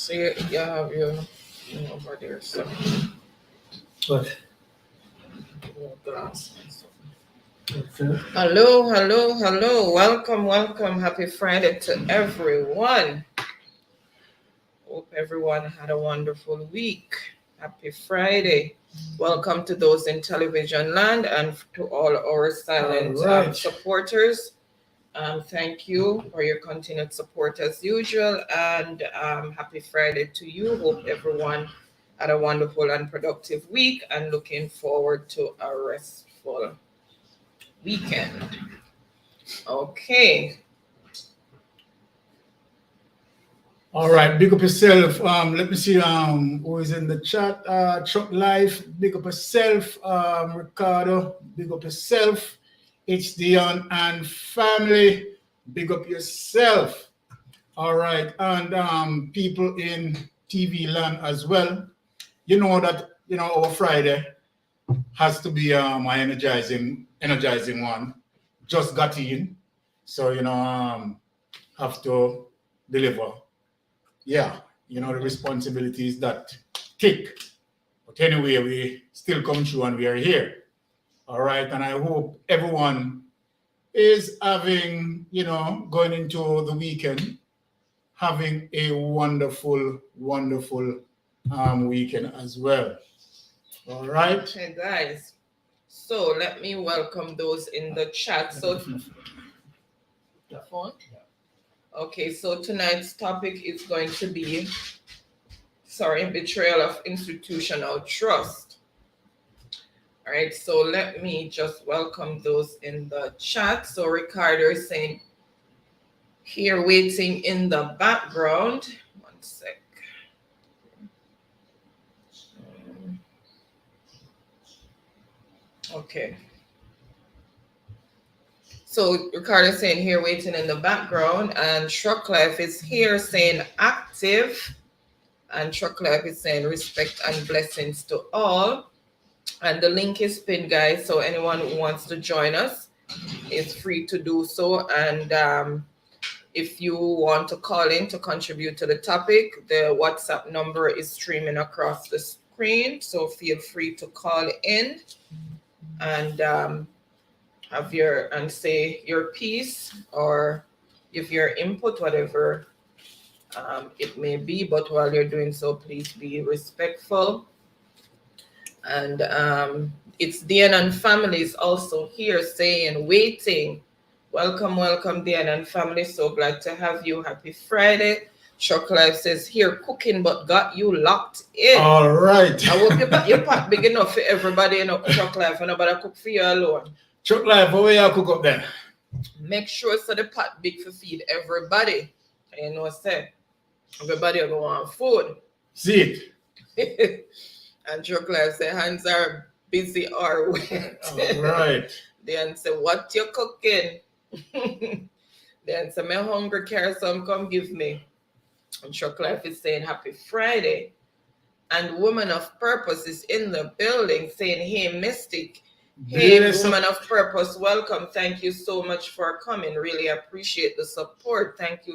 So you have your over there, so What? your glass. Okay. Hello. Welcome. Happy Friday to everyone. Hope everyone had a wonderful week. Happy Friday. Welcome to those in television land and to all our silent All right. supporters. Thank you for your continued support as usual, and happy Friday to you. Hope everyone had a wonderful and productive week, and looking forward to a restful weekend. Okay. All right, big up yourself. Let me see who is in the chat. Chuck Life, big up yourself. Ricardo, big up yourself. It's Dion and family, big up yourself. All right, and people in TV land as well. You know that our Friday has to be an energizing one. Just got in, so have to deliver. Yeah, the responsibilities that tick. But anyway, we still come through and we are here. All right, and I hope everyone is having, going into the weekend, having a wonderful weekend as well. All right. Okay, guys. So let me welcome those in the chat. So, phone. Okay, so tonight's topic is going to be, betrayal of institutional trust. All right, so let me just welcome those in the chat. So Ricardo is saying, here waiting in the background. One sec. Okay. So Ricardo is saying here waiting in the background, and Trucklife is here saying active, and Trucklife is saying respect and blessings to all. And the link is pinned, guys, so anyone who wants to join us is free to do so. And if you want to call in to contribute to the topic, the WhatsApp number is streaming across the screen, so feel free to call in and say your piece or give your input, whatever it may be. But while you're doing so, please be respectful. And it's Dian and family is also here saying waiting. Welcome, Dian and family. So glad to have you. Happy Friday. Shock Life says here cooking, but got you locked in. All right. I hope your pot big enough for everybody, Shock Life, and nobody cook for you alone. Chuck Life, how will you cook up there? Make sure so the pot big for feed everybody. Say everybody will want food. See it. And Chuck Life say hands are busy or wet. All right. Then say what you cooking? Then say me hungry, carry some, come give me. And Chuck Life is saying happy Friday. And Woman of Purpose is in the building saying, hey, Mystic. Hey, Woman of Purpose, welcome. Thank you so much for coming. Really appreciate the support. Thank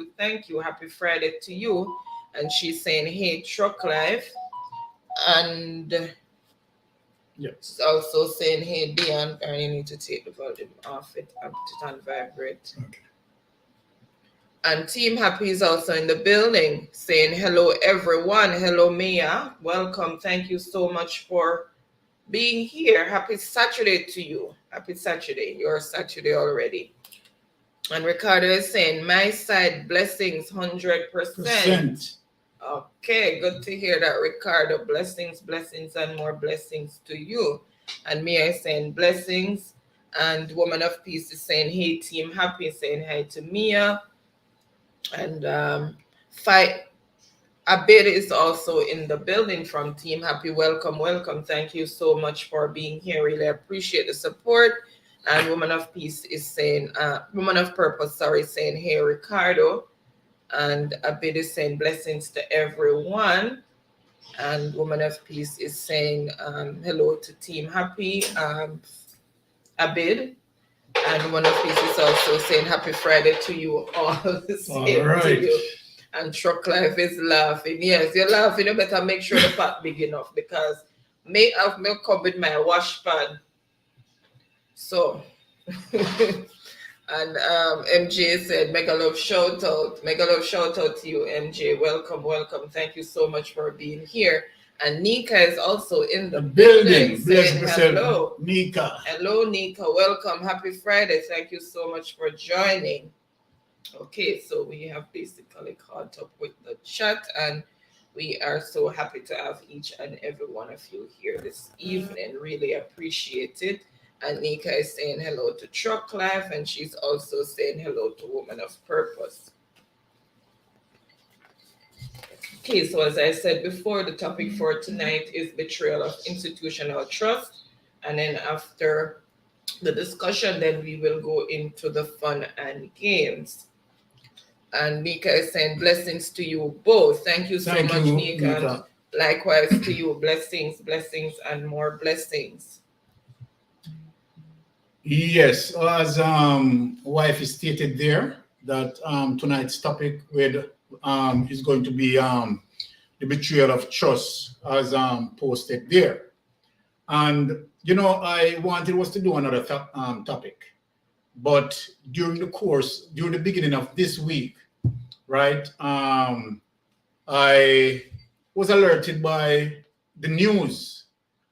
you. Happy Friday to you. And she's saying, hey, Truck Life. And yes, also saying, hey, Dion, I need to take the volume off it and put it on vibrate. Okay. And Team Happy is also in the building saying, hello, everyone. Hello, Mia. Welcome. Thank you so much for being here. Happy Saturday to you. Happy Saturday. You're Saturday already. And Ricardo is saying, my side blessings 100%. Okay, good to hear that, Ricardo. Blessings, and more blessings to you. And Mia is saying blessings. And Woman of Peace is saying, hey, Team Happy, saying hi to Mia. And Abed is also in the building from Team Happy. Welcome. Thank you so much for being here. Really appreciate the support. And Woman of Peace is saying, Woman of Purpose, saying, hey, Ricardo. And Abed is saying blessings to everyone. And Woman of Peace is saying hello to Team Happy, Abed. And Woman of Peace is also saying happy Friday to you all. All right. To you. And Truck Life is laughing. Yes, you're laughing. You better make sure the pot big enough because may have milk come with my wash pan. So and MJ said, mega love shout out. Mega love shout out to you, MJ. Welcome, welcome. Thank you so much for being here. And Nika is also in the building saying hello. Nika. Hello, Nika. Welcome. Happy Friday. Thank you so much for joining. Okay, so we have basically caught up with the chat, and we are so happy to have each and every one of you here this evening. Really appreciate it. And Nika is saying hello to Truck Life, and she's also saying hello to Woman of Purpose. Okay, so as I said before, the topic for tonight is betrayal of institutional trust. And then after the discussion, then we will go into the fun and games. And Nika is saying blessings to you both. Thank you so much, Nika. And likewise to you. Blessings, blessings, and more blessings. Yes, as wife stated there, that tonight's topic is going to be the betrayal of trust, as posted there. And you know, I wanted was to do another topic, but during the beginning of this week, right, I was alerted by the news.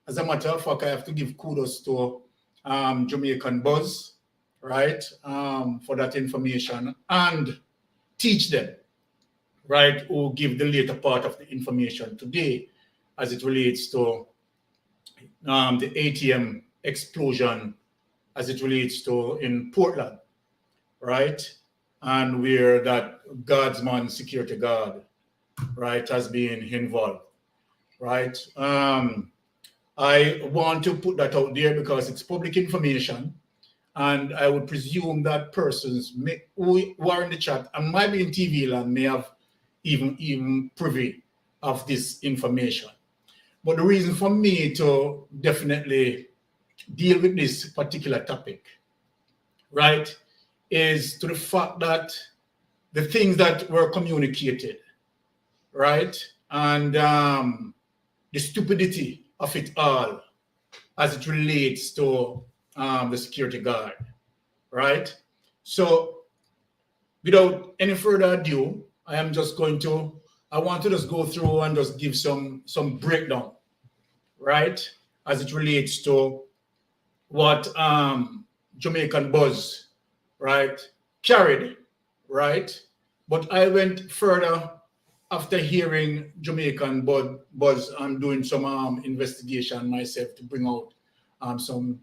As a matter of fact, I have to give kudos to Jamaican Buzz, right, for that information, and teach them, right, who give the later part of the information today as it relates to the ATM explosion, as it relates to in Portland, right, and where that Guardsman Security guard, right, has been involved, right. I want to put that out there because it's public information, and I would presume that persons who are in the chat and might be in TV land may have even privy of this information. But the reason for me to definitely deal with this particular topic, right, is to the fact that the things that were communicated, right, and the stupidity of it all as it relates to the security guard, right? So without any further ado, I want to just go through and just give some breakdown, right, as it relates to what Jamaican Buzz, right, carried, right? But I went further after hearing Jamaican Buzz. I'm doing some investigation myself to bring out some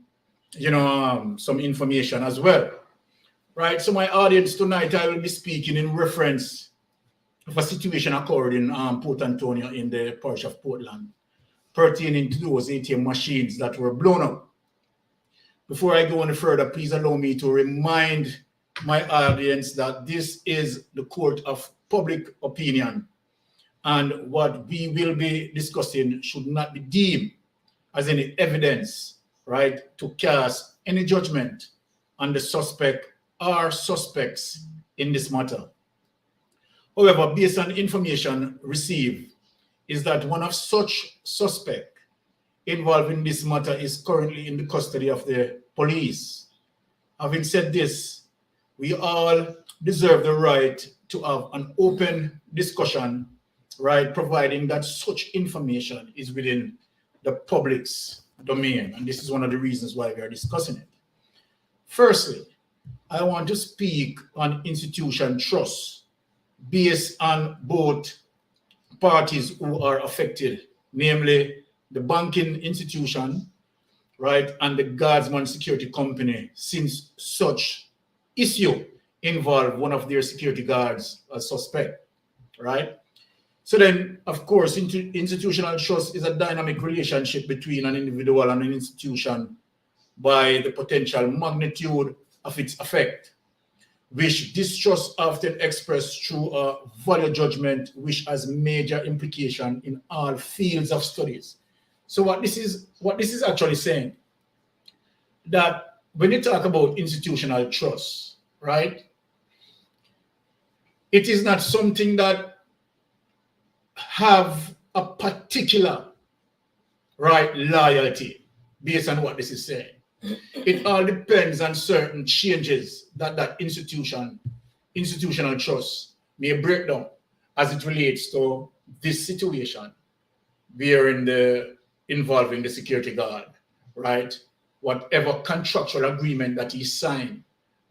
information as well, right? So my audience tonight, I will be speaking in reference of a situation occurred in Port Antonio in the parish of Portland, pertaining to those ATM machines that were blown up. Before I go any further, please allow me to remind my audience that this is the court of public opinion, and what we will be discussing should not be deemed as any evidence, right, to cast any judgment on the suspect or suspects in this matter. However, based on information received, is that one of such suspects involved in this matter is currently in the custody of the police. Having said this, we all deserve the right to have an open discussion, right, providing that such information is within the public's domain. And this is one of the reasons why we are discussing it. Firstly, I want to speak on institution trust based on both parties who are affected, namely the banking institution, right, and the Guardsman Security Company, since such issue involved one of their security guards as suspect, right? So then, of course, institutional trust is a dynamic relationship between an individual and an institution by the potential magnitude of its effect, which distrust often expressed through a value judgment which has major implication in all fields of studies. So what this is actually saying, that when you talk about institutional trust, right, it is not something that have a particular right loyalty based on what this is saying. It all depends on certain changes that that institutional trust may break down as it relates to this situation wherein the involving the security guard, right? Whatever contractual agreement that he signed,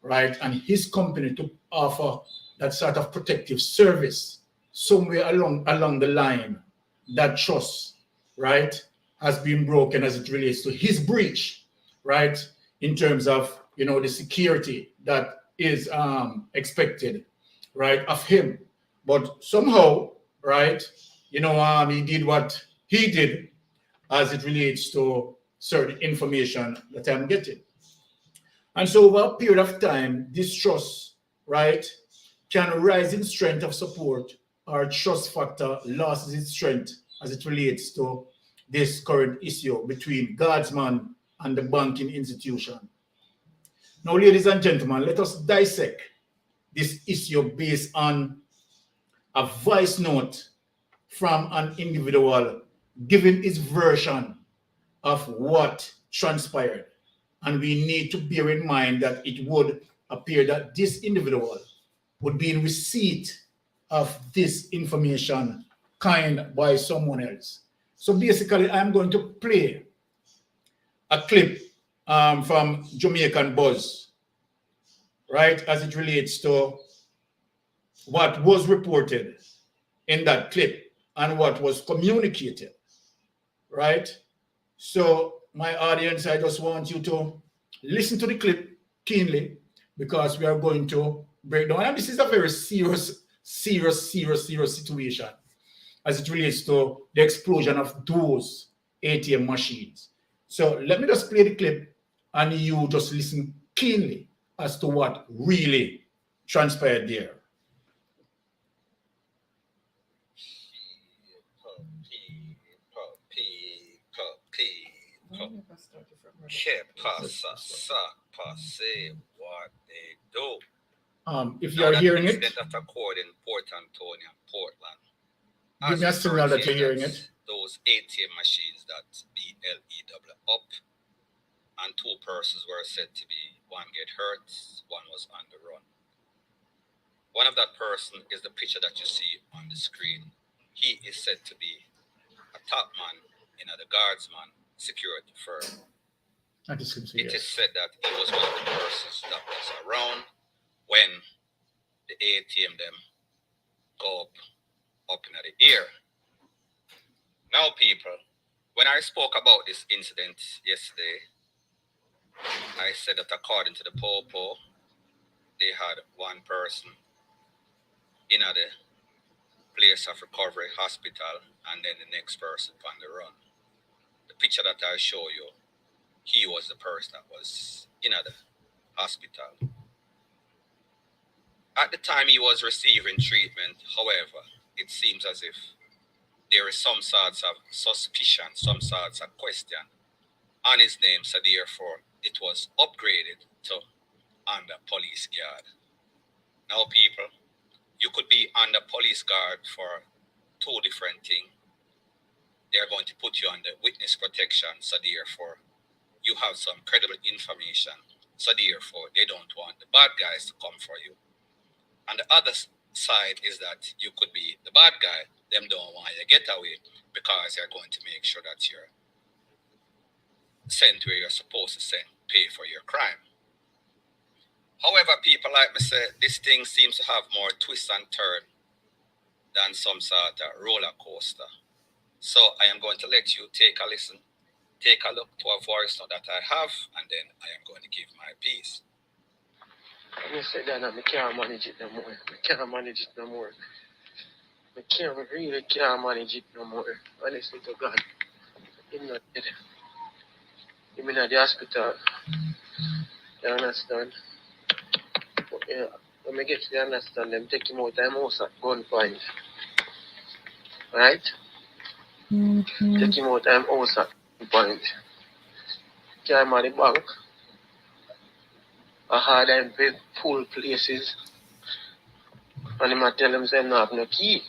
right, and his company to offer that sort of protective service somewhere along the line, that trust, right, has been broken as it relates to his breach, right, in terms of the security that is expected, right, of him. But somehow, right, he did what he did as it relates to certain information that I'm getting. And so over a period of time, this trust, right, can rise in strength of support, or trust factor loses its strength as it relates to this current issue between Guardsman and the banking institution. Now, ladies and gentlemen, let us dissect this issue based on a voice note from an individual giving his version of what transpired. And we need to bear in mind that it would appear that this individual would be in receipt of this information kind by someone else. So basically, I'm going to play a clip from Jamaican Buzz, right, as it relates to what was reported in that clip and what was communicated, right? So, my audience, I just want you to listen to the clip keenly because we are going to break down. And this is a very serious situation as it relates to the explosion of those ATM machines. So, let me just play the clip and you just listen keenly as to what really transpired there. Que pasa, pase, what they do. If you are hearing it, that occurred in Port Antonio, Portland. Give me a signal that you're hearing it. Those ATM machines that BLEW up, and 2 persons were said to be, one get hurt, one was on the run. One of that person is the picture that you see on the screen. He is said to be a top man in the Guardsman Security firm. It is said that he was one of the persons that was around when the ATM them go up in the air. Now, people, when I spoke about this incident yesterday, I said that according to the Popo, they had one person in the place of recovery hospital and then the next person on the run. The picture that I show you, he was the person that was in the hospital. At the time he was receiving treatment, however, it seems as if there is some sorts of suspicion, some sorts of question on his name, so therefore it was upgraded to under police guard. Now, people, you could be under police guard for 2 different things. They are going to put you under witness protection, so therefore you have some credible information, so therefore they don't want the bad guys to come for you. And the other side is that you could be the bad guy, them don't want you to get away because they're going to make sure that you're sent where you're supposed to send, pay for your crime. However, people, like me say, this thing seems to have more twist and turn than some sort of roller coaster. So I am going to let you take a listen, take a look to a voice note that I have, and then I am going to give my piece. I said that I can't manage it no more. I can't manage it no more. I really can't manage it no more. Honestly to God. I'm not dead. I'm in the hospital. You understand? But, yeah, when I get to understand, them take him out of the house at gunpoint. Right? Take him out of the house at gunpoint. Carry him at the bank. I had them big full places. And I tell them they don't have no key.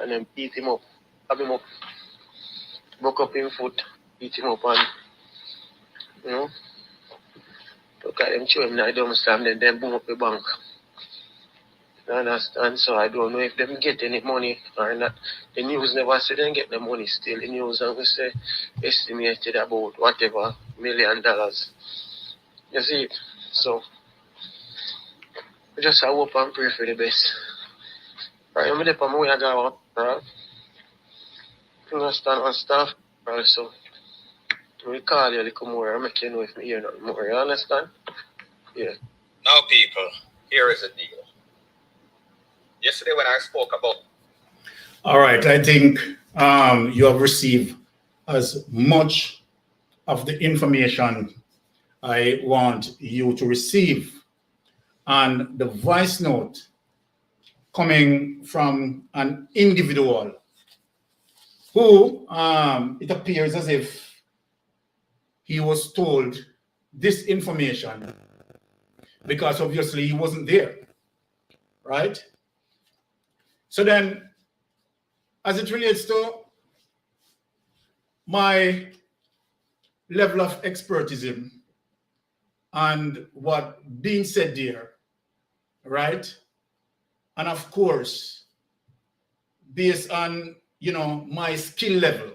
and then beat him up, have him up, broke up his foot, beat him up, and you know, look at them, show him that dumpster, and then boom up the bank. You understand? So I don't know if them get any money or not. The news never said they get the money still. The news only say estimated about whatever $1 million. You see it? So we just hope and pray for the best. Right, I'm there for my way I go up, right? You understand and stuff. Right, so we call you a little more and make you know if we hear nothing more. You understand? Yeah. Now, people, here is the deal. Yesterday, when I spoke about. All right, I think you have received as much of the information I want you to receive. And the voice note coming from an individual who it appears as if he was told this information because obviously he wasn't there, right? So then, as it relates to my level of expertise and what being said there, right? And of course, based on, you know, my skill level,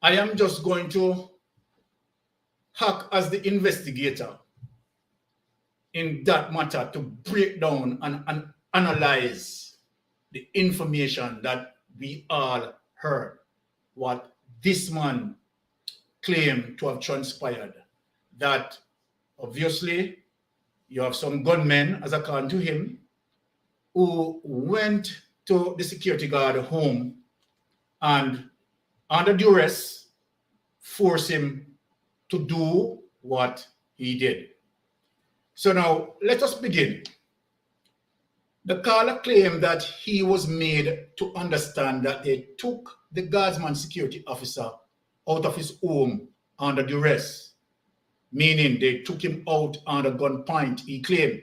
I am just going to hack as the investigator in that matter to break down and analyze the information that we all heard, what this man claimed to have transpired, that obviously you have some gunmen, as according to him, who went to the security guard home and under duress forced him to do what he did. So now let us begin. The caller claimed that he was made to understand that they took the Guardsman Security officer out of his home under duress, meaning they took him out under gunpoint, he claimed,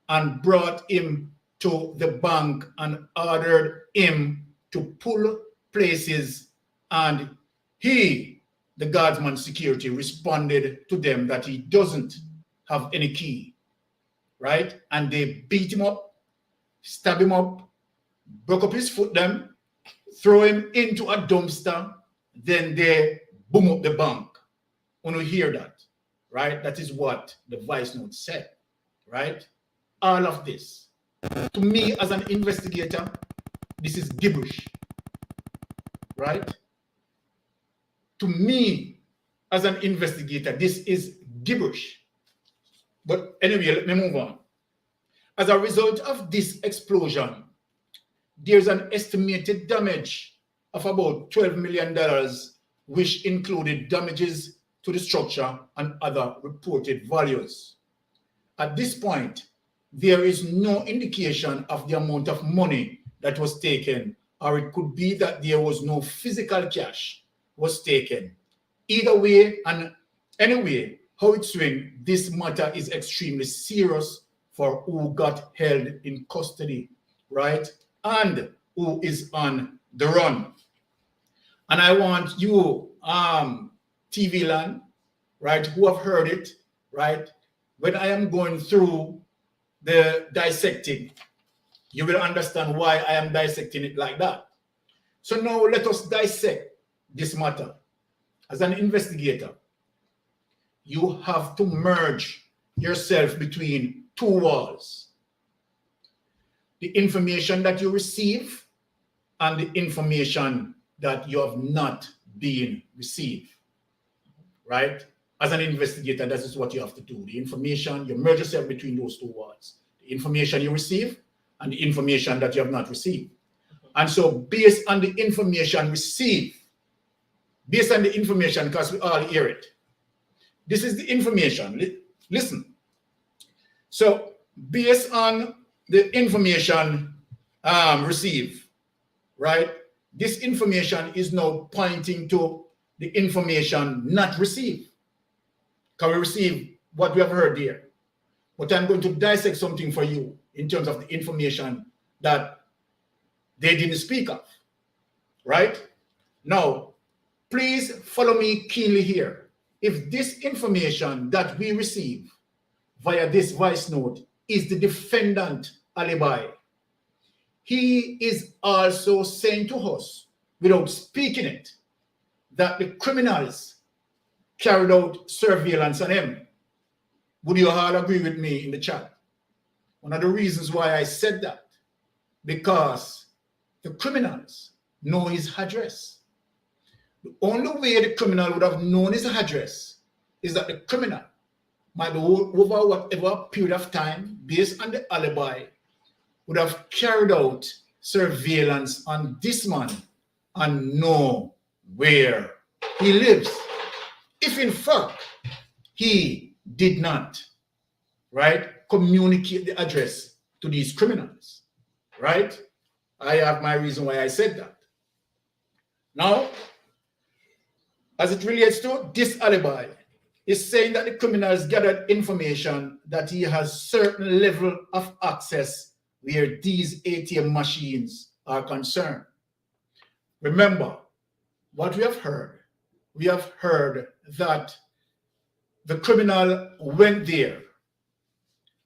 and brought him to the bank and ordered him to pull places, and he, the Guardsman Security, responded to them that he doesn't have any key, right? And they beat him up, stab him up, broke up his foot then, throw him into a dumpster, then they boom up the bank. When you hear that, right? That is what the voice note said, right? All of this, to me as an investigator, this is gibberish, right? To me as an investigator, this is gibberish. But anyway, let me move on. As a result of this explosion, there's an estimated damage of about $12 million, which included damages to the structure and other reported values. At this point, there is no indication of the amount of money that was taken, or it could be that there was no physical cash was taken. Either way, and anyway, how it swing, this matter is extremely serious for who got held in custody, right? And who is on the run. And I want you, TV land, right, who have heard it, right? When I am going through the dissecting, you will understand why I am dissecting it like that. So now let us dissect this matter. As an investigator, you have to merge yourself between two walls. The information that you receive and the information that you have not been received, right? As an investigator, that is what you have to do. The information, you merge yourself between those two walls. The information you receive and the information that you have not received. And so based on the information received, based on the information, because we all hear it, this is the information. Listen. So based on the information received, right? This information is now pointing to the information not received. Can we receive what we have heard here? But I'm going to dissect something for you in terms of the information that they didn't speak of, right? Now, please follow me keenly here. If this information that we receive via this voice note is the defendant alibi, he is also saying to us, without speaking it, that the criminals carried out surveillance on him. Would you all agree with me in the chat? One of the reasons why I said that, because the criminals know his address. The only way the criminal would have known his address is that the criminal might be over whatever period of time, based on the alibi, would have carried out surveillance on this man and know where he lives. If in fact he did not, right, communicate the address to these criminals, right? I have my reason why I said that. Now, as it relates to this alibi, is saying that the criminals gathered information that he has certain level of access where these ATM machines are concerned. Remember, what we have heard that the criminal went there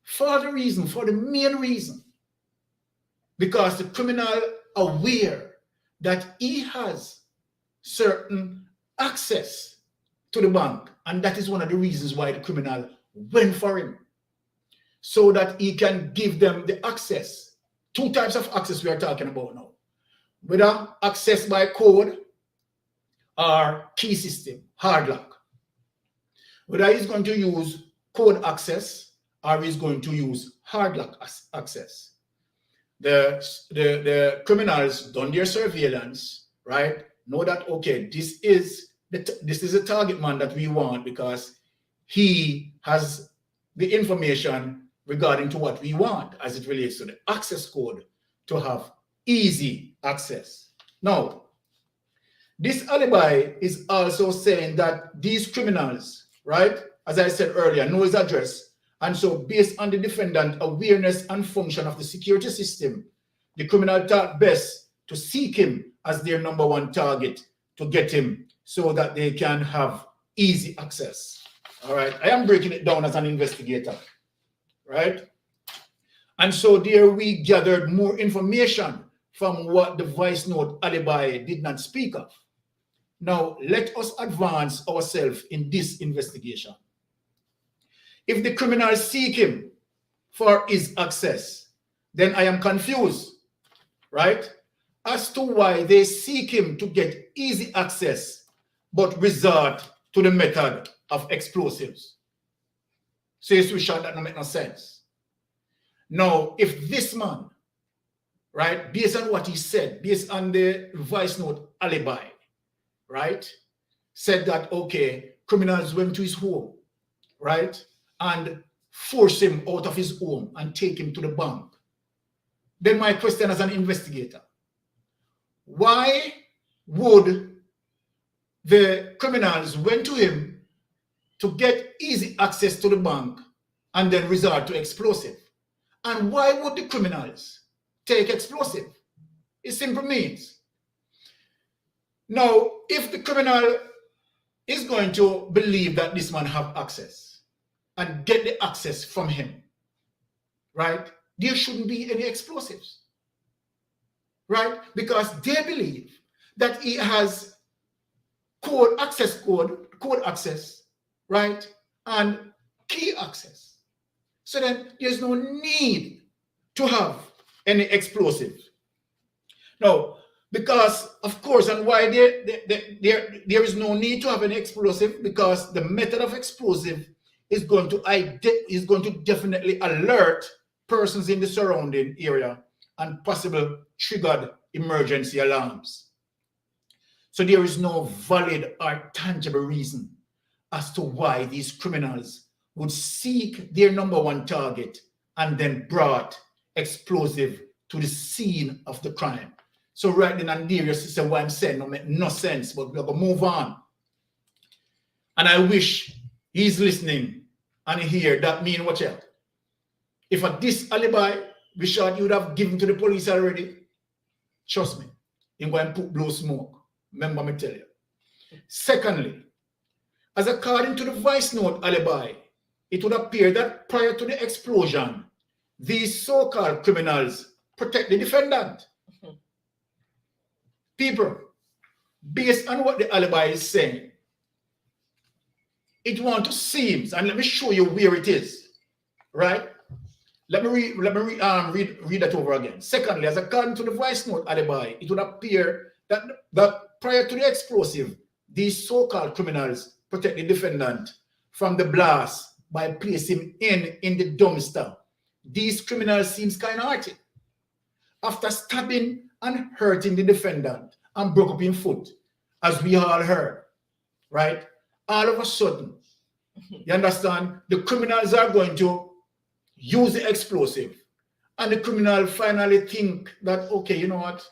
for the main reason, because the criminal aware that he has certain access to the bank, and that is one of the reasons why the criminal went for him, so that he can give them the access. Two types of access we are talking about now, whether access by code or key system, hard lock. Whether he's going to use code access or he's going to use hard lock access. The criminals done their surveillance, right? Know that, okay, this is a target man that we want because he has the information regarding to what we want as it relates to the access code to have easy access. Now, this alibi is also saying that these criminals, right, as I said earlier, know his address. And so based on the defendant awareness and function of the security system, the criminal thought best to seek him as their number one target to get him so that they can have easy access. All right, I am breaking it down as an investigator, right? And so there we gathered more information from what the voice note alibi did not speak of. Now, let us advance ourselves in this investigation. If the criminals seek him for his access, then I am confused, right? As to why they seek him to get easy access, but resort to the method of explosives. So you switch out, that don't make no sense. Now, if this man, right, based on what he said, based on the voice note alibi, right, said that, okay, criminals went to his home, right, and force him out of his home and take him to the bank, then my question as an investigator, why would the criminals went to him to get easy access to the bank and then resort to explosive? And why would the criminals take explosive? It simply means, now, if the criminal is going to believe that this man have access and get the access from him, right, there shouldn't be any explosives, right? Because they believe that he has code access, right, and key access. So then there's no need to have any explosive. Now, because of course, and why there is no need to have any explosive, because the method of explosive is going to definitely alert persons in the surrounding area and possible triggered emergency alarms. So there is no valid or tangible reason as to why these criminals would seek their number one target and then brought explosive to the scene of the crime. So right then and there, your sister, what I'm saying don't make no sense, but we're going to move on. And I wish he's listening and hear that mean watch out. If at this alibi, we shot you would have given to the police already. Trust me. He's going to blow smoke. Remember me tell you. Secondly, as according to the voice note alibi, it would appear that prior to the explosion, these so-called criminals protect the defendant. People, based on what the alibi is saying, it want to seem, and let me show you where it is, right? Let me read that over again. Secondly, as according to the voice note alibi, it would appear that prior to the explosive, these so-called criminals protect the defendant from the blast by placing him in the dumpster. These criminals seems kind-hearted. After stabbing and hurting the defendant and broke up in foot, as we all heard, right? All of a sudden, you understand, the criminals are going to use the explosive, and the criminal finally think that, okay, you know what,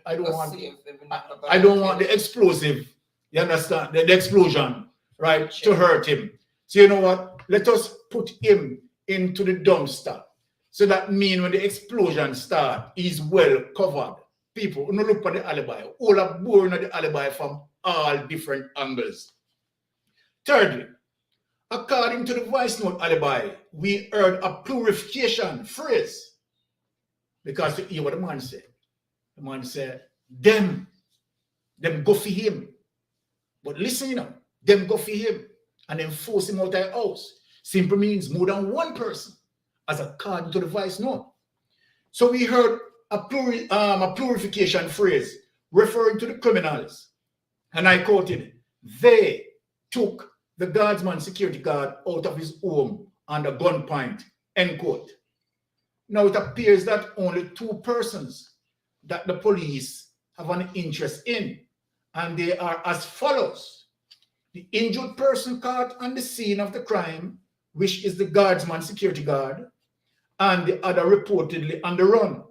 I don't want the explosive, you understand, the explosion, right, to hurt him. So you know what, let us put him into the dumpster. So that means when the explosion starts, he's well covered. People, no look at the alibi, all are born at the alibi from all different angles. Thirdly, according to the voice note alibi, we heard a purification phrase. Because you hear what the man said. The man said, them go for him. But listen, you know, them go for him and then force him out of the house. Simply means more than one person, as according to the voice note. So we heard a purification phrase referring to the criminals. And I quoted, they took the Guardsman Security guard out of his home under gunpoint, end quote. Now it appears that only two persons that the police have an interest in, and they are as follows. The injured person caught on the scene of the crime, which is the Guardsman Security guard, and the other reportedly on the run,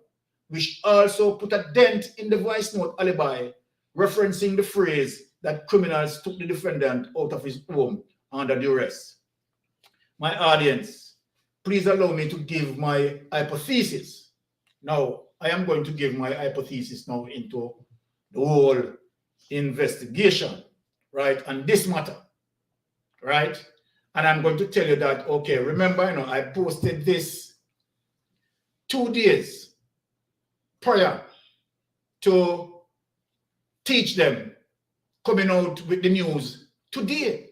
which also put a dent in the voice note alibi, referencing the phrase that criminals took the defendant out of his home under duress. My audience, please allow me to give my hypothesis. Now, I am going to give my hypothesis now into the whole investigation, right, on this matter, right? And I'm going to tell you that, okay, remember, you know, I posted this 2 days prior to teach them coming out with the news today.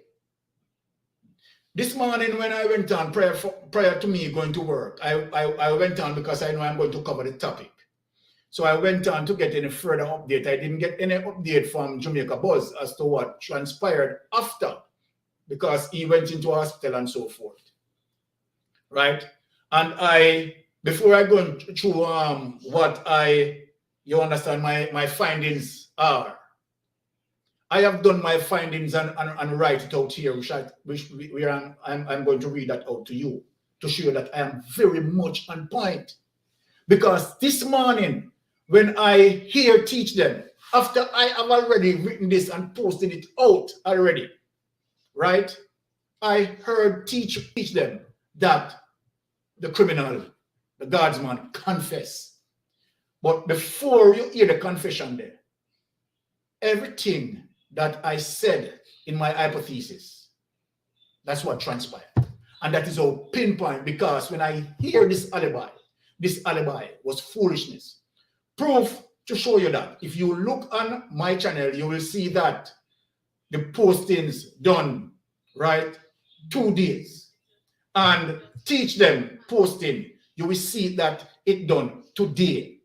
This morning when I went on, prior to me going to work, I went on because I know I'm going to cover the topic. So I went on to get any further update. I didn't get any update from Jamaica Buzz as to what transpired after, because he went into hospital and so forth, right? And before I go through what you understand my findings are, I have done my findings and write it out here, I'm going to read that out to you to show you that I am very much on point. Because this morning, when I teach them, after I have already written this and posted it out already, right? I heard teach them that the criminal, the guardsman, confess. But before you hear the confession there, everything that I said in my hypothesis, that's what transpired. And that is how pinpoint, because when I hear this alibi was foolishness. Proof to show you that. If you look on my channel, you will see that the postings done, right, 2 days. And teach them posting, you will see that it done today.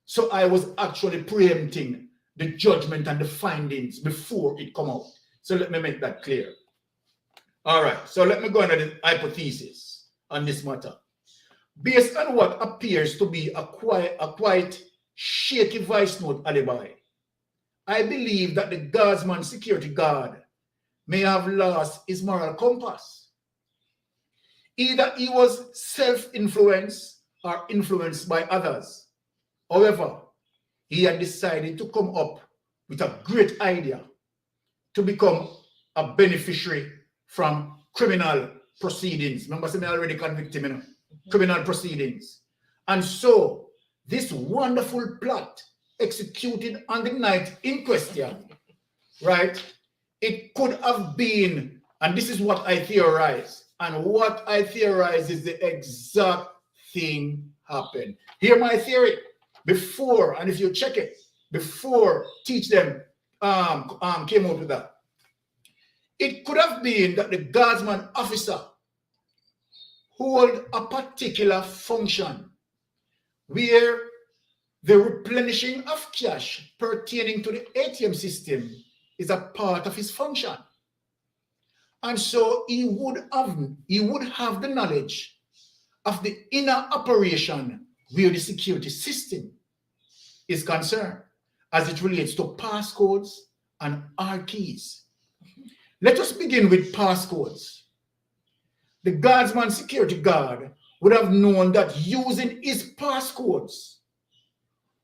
So I was actually preempting the judgment and the findings before it come out. So let me make that clear. All right, so let me go into the hypothesis on this matter. Based on what appears to be a quite shaky voice note alibi, I believe that the Guardsman Security guard may have lost his moral compass. Either he was self-influenced or influenced by others. However, he had decided to come up with a great idea to become a beneficiary from criminal proceedings. Remember, I already convicted him, criminal proceedings. And so this wonderful plot executed on the night in question, right? It could have been, and this is what I theorize, and what I theorize is the exact thing happened. Hear my theory before, and if you check it, before Teach Them came out with that. It could have been that the guardsman officer hold a particular function where the replenishing of cash pertaining to the ATM system is a part of his function. And so he would have the knowledge of the inner operation where the security system is concerned as it relates to passcodes and R keys. Let us begin with passcodes. The Guardsman Security guard would have known that using his passcodes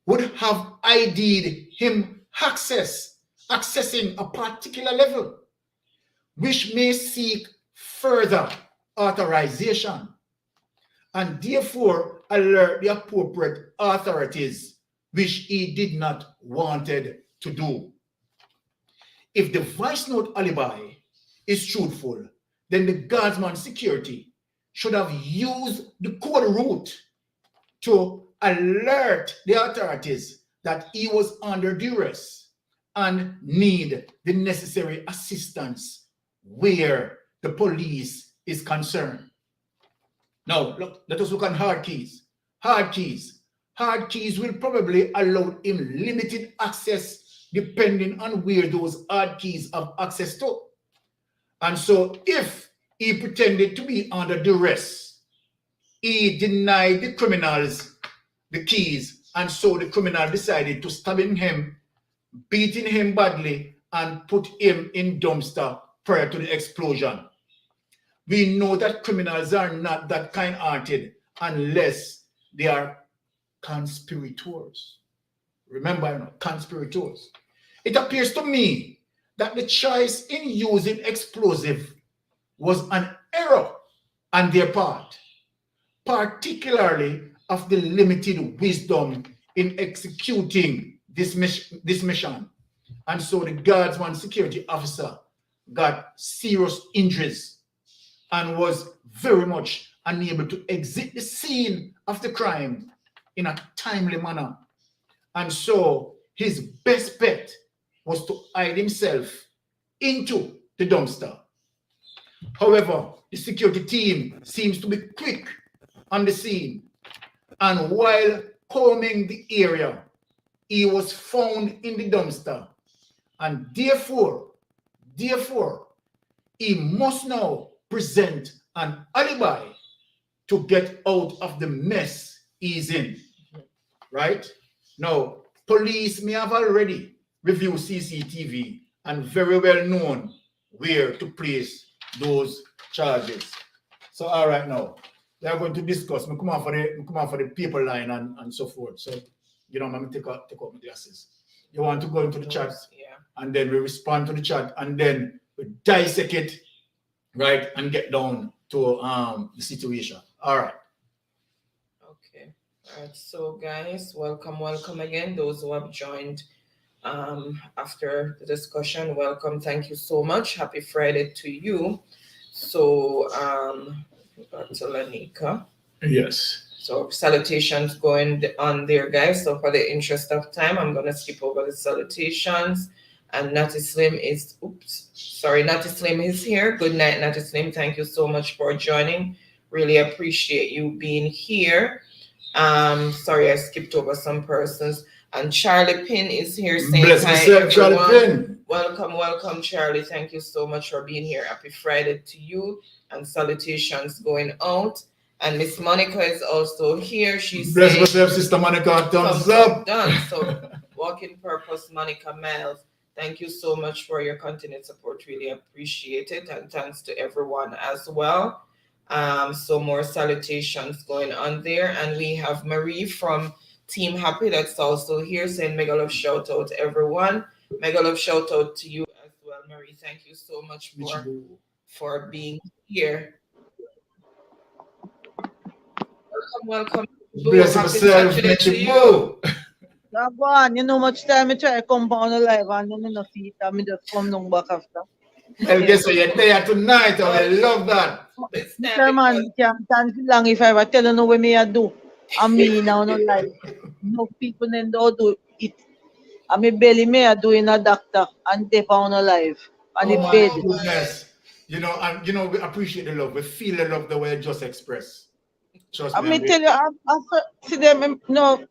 would have ID'd him accessing a particular level, which may seek further authorization and therefore alert the appropriate authorities, which he did not wanted to do. If the voice note alibi is truthful, then the Guardsman Security should have used the code route to alert the authorities that he was under duress and need the necessary assistance where the police is concerned. Now, look, let us look at hard keys. Hard keys. Hard keys will probably allow him limited access depending on where those hard keys have access to. And so if he pretended to be under duress, he denied the criminals the keys, and so the criminal decided to stabbing him, beating him badly, and put him in dumpster prior to the explosion. We know that criminals are not that kind-hearted unless they are conspirators. Remember, conspirators. It appears to me that the choice in using explosive was an error on their part, particularly of the limited wisdom in executing this mission. And so the Guardsman Security officer got serious injuries and was very much unable to exit the scene of the crime in a timely manner. And so his best bet was to hide himself into the dumpster. However, the security team seems to be quick on the scene, and while combing the area, he was found in the dumpster, and therefore, he must now present an alibi to get out of the mess he's in, right? Now, police may have already reviewed CCTV and very well known where to place those charges. So, all right, now, we are going to discuss. We come on for the paper line and so forth. So, I'm going to take out my glasses. You want to go into the chat, yeah, and then we respond to the chat, and then we dissect it, right, and get down to the situation. All right. Okay. All right. So, guys, welcome again. Those who have joined after the discussion, welcome. Thank you so much. Happy Friday to you. So, back to Lanika. Yes. So salutations going on there, guys. So for the interest of time, I'm going to skip over the salutations. And Natty Slim is, Natty Slim is here. Good night, Natty Slim. Thank you so much for joining. Really appreciate you being here. Sorry, I skipped over some persons. And Charlie Pin is here saying bless hi, myself, Charlie Pin. Welcome, Charlie. Thank you so much for being here. Happy Friday to you. And salutations going out. And Miss Monica is also here. She's bless saying, myself, Sister Monica. Thumbs up. Done. So, Walking Purpose, Monica Miles. Thank you so much for your continued support. Really appreciate it. And thanks to everyone as well. So more salutations going on there. And we have Marie from Team Happy that's also here saying mega love shout out to everyone. Mega love shout out to you as well, Marie. Thank you so much for being here. Welcome. Bless myself, to you. Go on, you know much time I try to come on live and then no see it and me just come down back after. Well, guess what? You're there tonight. I will love that. This time Mr. Man, because you can't stand for long if I ever tell you know what me I do. And me now no live. No people then don't do it. And me belly me I do in a doctor and they found alive. And the Oh my bed. oh goodness. You know, we appreciate the love. We feel the love the way you just express. Trust I me. me tell you, I see them, no,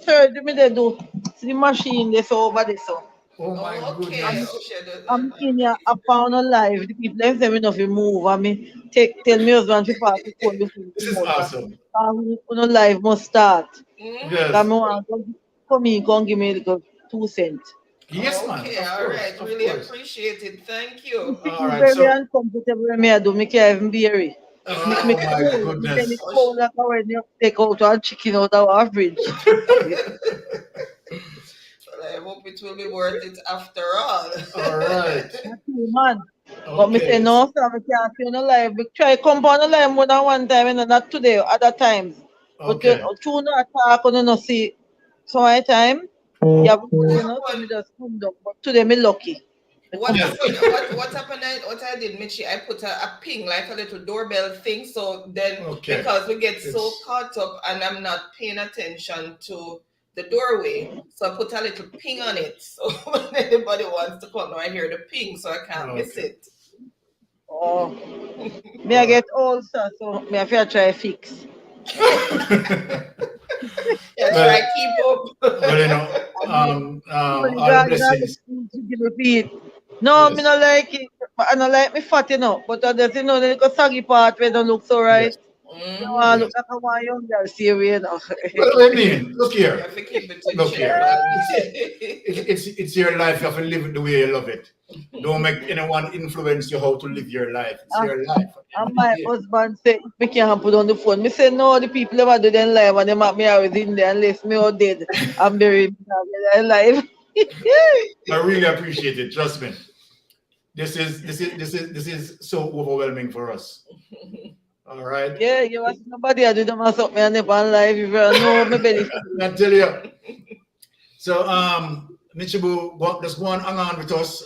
surgery me they do. See the machine they so over there so. Oh my my. Okay, I'm, goodness. okay. I'm in here, I found alive. The people them say me not fi move. I me tell me husband to pass the phone before This the is motor. awesome. No life must start. Mm-hmm. Come Yes. on, come in, come give me the 2 cents. Yes, man. Okay, Of all course. right. Of Really course. appreciate it. Thank You you. feel All right. very So, uncomfortable when me I do. Me can't even bear it. Me oh my cold. Me belly goodness. cold like when you take out a chicken out of our fridge. Well, I hope it will be worth it after all. All right. That's you, man. But me say Okay. no, sir, me can't feel no life. Me try come on the life more than one time, and not today, other times. But you Okay. through no attack, you no see. So my time, you have to What you know, so me happened? just come down. But today me lucky. Me What come Yes. out. happened? What happened? What I did, Mitchie, I put a ping like a little doorbell thing. So then, Okay. because we get so It's caught up and I'm not paying attention to the doorway, so I put a little ping on it. So when anybody wants to come, I hear the ping, so I can't miss okay. it. Oh, me I All get old, sir, so me I feel try fix. right. Yeah, Well, try keep up. well, you know, I mean, only all the God now blessings. to give me feet. No, me Yes. not like it. I don't like me fat, you know. But I just, you know, the little saggy part where don't look so right. Yes. You know, I Hmm. look Yes. like a one young girl, serious, you know. Well, I mean, look You here. have to keep it in Look check, here. man. It's your life. You have to live it the way you love it. Don't make anyone influence you how to live your life. It's Ah, your life at the end and of the my day. husband said, me can't put on the phone. Me say, no, the people never do them live and they make me always in there unless me all dead and buried alive. I really appreciate it. Trust me. This is so overwhelming for us. All right. Yeah, you was nobody I do them or something and never alive. If you know, my belly feel. I tell you. So Michibu, just go on hang on with us.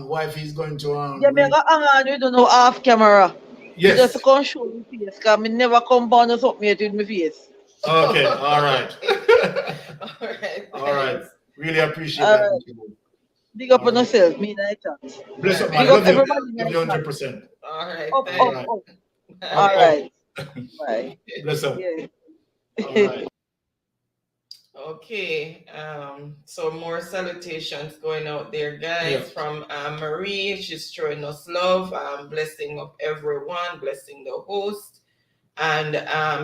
Wife is going to Yeah, me read. go hang on, we don't know off camera. Me Yes. just come show my face, because me never come down or something yet with my face. Okay. All right. All right, All right. thanks. Really appreciate that, Alright, Michibu. big up All on right. yourself, me in the chat. Bless up, Big Big man. up up Love you. everybody yourself. in Love the you chat. 100%. All right, Up, All up, thanks. right. up. Up, Bye. up. Alright. Bye. Bless up. All Yeah. right. Okay, so more salutations going out there, guys, Yeah. from Marie. She's showing us love, blessing of everyone, blessing the host. And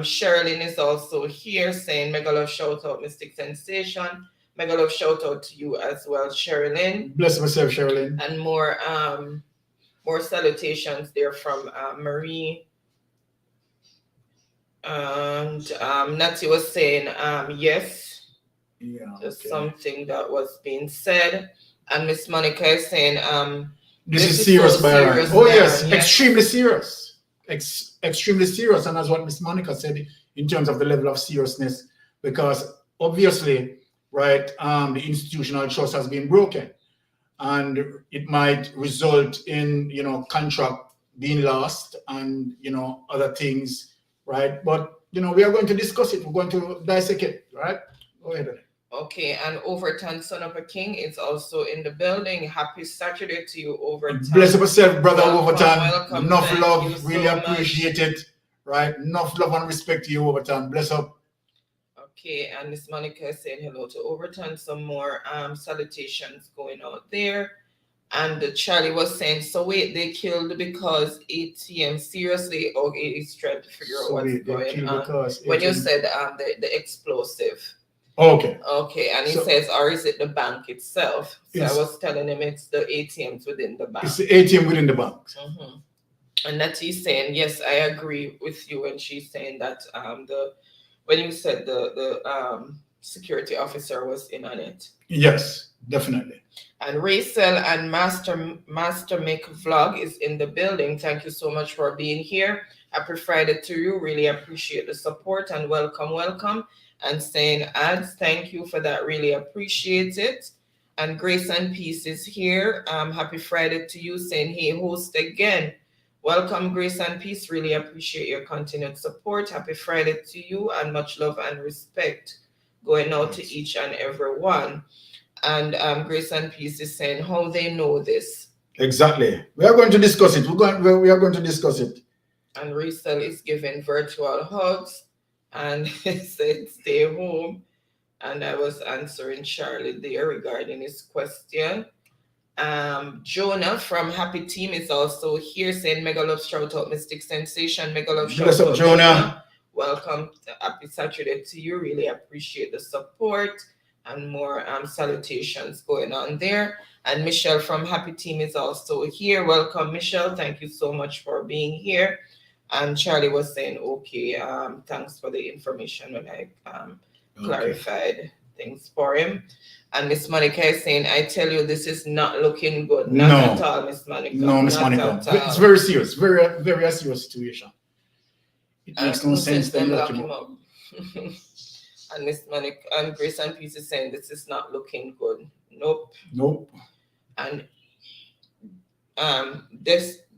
Sherilyn is also here saying, mega love shout out, Mystic Sensation. Mega love shout out to you as well, Sherilyn. Bless myself, Sherilyn. And more salutations there from Marie. And Natty was saying, yes. Yeah. Just Okay. something that was being said. And Miss Monica is saying, This is is serious, so Byron. serious, Oh, Byron. yes. Extremely serious. Extremely serious. And that's what Miss Monica said in terms of the level of seriousness, because obviously, right, the institutional trust has been broken, and it might result in, you know, contract being lost and, you know, other things, right? But, you know, we are going to discuss it. We're going to dissect it, right? Go ahead. Okay, and Overton, son of a king, is also in the building. Happy Saturday to you, Overton. Bless up yourself, brother Overton. Welcome. Enough Thank love, you really so appreciate it. Right? Enough love and respect to you, Overton. Bless up. Okay, and Miss Monica is saying hello to Overton. Some more salutations going out there. And Charlie was saying, so wait, they killed because ATM, seriously? Okay, he's trying to figure out So what's wait, they going kill on. because When you ATM. said the explosive. Okay. Okay, and he So- says, or is it the bank itself? So I It's- was telling him it's the ATMs within the bank. It's the ATM within the bank. Mhm. And Natty's saying, yes, I agree with you. And she's saying that when you said the security officer was in on it. Yes, definitely. And Racel and Master Mick Vlog is in the building. Thank you so much for being here. Happy Friday to you. Really appreciate the support and welcome. and saying, ads, thank you for that. Really appreciate it. And Grace and Peace is here. Happy Friday to you, saying, hey, host again. Welcome, Grace and Peace. Really appreciate your continued support. Happy Friday to you, and much love and respect going out to each and every one. And Grace and Peace is saying how they know this. Exactly. We are going to discuss it. We are going to discuss it. And Rachel is giving virtual hugs and said stay home. And I was answering Charlie there regarding his question. Jonah from Happy Team is also here saying mega love shout out Mystic Sensation. Mega love shout out Jonah. Welcome. Happy Saturday to you. Really appreciate the support and more salutations going on there. And Michelle from Happy Team is also here. Welcome, Michelle. Thank you so much for being here. And Charlie was saying, okay, thanks for the information when I clarified things for him. And Miss Monica is saying, I tell you, this is not looking good. Not at all, Miss Monica. No, Miss Monica. It's very serious. Very, very serious situation. It makes no sense to lock him up. And Miss Monica and Grace and Peace is saying, this is not looking good. Nope. And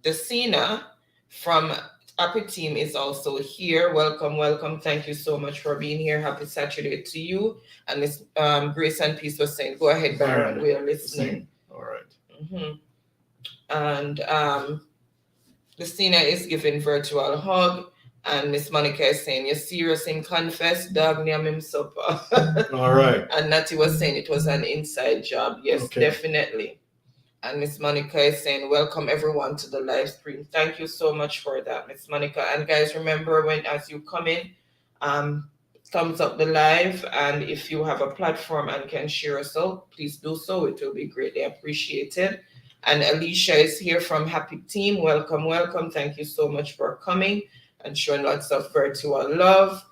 Desina from Happy Team is also here. Welcome. Thank you so much for being here. Happy Saturday to you. And Miss Grace and Peace was saying, go ahead, Baron. We are listening. All right. And Desina is giving virtual hug. And Miss Monica is saying, you're serious in confess, dog near him supper. All right. And Natty was saying it was an inside job. Yes, okay. Definitely. And Miss Monica is saying, welcome everyone to the live stream. Thank you so much for that, Miss Monica. And guys, remember when as you come in, thumbs up the live. And if you have a platform and can share us out, please do so. It will be greatly appreciated. And Alicia is here from Happy Team. Welcome. Thank you so much for coming and showing lots of virtual love.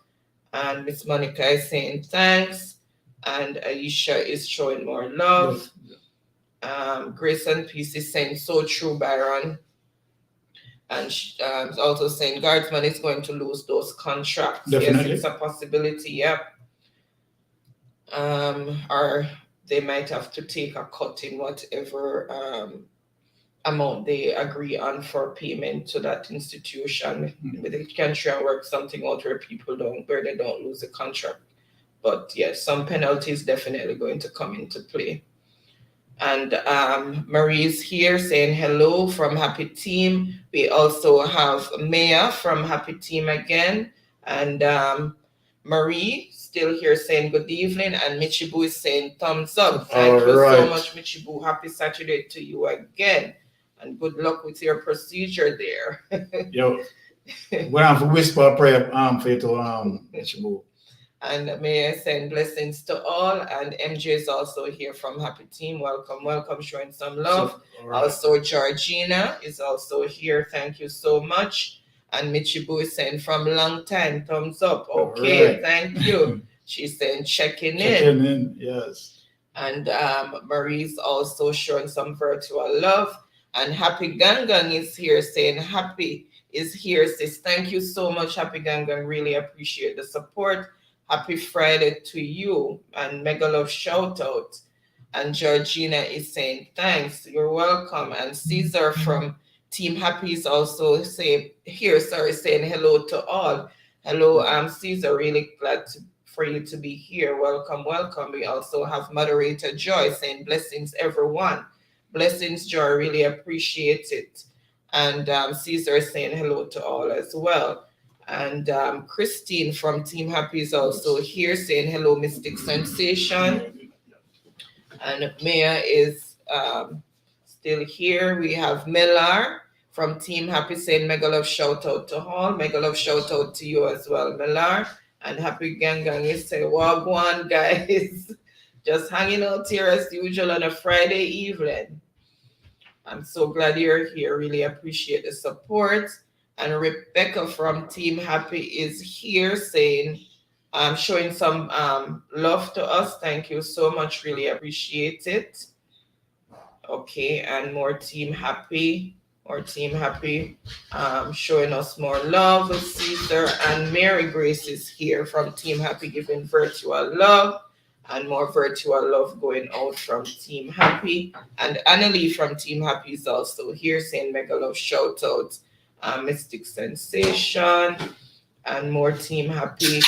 And Miss Monica is saying thanks. And Aisha is showing more love. Grace and Peace is saying so true, Byron. And she's also saying Guardsman is going to lose those contracts. Definitely. Yes, it's a possibility, yeah. Or they might have to take a cut in whatever amount they agree on for payment to that institution. They can try and work something out where they don't lose the contract. But yes, some penalties definitely going to come into play. And Marie's here saying hello from Happy Team. We also have Maya from Happy Team again. And Marie still here saying good evening. And Michibu is saying thumbs up. Thank you so much, Michibu. Happy Saturday to you again. And good luck with your procedure there. Yo, we have to whisper a prayer for you to Michibu. And may I send blessings to all. And MJ is also here from Happy Team. Welcome, showing some love. Also, Georgina is also here. Thank you so much. And Michibu is saying from long time, thumbs up. Okay, thank you. She's saying checking in. Yes. And Marie's also showing some virtual love. And Happy Gangang is here saying happy is here, sis. Thank you so much, Happy Gangang. Really appreciate the support. Happy Friday to you, and mega love shout out. And Georgina is saying thanks, you're welcome. And Caesar from Team Happy is also saying hello to all. Hello, Caesar, really glad for you to be here. Welcome. We also have moderator Joy saying blessings everyone. Blessings, Joy, really appreciate it. And Caesar is saying hello to all as well. And Christine from Team Happy is also here saying hello, Mystic Sensation. And Maya is still here. We have Millar from Team Happy saying mega love shout out to all. Mega love shout out to you as well, Millar. And Happy Gangang is saying wagwan guys. Just hanging out here as usual on a Friday evening. I'm so glad you're here. Really appreciate the support. And Rebecca from Team Happy is here saying, showing some love to us. Thank you so much. Really appreciate it. Okay, and more Team Happy. More Team Happy showing us more love. Caesar and Mary Grace is here from Team Happy giving virtual love. And more virtual love going out from Team Happy. And Annalie from Team Happy is also here saying mega love shout out. Mystic Sensation and more Team Happy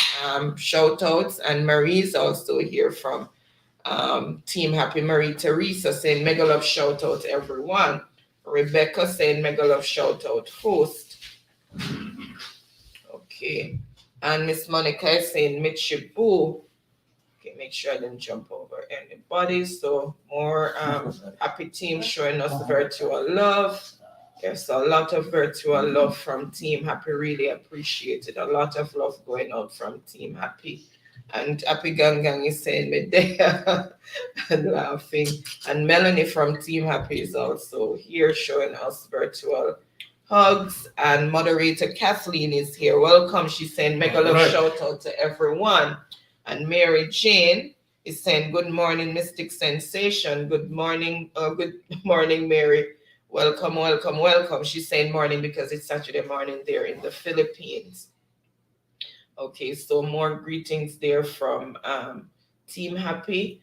shout outs. And Marie's also here from Team Happy. Marie Teresa saying mega love shout out everyone. Rebecca saying mega love shout out host. Okay. And Miss Monica is saying Mitchie Boo. Okay, make sure I didn't jump over anybody. So more happy team showing us virtual love. There's a lot of virtual love from Team Happy. Really appreciate it. A lot of love going out from Team Happy. And Happy Gang Gang is saying me there and laughing. And Melanie from Team Happy is also here showing us virtual hugs. And moderator Kathleen is here. Welcome. She's saying mega love shout out to everyone. And Mary Jane is saying, good morning, Mystic Sensation. Good morning, Mary. Welcome, welcome, welcome. She's saying morning because it's Saturday morning there in the Philippines. Okay, so more greetings there from Team Happy.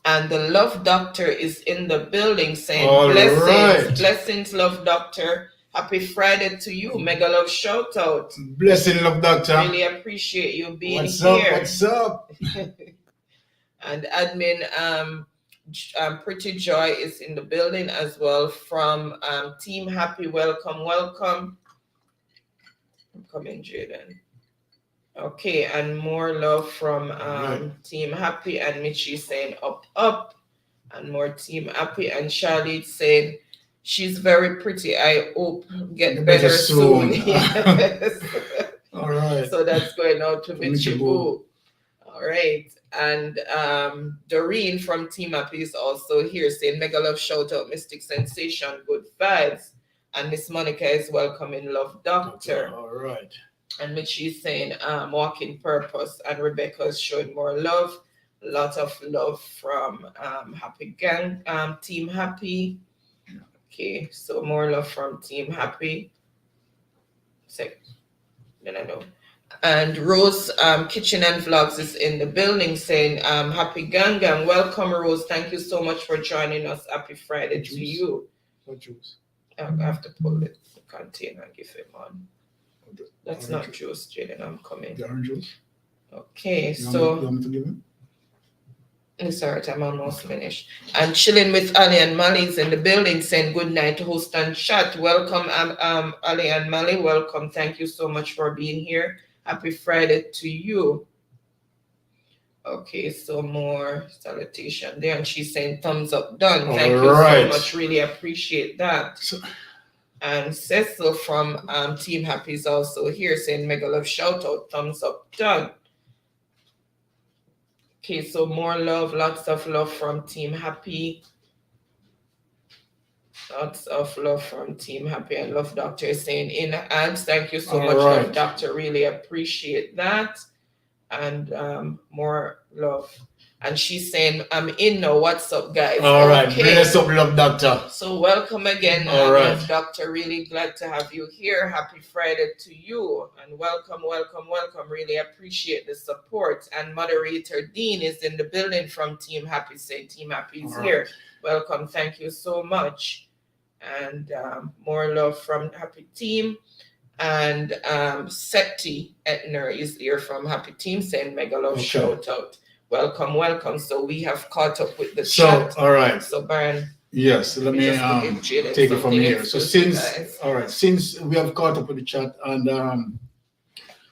And the Love Doctor is in the building saying, blessings, blessings, Love Doctor. Happy Friday to you. Mega love shout out. Blessing, Love Doctor. Really appreciate you being here. What's up? And admin Pretty Joy is in the building as well from Team Happy. Welcome, welcome. I'm coming, Jaden. Okay, and more love from Team Happy and Mitchie saying up, up. And more Team Happy and Charlie saying she's very pretty. I hope get better soon. Yes. All right. So that's going out to Mitchie Boo. All right. And Doreen from Team Happy is also here saying mega love shout out Mystic Sensation, good vibes. And Miss Monica is welcoming Love Doctor. All right. And Mitchie is saying walking purpose. And Rebecca is showing more love. A lot of love from Happy Gang, Team Happy. Okay, so more love from Team Happy. Then I know. And Rose Kitchen and Vlogs is in the building saying, Happy Gang Gang. Welcome, Rose. Thank you so much for joining us. Happy Friday to you. What juice? I have to pull the container and give him on. That's not juice, Jaden. I'm coming. The orange juice? Okay, you so. Want me to give him? It's all right, I'm almost finished. And chilling with Ali and Mali is in the building saying good night, host and chat. Welcome, Ali and Mali. Welcome. Thank you so much for being here. Happy Friday to you. Okay, so more salutation there. And she's saying thumbs up done. Thank you so much. Really appreciate that. And Cecil from Team Happy is also here saying mega love shout out, thumbs up done. Okay, so more love, lots of love from Team Happy. Lots of love from Team Happy and Love Doctor is saying in hands. Thank you so much, Love Doctor. Really appreciate that. And more love. And she's saying, I'm in now. What's up, guys? All right. Bless up, Love Doctor. So welcome again, Love Doctor. Really glad to have you here. Happy Friday to you. And welcome, welcome, welcome. Really appreciate the support. And moderator Dean is in the building from Team Happy. Say Team Happy is here. Welcome. Thank you so much. And more love from Happy Team. And Seti Etner is here from Happy Team saying mega love shout out. Welcome, welcome. So we have caught up with the chat. All right. So Baron. Yes, let me take it from here. So since we have caught up with the chat, and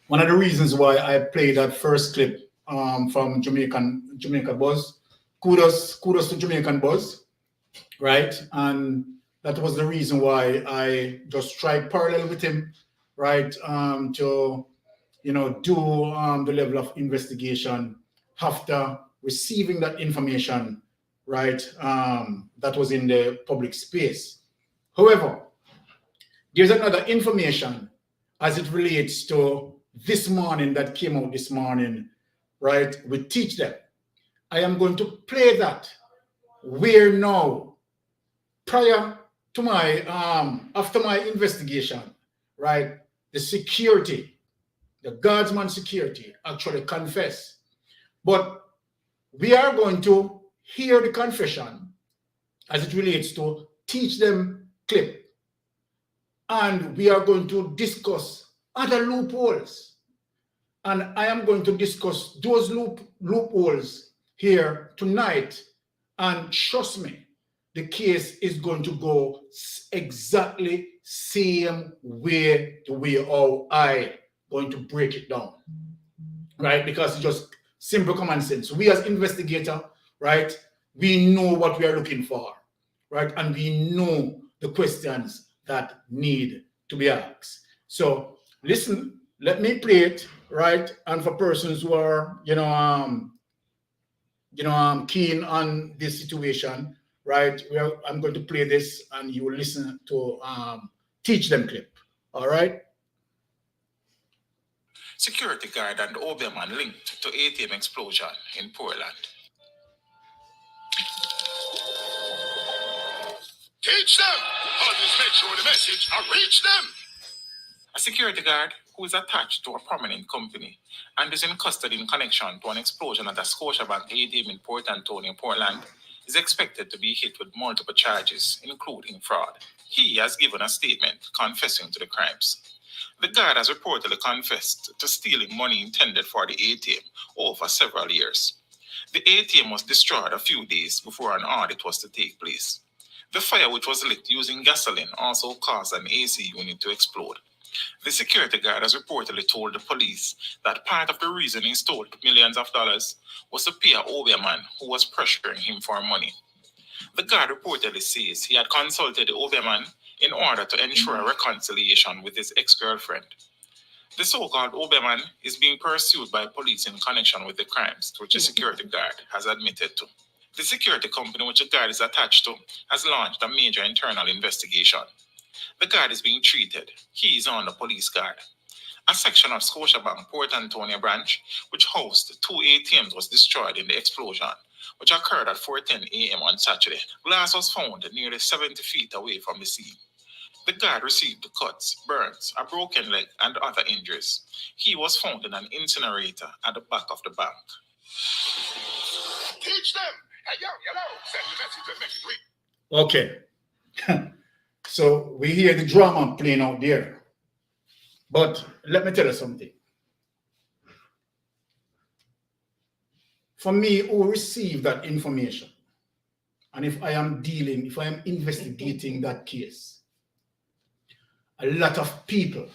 one of the reasons why I played that first clip from Jamaica Buzz, kudos to Jamaican Buzz, right? And that was the reason why I just tried parallel with him, right? To do the level of investigation after receiving that information, right, that was in the public space. However, there's another information as it relates to this morning that came out this morning, right, with Teach Them. I am going to play that where now, prior to my after my investigation, right, the security, the Guardsman Security actually confess. But we are going to hear the confession as it relates to teach them clip. And we are going to discuss other loopholes. And I am going to discuss those loopholes here tonight. And trust me, the case is going to go exactly same way the way how I going to break it down, right? Because it's just simple common sense. We as investigator, right, we know what we are looking for, right? And we know the questions that need to be asked. So listen, let me play it, right? And for persons who are, keen on this situation, right? I'm going to play this, and you will listen to teach them clip. All right. Security guard and Oberman linked to ATM explosion in Portland. Teach them! Always make sure the message reach them! A security guard who is attached to a prominent company and is in custody in connection to an explosion at a Scotiabank ATM in Port Antonio, Portland, is expected to be hit with multiple charges, including fraud. He has given a statement confessing to the crimes. The guard has reportedly confessed to stealing money intended for the ATM over several years. The ATM was destroyed a few days before an audit was to take place. The fire, which was lit using gasoline, also caused an AC unit to explode. The security guard has reportedly told the police that part of the reason he stole millions of dollars was to pay a Oberman who was pressuring him for money. The guard reportedly says he had consulted the Oberman in order to ensure a reconciliation with his ex-girlfriend. The so-called Oberman is being pursued by police in connection with the crimes to which the security guard has admitted to. The security company which the guard is attached to has launched a major internal investigation. The guard is being treated. He is on the police guard. A section of Scotiabank Port Antonio branch, which housed 2 ATMs, was destroyed in the explosion, which occurred at 4:10 a.m. on Saturday. Glass was found nearly 70 feet away from the scene. The guard received cuts, burns, a broken leg, and other injuries. He was found in an incinerator at the back of the bank. Teach them! Hey, yo, send the message and make it read. Okay. So we hear the drama playing out there. But let me tell you something. For me, who received that information, and if I am investigating that case, a lot of people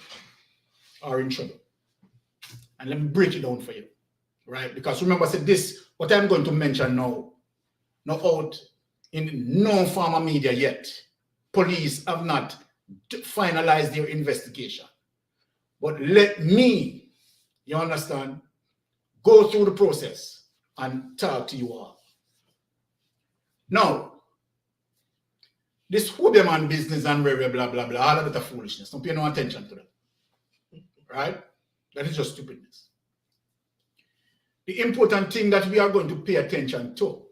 are in trouble. And let me break it down for you, right? Because remember, I said this, what I'm going to mention now, not out in no form of media yet. Police have not finalized their investigation. But let me, you understand, go through the process and talk to you all. Now, this Huberman business and blah, blah, blah, blah, all of that foolishness. Don't pay no attention to that. Right? That is just stupidness. The important thing that we are going to pay attention to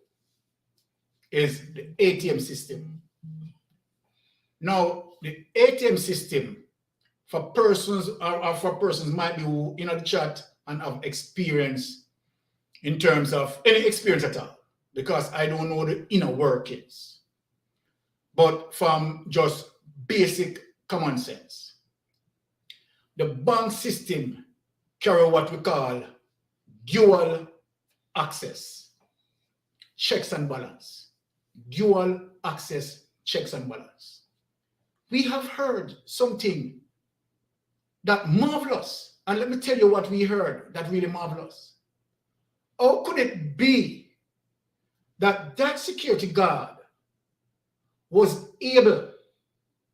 is the ATM system. Now, the ATM system for persons might be who in the chat and have experience in terms of any experience at all, because I don't know the inner workings, but from just basic common sense. The bank system carry what we call dual access, checks and balance. Dual access, checks and balance. We have heard something that marvelous. And let me tell you what we heard that really marvelous. How could it be that that security guard was able,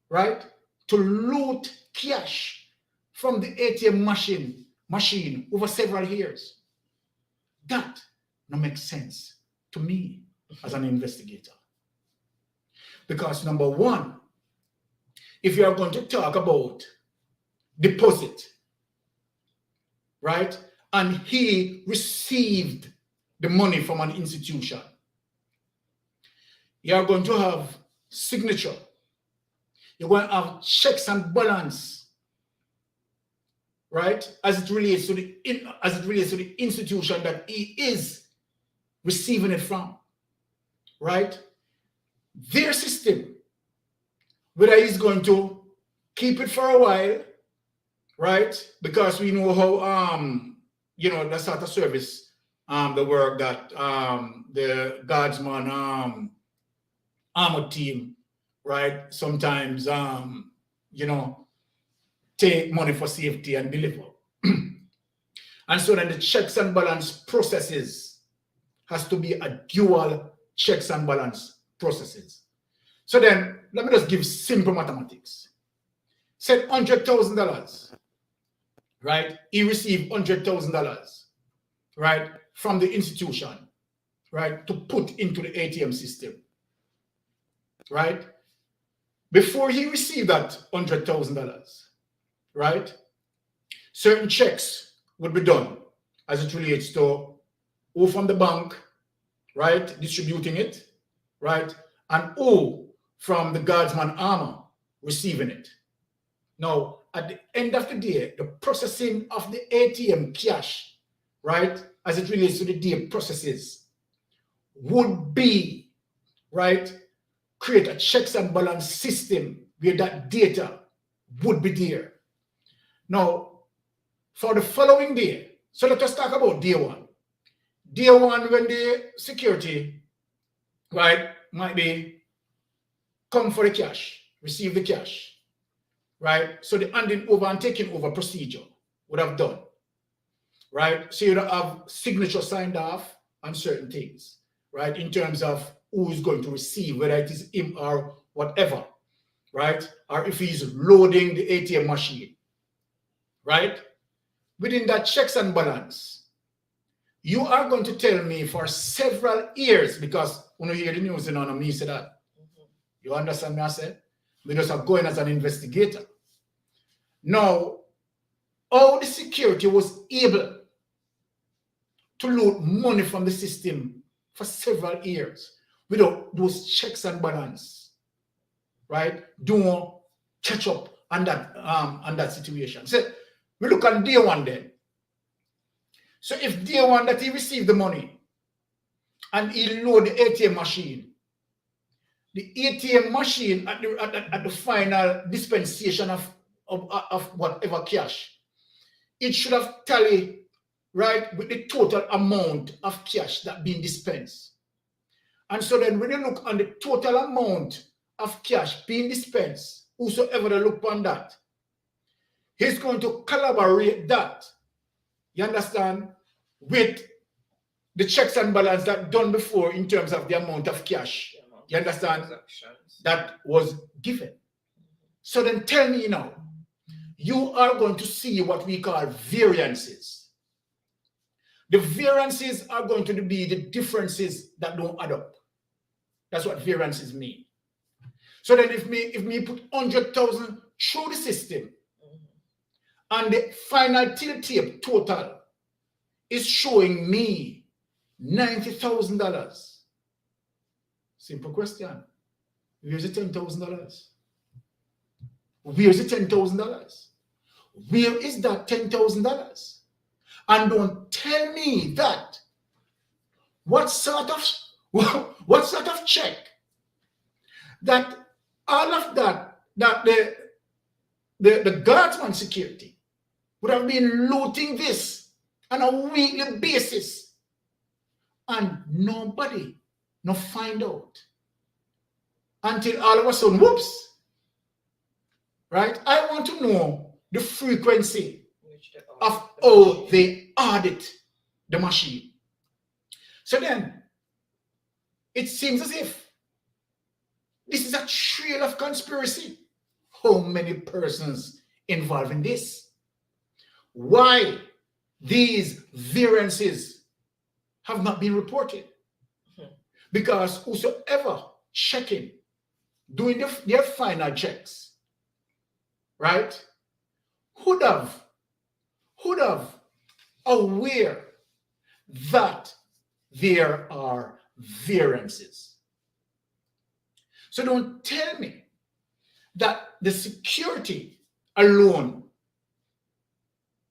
right, to loot cash from the ATM machine over several years? That no makes sense to me as an investigator. Because number one, if you are going to talk about deposit, right, and he received the money from an institution, you are going to have signature, you're going to have checks and balance, right? As it relates to the institution that he is receiving it from, right? Their system, whether he's going to keep it for a while, right? Because we know how the sort of service, the work that the Guardsman armored team, right? Sometimes take money for safety and deliver. And so then the checks and balance processes has to be a dual checks and balance processes. So then let me just give simple mathematics. Say $100,000, right? He received $100,000, right, from the institution, right, to put into the ATM system, right? Before he received that $100,000, right, certain checks would be done as it relates to who from the bank, right, distributing it, right, and who from the Guardsman armor receiving it. Now, at the end of the day, the processing of the ATM cash, right, as it relates to the day processes, would be, right, create a checks and balance system where that data would be there. Now, for the following day, so let us talk about day one. Day one, when the security, right, might be come for the cash, receive the cash, right? So the handing over and taking over procedure would have done, right? So you don't have signature signed off on certain things, right? In terms of who is going to receive, whether it is him or whatever, right? Or if he's loading the ATM machine, right? Within that checks and balance, you are going to tell me for several years, because when you hear the news, me say that. You understand me, I said? We just are going as an investigator. Now, how the security was able to load money from the system for several years without those checks and balance, right? Don't catch up on that situation. So we look on day one then. So if day one that he received the money and he load the ATM machine, the ATM machine at the final dispensation of whatever cash, it should have tallied, right, with the total amount of cash that being dispensed. And so then when you look on the total amount of cash being dispensed, whosoever they look on that, he's going to collaborate that, you understand, with the checks and balance that done before in terms of the amount of cash, you understand, that was given. So then tell me now, you are going to see what we call variances. The variances are going to be the differences that don't add up. That's what variances mean. So then if me put 100,000 through the system, and the final till tape total is showing me $90,000. Simple question. Where's the $10,000? Where's the $10,000? Where is that $10,000? And don't tell me that what sort of check that all of that the Guardsman Security would have been looting this on a weekly basis and nobody no find out until all of a sudden, whoops, right? I want to know the frequency of how they audit the machine. So then it seems as if this is a trail of conspiracy. How many persons involved in this? Why these variances have not been reported? Because whosoever checking, doing their final checks, right, would have aware that there are variances. So don't tell me that the security alone,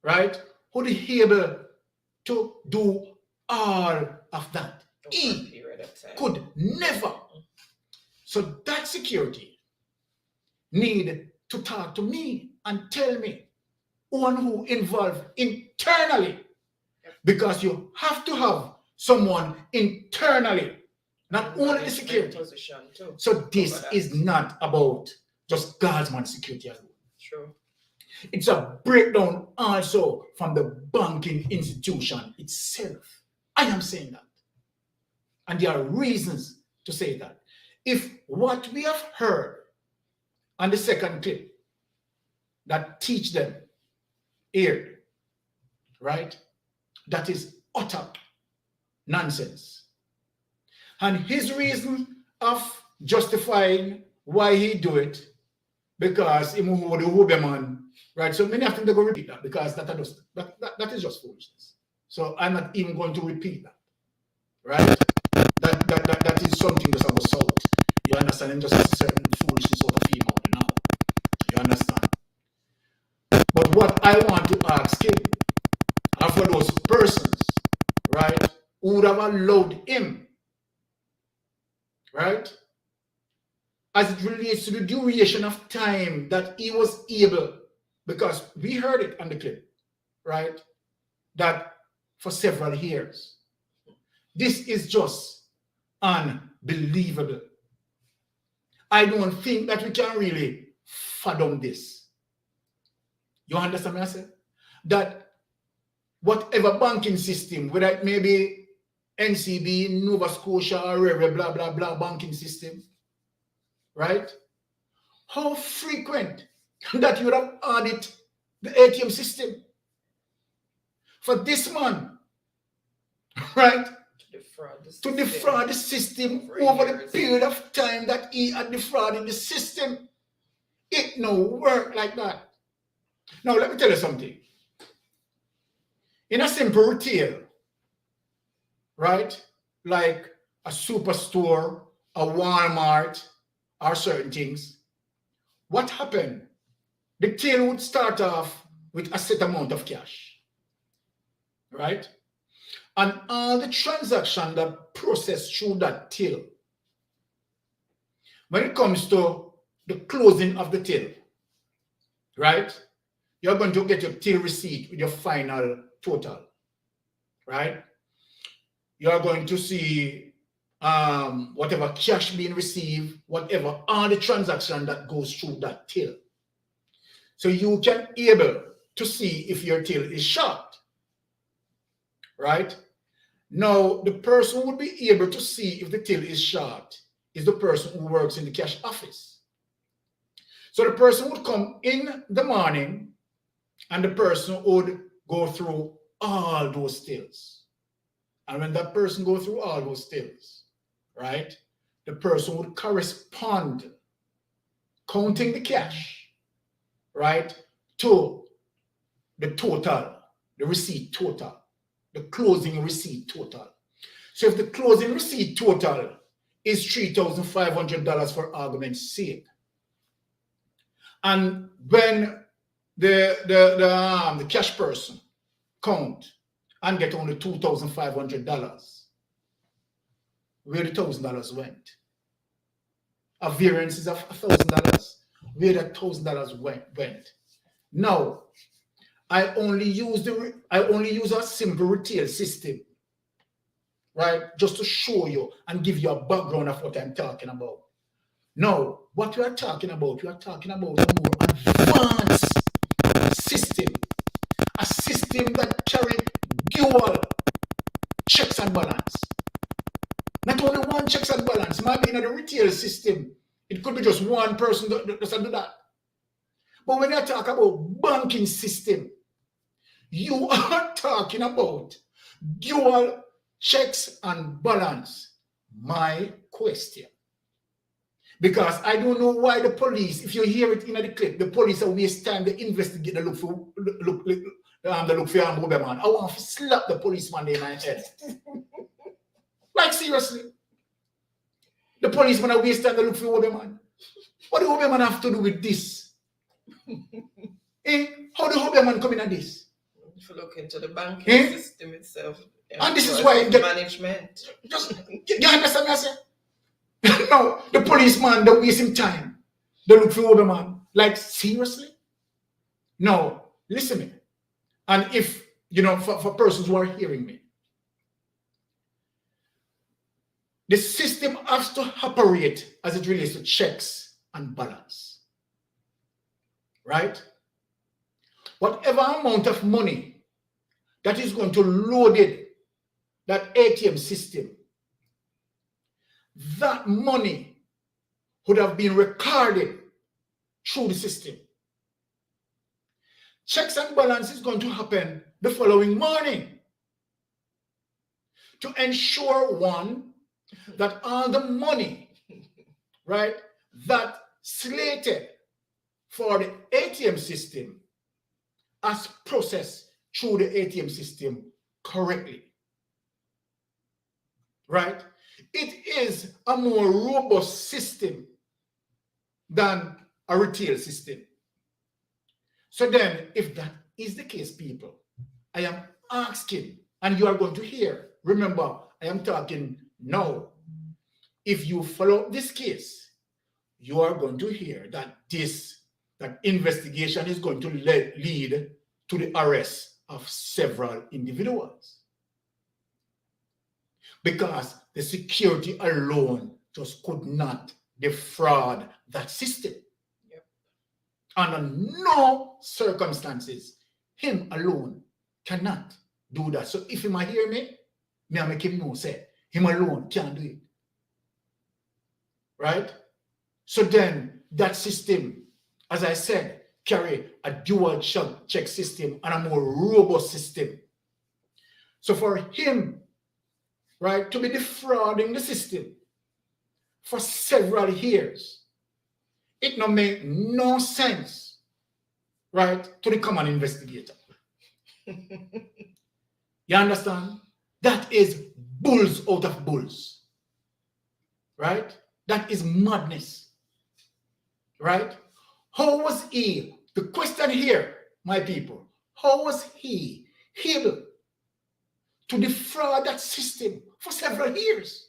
right, would be able to do all of that. He could never. So that security need to talk to me and tell me on who involved internally, because you have to have someone internally, not only the security. So this is not about just Guardsman Security alone. True. It's a breakdown also from the banking institution itself. I am saying that. And there are reasons to say that. If what we have heard on the second clip that teach them here, right, that is utter nonsense. And his reason of justifying why he do it, because he moved the Huberman, right? So many of them they go repeat that because that is just foolishness. So I'm not even going to repeat that, right? That is something that I was sold. You understand? And just a certain foolishness out of him out now. You understand? But what I want to ask him are for those persons, right, who would have allowed him, right, as it relates to the duration of time that he was able, because we heard it on the clip, right, that for several years. This is just unbelievable. I don't think that we can really fathom this. You understand what I said? That whatever banking system, whether it may be NCB, Nova Scotia, or wherever, blah, blah, blah, banking system, right? How frequent that you would have audit the ATM system for this man, right? To defraud the system over the period of time that he had defrauded the system. It no work like that. Now, let me tell you something. In a simple retail, right, like a superstore, a Walmart, or certain things, what happened? The till would start off with a set amount of cash, right? And all the transactions that process through that till, when it comes to the closing of the till, right, you're going to get your till receipt with your final total, right? You're going to see whatever cash being received, whatever, all the transaction that goes through that till. So you can be able to see if your till is short, right? Now, the person who would be able to see if the till is short is the person who works in the cash office. So the person would come in the morning and the person would go through all those tills. And when that person goes through all those tills, right, the person would correspond, counting the cash, right, to the total, the receipt total, the closing receipt total. So if the closing receipt total is $3,500 for argument's sake, and when the cash person count and get only $2,500, where the $1,000 went? A variance is of $1,000, where the $1,000 went. Now, I only use a simple retail system, right, just to show you and give you a background of what I'm talking about. Now, what we are talking about a more advanced system, a system that carries dual checks and balance. Not only one checks and balance, maybe in the retail system, it could be just one person that doesn't do that. But when you talk about banking system, you are talking about dual checks and balance. My question. Because I don't know why the police, if you hear it in the clip, the police are waste time to investigate the look for Huberman. I want to slap the policeman in my head. Like seriously. The policeman are waste time to look for Huberman. What do Hobeman have to do with this? How do Hobeman come in at this? If you look into the banking system itself, and this is why management. Just you understand what I say? No, the policeman, they waste him time. They look for Hobeman. Like, seriously? No, listen to me. And if, for persons who are hearing me, the system has to operate as it relates to checks and balance. Right? Whatever amount of money that is going to load it, that ATM system, that money would have been recorded through the system. Checks and balance is going to happen the following morning to ensure, one, that all the money, right, that slated for the ATM system as processed through the ATM system correctly. Right? It is a more robust system than a retail system. So then, if that is the case, people, I am asking, and you are going to hear, remember, I am talking now. If you follow this case, you are going to hear that that investigation is going to lead to the arrest of several individuals. Because the security alone just could not defraud that system. Yep. Under no circumstances, him alone cannot do that. So if he might hear me, I make him know, say, him alone can't do it. Right? So then that system, as I said, carry a dual check system and a more robust system. So for him, right, to be defrauding the system for several years, it no make no sense, right, to the common investigator. You understand? That is bulls out of bulls, right? That is madness, right? How was he, the question here, my people, how was he able to defraud that system for several years?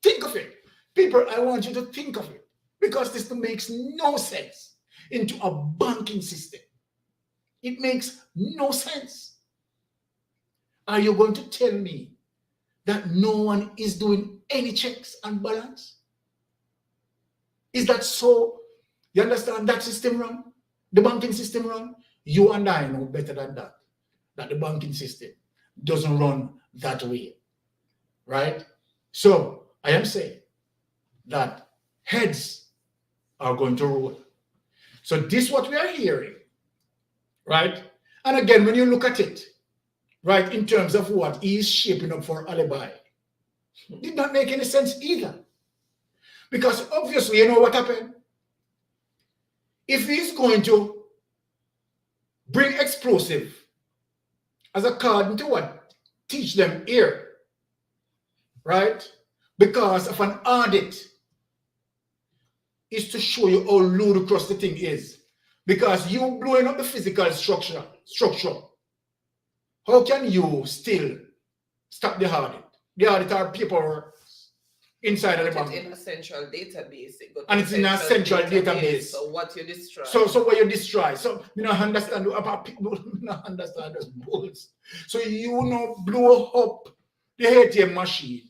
Think of it. People, I want you to think of it, because this makes no sense into a banking system. It makes no sense. Are you going to tell me that no one is doing any checks and balance? Is that so? You understand that system run? The banking system run? You and I know better than that the banking system doesn't run that way, right? So I am saying that heads are going to roll. So this is what we are hearing, right? And again, when you look at it, right, in terms of what he is shaping up for alibi, it did not make any sense either. Because obviously, you know what happened? If he's going to bring explosive as according to what teach them here, right? Because of an audit is to show you how ludicrous the thing is. Because you blowing up the physical structure. How can you still stop the audit? The audit are paperwork inside of the bank. It's in a central database. And it's in a central database. So what you destroy. So what you destroy. So you don't understand about people, you don't understand those bulls. So you know blow up the ATM machine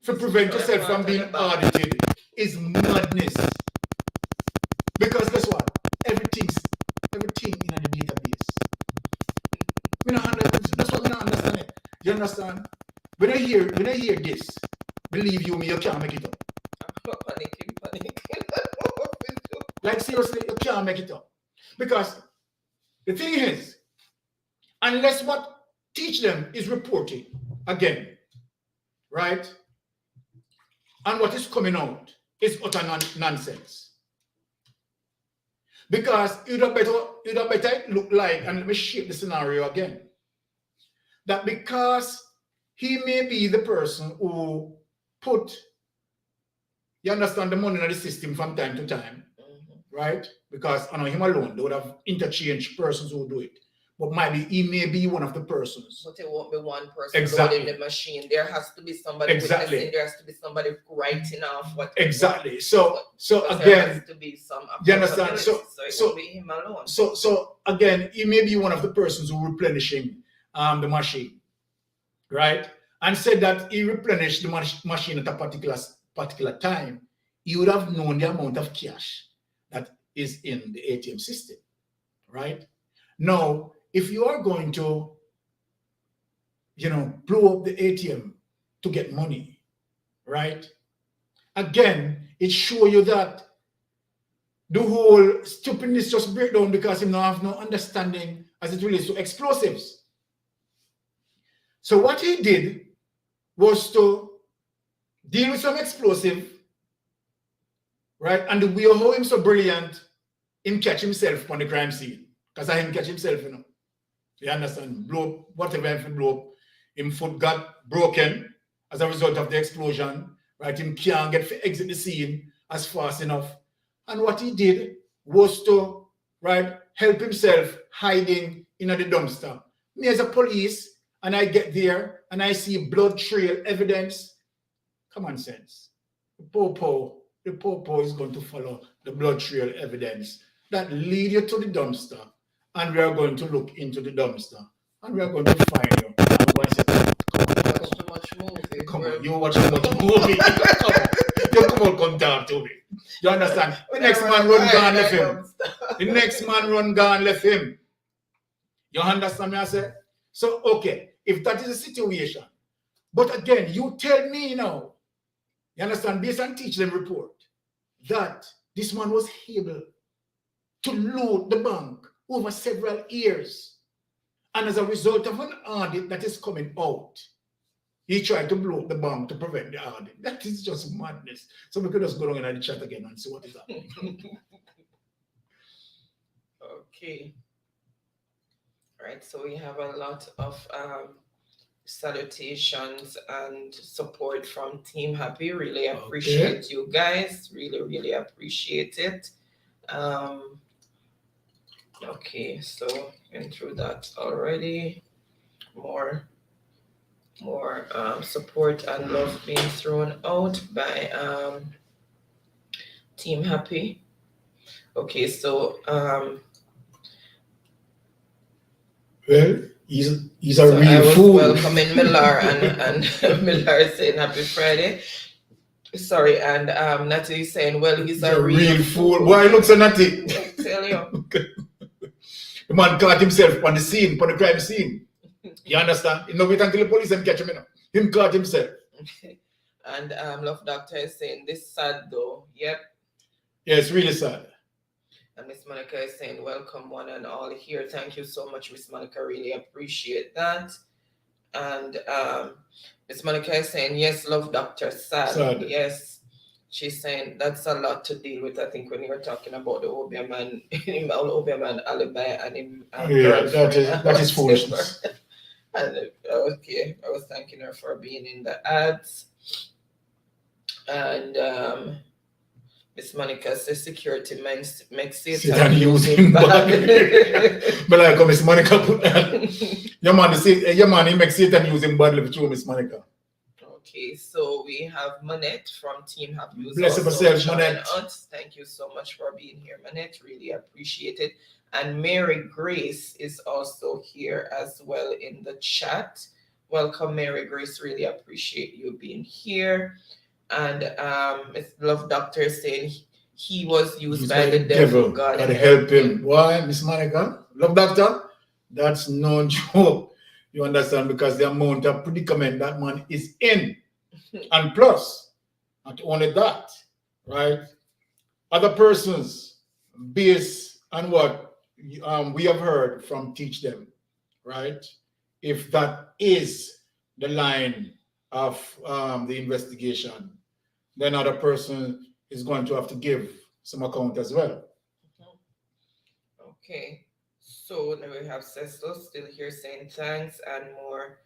to prevent yourself from being audited is madness. Because guess what? Everything in the database. That's what we don't understand it. You understand? When I hear this, believe you me, you can't make it up. I'm panicking. Like seriously, you can't make it up. Because the thing is, unless what teach them is reporting again, right? And what is coming out is utter nonsense. Because you'd have better look like, and let me shape the scenario again, that because he may be the person who put You understand the money in the system from time to time, right? Because on him alone, they would have interchanged persons who do it. But he may be one of the persons. But it won't be one person Exactly. loading the machine. There has to be somebody witnessing. There has to be somebody writing off what. Exactly. So again, there has to be some. You understand? So it won't be him alone. So again, he may be one of the persons who replenishing the machine, right? And said that he replenished the machine at a particular time. He would have known the amount of cash that is in the ATM system, right? Now, if you are going to, blow up the ATM to get money, right? Again, it shows you that the whole stupidness just break down because he don't have no understanding as it relates to explosives. So what he did was to deal with some explosive, right? And the way how him so brilliant, him catch himself on the crime scene. Because I him catch himself, You understand? Blow up, whatever him blow up. Him foot got broken as a result of the explosion, right? Him can't get to exit the scene as fast enough. And what he did was to, right, help himself hiding in the dumpster. Me as a police, and I get there, and I see blood trail evidence. Common sense. The popo is going to follow the blood trail evidence that lead you to the dumpster. And we are going to look into the dumpster. And we are going to find you. I'm going to say, watch too much movie. Come on, you watch too much movie. You come talk to me. You understand? The next man run gone left him. The next man run gone left him. You understand me, I say? So, okay, if that is the situation, but again, you tell me now, you understand, based on teach them report, that this man was able to load the bank over several years. And as a result of an audit that is coming out, he tried to blow up the bank to prevent the audit. That is just madness. So we could just go down in the chat again and see what is happening. Okay. All right, so we have a lot of salutations and support from Team Happy. Really appreciate you guys. Really appreciate it. Okay, so been through that already. More support and love being thrown out by Team Happy. Okay, so well, he's a real fool. Welcoming Millar and Millar is saying happy Friday. Sorry, and Natty is saying, well, he's a real fool. Why looks so Natty? Tell you. The man caught himself on the scene, on the crime scene. You understand? He no wait until the police and catch him. Him caught himself. And Love Doctor is saying, this sad though. Yep. Yeah, it's really sad. And Miss Monica is saying, welcome one and all here. Thank you so much, Miss Monica. Really appreciate that. And Miss Monica is saying, yes, Love Doctor, sad. Yes. She's saying that's a lot to deal with. I think when you were talking about the Obeah man alibi and him. That is foolishness. And okay, I was thanking her for being in the ads. And Miss Monica says security makes Satan use him badly. But like Miss Monica put that. Your man, he makes Satan use him badly for Miss Monica. Okay, so we have Manette from Team Happy. Bless yourself, Manette. Thank you so much for being here, Manette. Really appreciate it. And Mary Grace is also here as well in the chat. Welcome, Mary Grace. Really appreciate you being here. And Love Doctor saying he was used by the devil. God help him. Why, Miss Monica? Love Doctor? That's no joke. You understand? Because the amount of predicament that man is in. And plus, not only that, right? Other persons, based on what we have heard from Teach Them, right? If that is the line of the investigation, then other person is going to have to give some account as well. Okay. So now we have Cecil still here saying thanks and more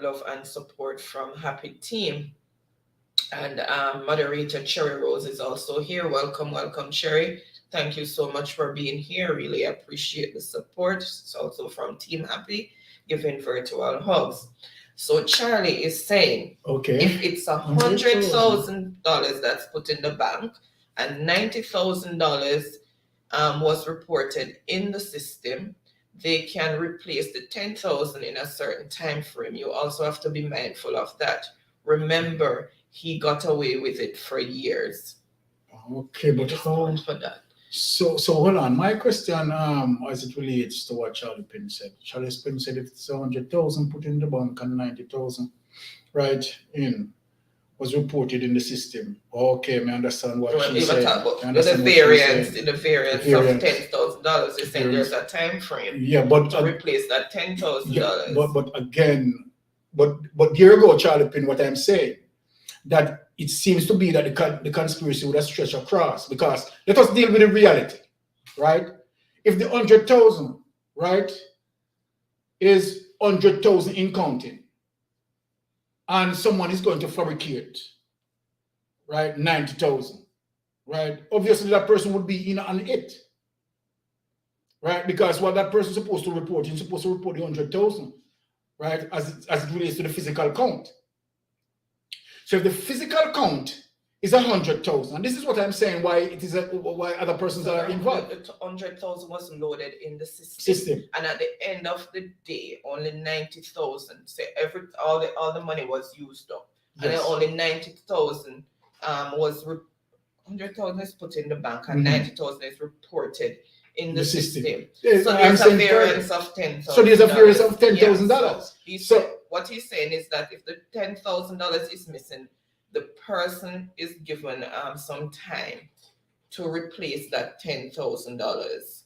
love and support from Happy Team. And moderator Cherry Rose is also here. Welcome, welcome, Cherry. Thank you so much for being here. Really appreciate the support. It's also from Team Happy, giving virtual hugs. So Charlie is saying, Okay. if it's $100,000 that's put in the bank and $90,000 was reported in the system, they can replace the 10,000 in a certain time frame. You also have to be mindful of that. Remember, he got away with it for years. Okay, but how? For that. So hold on. My question, as it relates to what Charlie Pinn said. Charlie Pinn said if it's 100,000 put in the bank and 90,000, right, was reported in the system. Okay, I understand what she said. The variance of $10,000. You're saying there's a time frame. Yeah, but to replace that $10,000. Yeah, but again, but here you go, Charlie Pinn. What I'm saying, that it seems to be that the conspiracy would have stretched across, because let us deal with the reality, right? If the 100,000, right, is 100,000 in counting, and someone is going to fabricate, right, 90,000, right? Obviously, that person would be in on it, right? Because what that person is supposed to report, he's supposed to report the 100,000, right, as it relates to the physical count. So if the physical count is 100,000, and this is what I'm saying, why it is why other persons are involved. The 100,000 was loaded in the system, and at the end of the day, only 90,000. So all the money was used up, yes. And then only 90,000 was 100,000 is put in the bank, and 90,000 is reported in the system. Yes, so there's a variance of $10,000. So there's a variance of $10,000. So what he's saying is that if the $10,000 is missing, the person is given some time to replace that $10,000.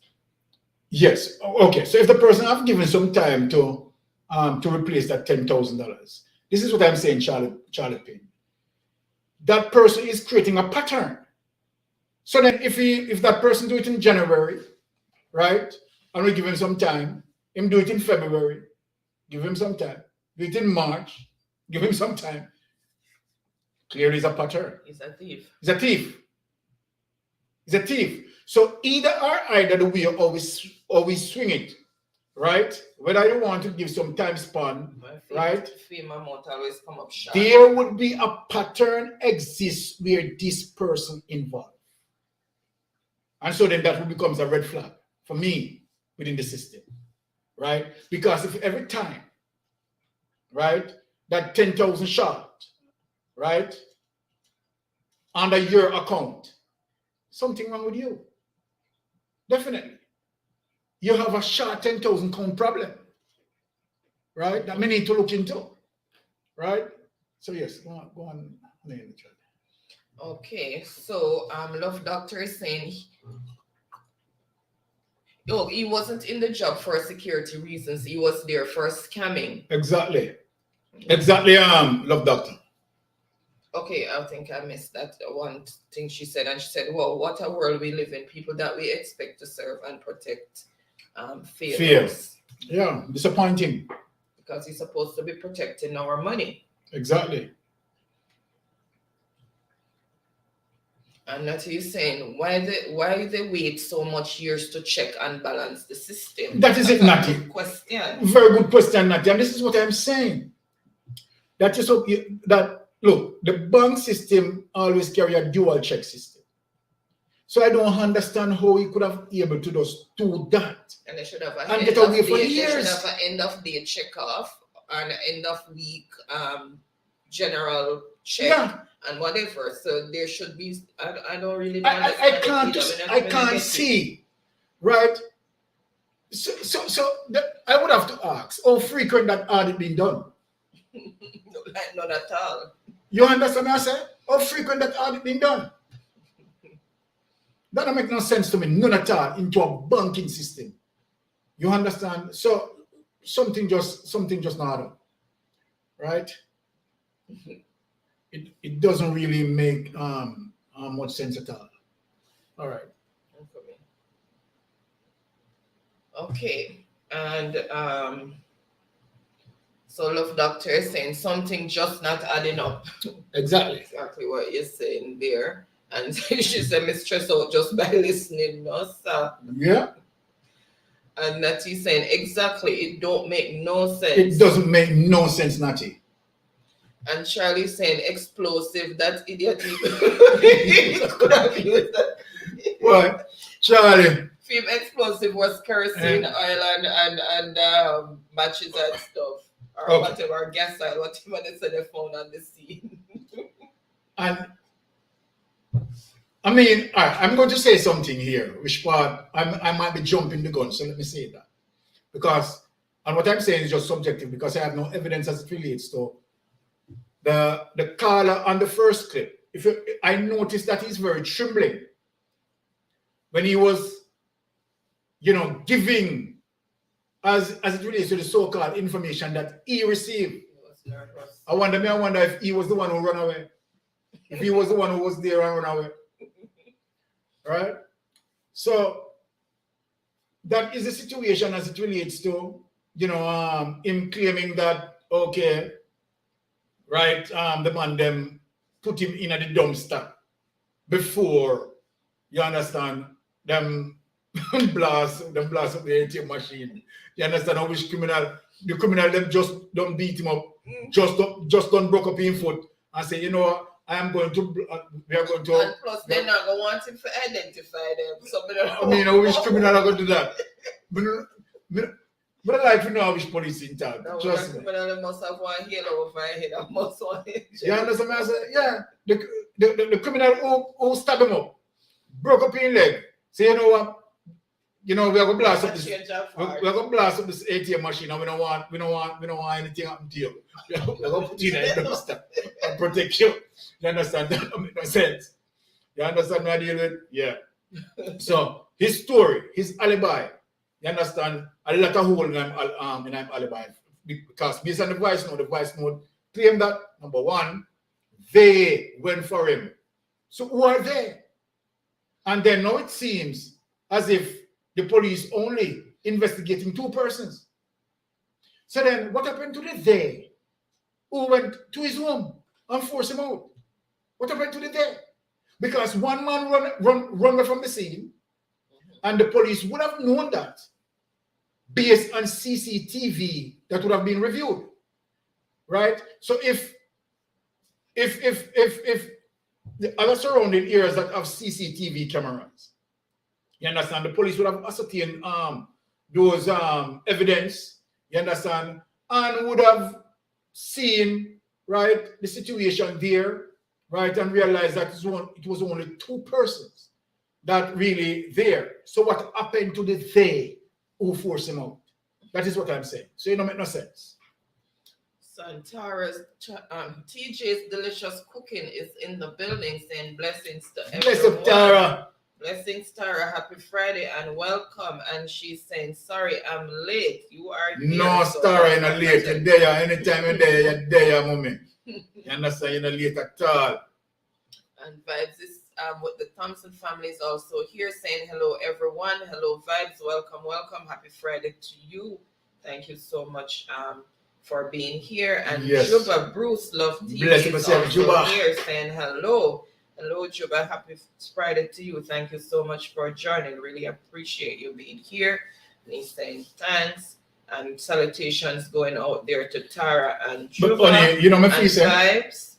Yes. Okay. So if the person have given some time to replace that $10,000, this is what I'm saying, Charlie Pinn. That person is creating a pattern. So then, if that person do it in January, right, and we give him some time, him do it in February, give him some time, do it in March, give him some time. Clearly, it's a pattern. He's a thief. He's a thief. He's a thief. So either the way you always swing it, right? Whether you want to give some time span, right? Fame amount always come up short. There would be a pattern exists where this person involved. And so then that becomes a red flag for me within the system, right? Because if every time, right, that 10,000 short, right, under your account, something wrong with you. Definitely. You have a short 10,000 count problem, right, that we need to look into, right? So yes, go on in the chat. Okay, so Love Doctor is saying he wasn't in the job for security reasons. He was there for scamming. Exactly. Exactly, Love Doctor. Okay, I think I missed that one thing she said. And she said, well, what a world we live in. People that we expect to serve and protect fail. Fear. Yeah, disappointing. Because he's supposed to be protecting our money. Exactly. And that he's saying, why they wait so much years to check and balance the system? That is it, Natty. Question. Very good question, Natty. And this is what I'm saying. That is that look, the bank system always carry a dual check system. So I don't understand how we could have been able to just do that. And they should have get away for years. They should have an end of day check off and an end of week general check. Yeah. And whatever, so there should be. I don't really know. I can't see, right? So I would have to ask, how frequent that audit been done? Not at all. You understand what I say? How frequent that audit been done? That don't make no sense to me, none at all, into a banking system. You understand? So something just not up, right? It doesn't really make much sense at all. All right. Okay, and So Love Doctor is saying something just not adding up. Exactly. Exactly what you're saying there. And she said, me stress out just by listening, no, sir. Yeah. And Natty saying, exactly, it don't make no sense. It doesn't make no sense, Natty. And Charlie saying, explosive, that idiot. He could have used that. What? Charlie. Film explosive was kerosene oil and matches and stuff. Or whatever, gas oil, whatever they said they found on the scene. And I mean, I'm going to say something here, which part I might be jumping the gun, so let me say that. Because, and what I'm saying is just subjective because I have no evidence as it relates to the caller on the first clip. I noticed that he's very trembling when he was, giving as it relates to the so-called information that he received. He was nervous. I wonder if he was the one who ran away. If he was the one who was there and ran away. Right? So that is the situation as it relates to, him claiming that, okay, right, the man them put him in the dumpster before, you understand, them blast up the ATM machine. You understand how which the criminal them just don't beat him up, just don't broke up his foot and say, we are going to. And plus, they're not going to want him to identify them. So I mean, which criminal are going to do that? But I like to know which police in town. No, Trust me. criminal must have one halo over my head. I must want it. You understand what I say? Yeah. The criminal who stabbed him up, broke up his leg. Say, you know what? We are going to blast up this. We're going to blast up this ATM machine, and we don't want anything happen to you. We're going to put you in a dumpster and protect you. You understand? That don't make no sense. You understand what I deal with? Yeah. So his story, his alibi, you understand? A lot of hole in his alibi because based on the voice note claim that number one, they went for him. So who are they? And then now it seems as if the police only investigating two persons. So then what happened to the they who went to his home and forced him out? What happened to the they? Because one man run away from the scene and the police would have known that based on CCTV that would have been reviewed. Right? So if the other surrounding areas that have CCTV cameras, you understand, the police would have ascertained those evidence, you understand, and would have seen, right, the situation there, right, and realized that it was only two persons that really there. So what happened to the they who forced him out? That is what I'm saying. So it don't make no sense. Santara's TJ's Delicious Cooking is in the building saying blessings to everyone. Bless up, Tara. Blessings, Tara. Happy Friday and welcome. And she's saying, sorry, I'm late. You are here. No, so Tara, you're not late. You're there. Anytime you're there, mommy. You understand? You're not late at all. And Vibes is with the Thompson family is also here saying hello, everyone. Hello, Vibes. Welcome. Happy Friday to you. Thank you so much for being here. And yes. Juba Bruce Love TV Bless is myself, also Juba. here saying hello. Hello, Juba. Happy Friday to you. Thank you so much for joining. Really appreciate you being here. And he's saying thanks and salutations going out there to Tara and Juba. But honey, you know my fee say, Vibes.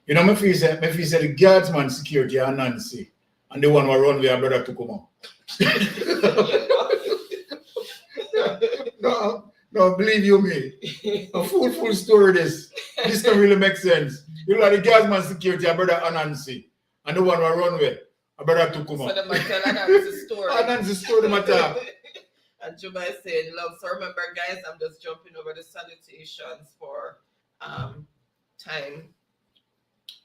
You know my fee say the Guardsman Security and Nancy and the one who run with our brother to come out. No, believe you me. A full story this. This can really make sense. You know, the Guardsman Security, our brother Anansi, and the one who run with our brother to come out. So the matter, Anansi's story. Anansi's story, matter. And Juba is saying love. So remember, guys, I'm just jumping over the salutations for time.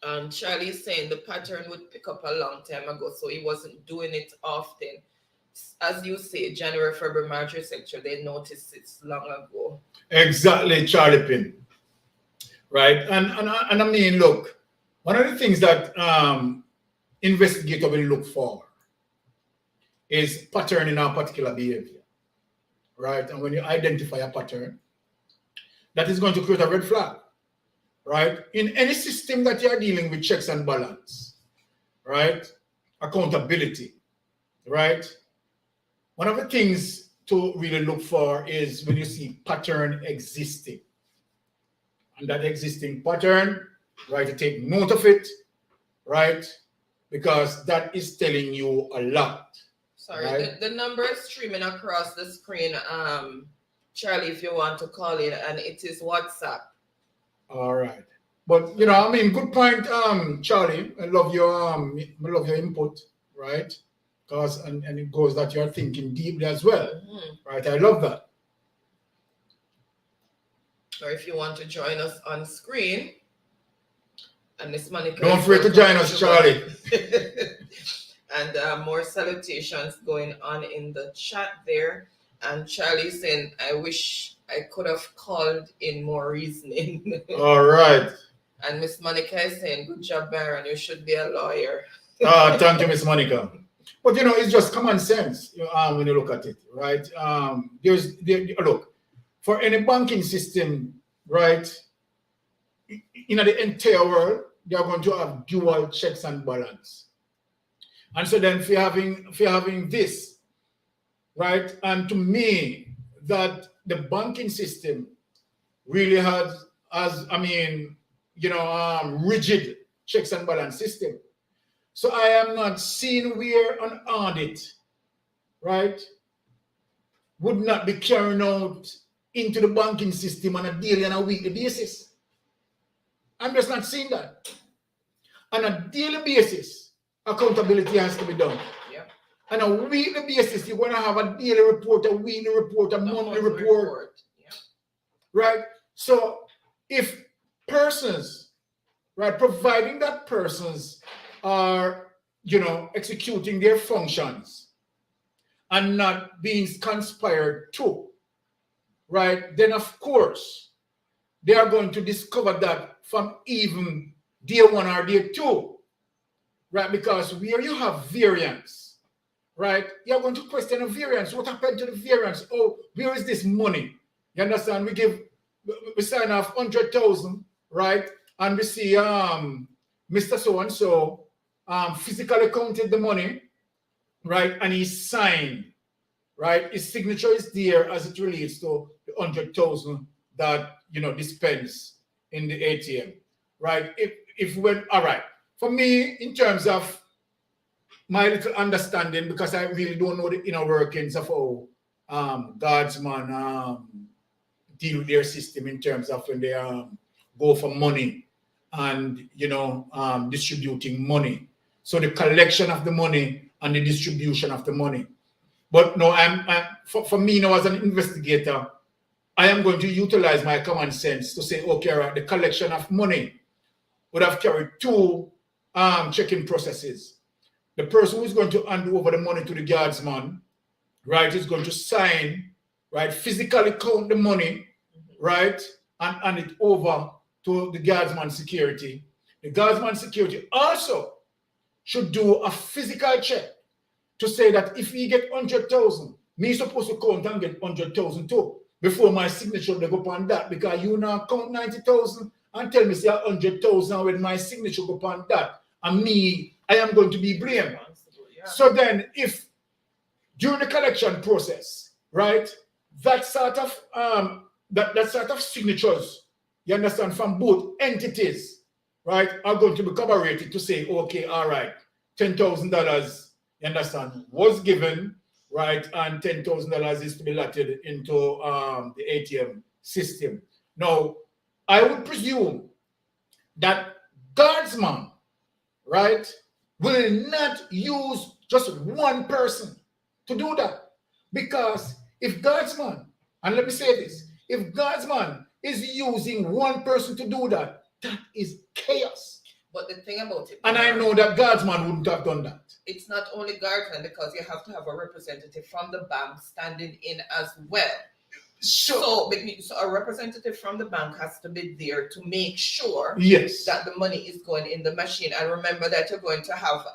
And Charlie is saying the pattern would pick up a long time ago, so he wasn't doing it often. As you say, January, February, March, etc., they noticed it long ago. Exactly, Charlie Pin. Right? And I mean, look, one of the things that investigator will look for is pattern in a particular behavior. Right? And when you identify a pattern, that is going to create a red flag, right? In any system that you are dealing with checks and balance, right? Accountability, right? One of the things to really look for is when you see pattern existing. And that existing pattern, right, to take note of it, right? Because that is telling you a lot. Sorry, right? the number is streaming across the screen. Charlie, if you want to call in, and it is WhatsApp. All right. But you know, I mean, good point, Charlie. I love your input, right? Because and it goes that you're thinking deeply as well. Right? I love that. Or if you want to join us on screen, and Miss Monica. Don't forget to join us, Charlie. And more salutations going on in the chat there. And Charlie saying, I wish I could have called in more reasoning. All right. And Miss Monica is saying, good job, Baron. You should be a lawyer. Thank you, Miss Monica. But you know, it's just common sense when you look at it, right? Look, for any banking system, right, in the entire world, they are going to have dual checks and balance. And so then if you're having this, right, and to me, that the banking system really has rigid checks and balance system. So I am not seeing where an audit, right, would not be carried out into the banking system on a daily and a weekly basis. I'm just not seeing that. On a daily basis, accountability has to be done. Yeah. On a weekly basis, you're going to have a daily report, a weekly report, a monthly report. Yeah. Right? So if persons, right, providing that persons are, executing their functions and not being conspired to, right, then of course, they are going to discover that from even day one or day two, right? Because where you have variance, right, you're going to question the variance. What happened to the variance? Oh, where is this money? You understand? We sign off 100,000, right? And we see Mr. So-and-so physically counted the money, right? And he signed, right? His signature is there as it relates to the 100,000 that, dispense in the ATM, right? All right. For me, in terms of my little understanding, because I really don't know the inner workings of how Guardsman deal with their system in terms of when they go for money and, distributing money. So the collection of the money and the distribution of the money. But no, for me now as an investigator, I am going to utilize my common sense to say, okay, all right, the collection of money would have carried two checking processes. The person who is going to hand over the money to the guardsman, right, is going to sign, right, physically count the money, right, and hand it over to the Guardsman Security. The Guardsman Security also should do a physical check to say that if he get 100,000, me supposed to count and get 100,000 too before my signature they go upon that, because you now count 90,000 and tell me say 100,000 when my signature go upon that, and me, I am going to be blamed. Yeah. So then if during the collection process, right, that sort of that sort of signatures, you understand, from both entities, right, are going to be corroborated to say, okay, all right, $10,000, you understand, was given, right, and $10,000 is to be allotted into the ATM system. Now, I would presume that Guardsman, right, will not use just one person to do that. Because if Guardsman, and let me say this, if Guardsman is using one person to do that, that is chaos. But the thing about it, and I know that Guardsman wouldn't have done that. It's not only Guardsman, because you have to have a representative from the bank standing in as well. So a representative from the bank has to be there to make sure yes, that the money is going in the machine. And remember that you're going to have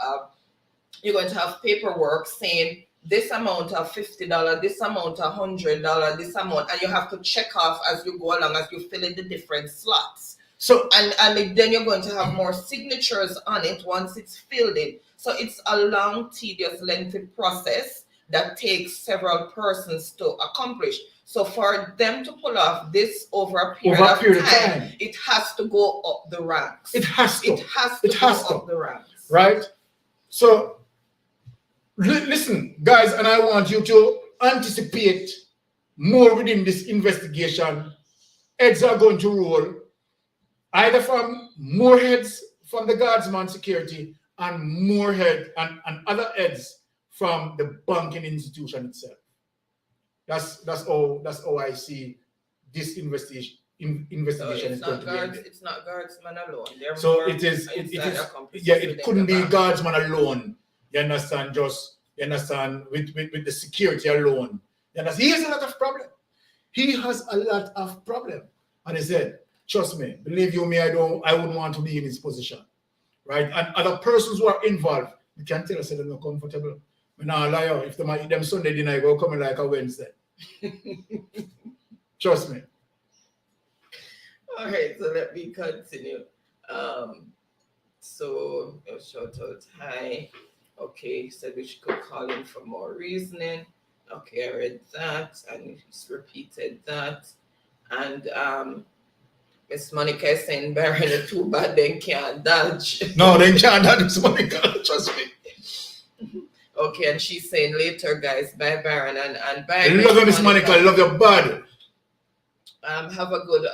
paperwork saying this amount of $50, this amount of $100, this amount, and you have to check off as you go along, as you fill in the different slots. So and then you're going to have more signatures on it once it's filled in. So it's a long, tedious, lengthy process that takes several persons to accomplish. So for them to pull off this over a period of time, it has to go up the ranks. It has to. It has to go up the ranks. Right? So listen, guys, and I want you to anticipate more within this investigation. Heads are going to roll, either from more heads from the Guardsman Security and more heads and other heads from the banking institution itself. That's how I see this investigation. So it's not Guardsman alone. So it is. It couldn't be Guardsman alone. You understand? With the security alone. You understand? He has a lot of problem. He has a lot of problem. And he said, trust me, believe you me, I wouldn't want to be in his position. Right? And other persons who are involved, you can tell us that they're not comfortable. But now, liar, if them Sunday dinner go coming like a Wednesday. Trust me. All right, so let me continue. So shout out, hi. Okay, said we could call him for more reasoning. Okay, I read that, and he's repeated that. And Miss Monica is saying Baron is too bad, they can't dodge. No, they can't dodge, Miss Monica, trust me. Okay, and she's saying later, guys, bye Baron and bye. I love you, Miss Monica, I love your body. Have a good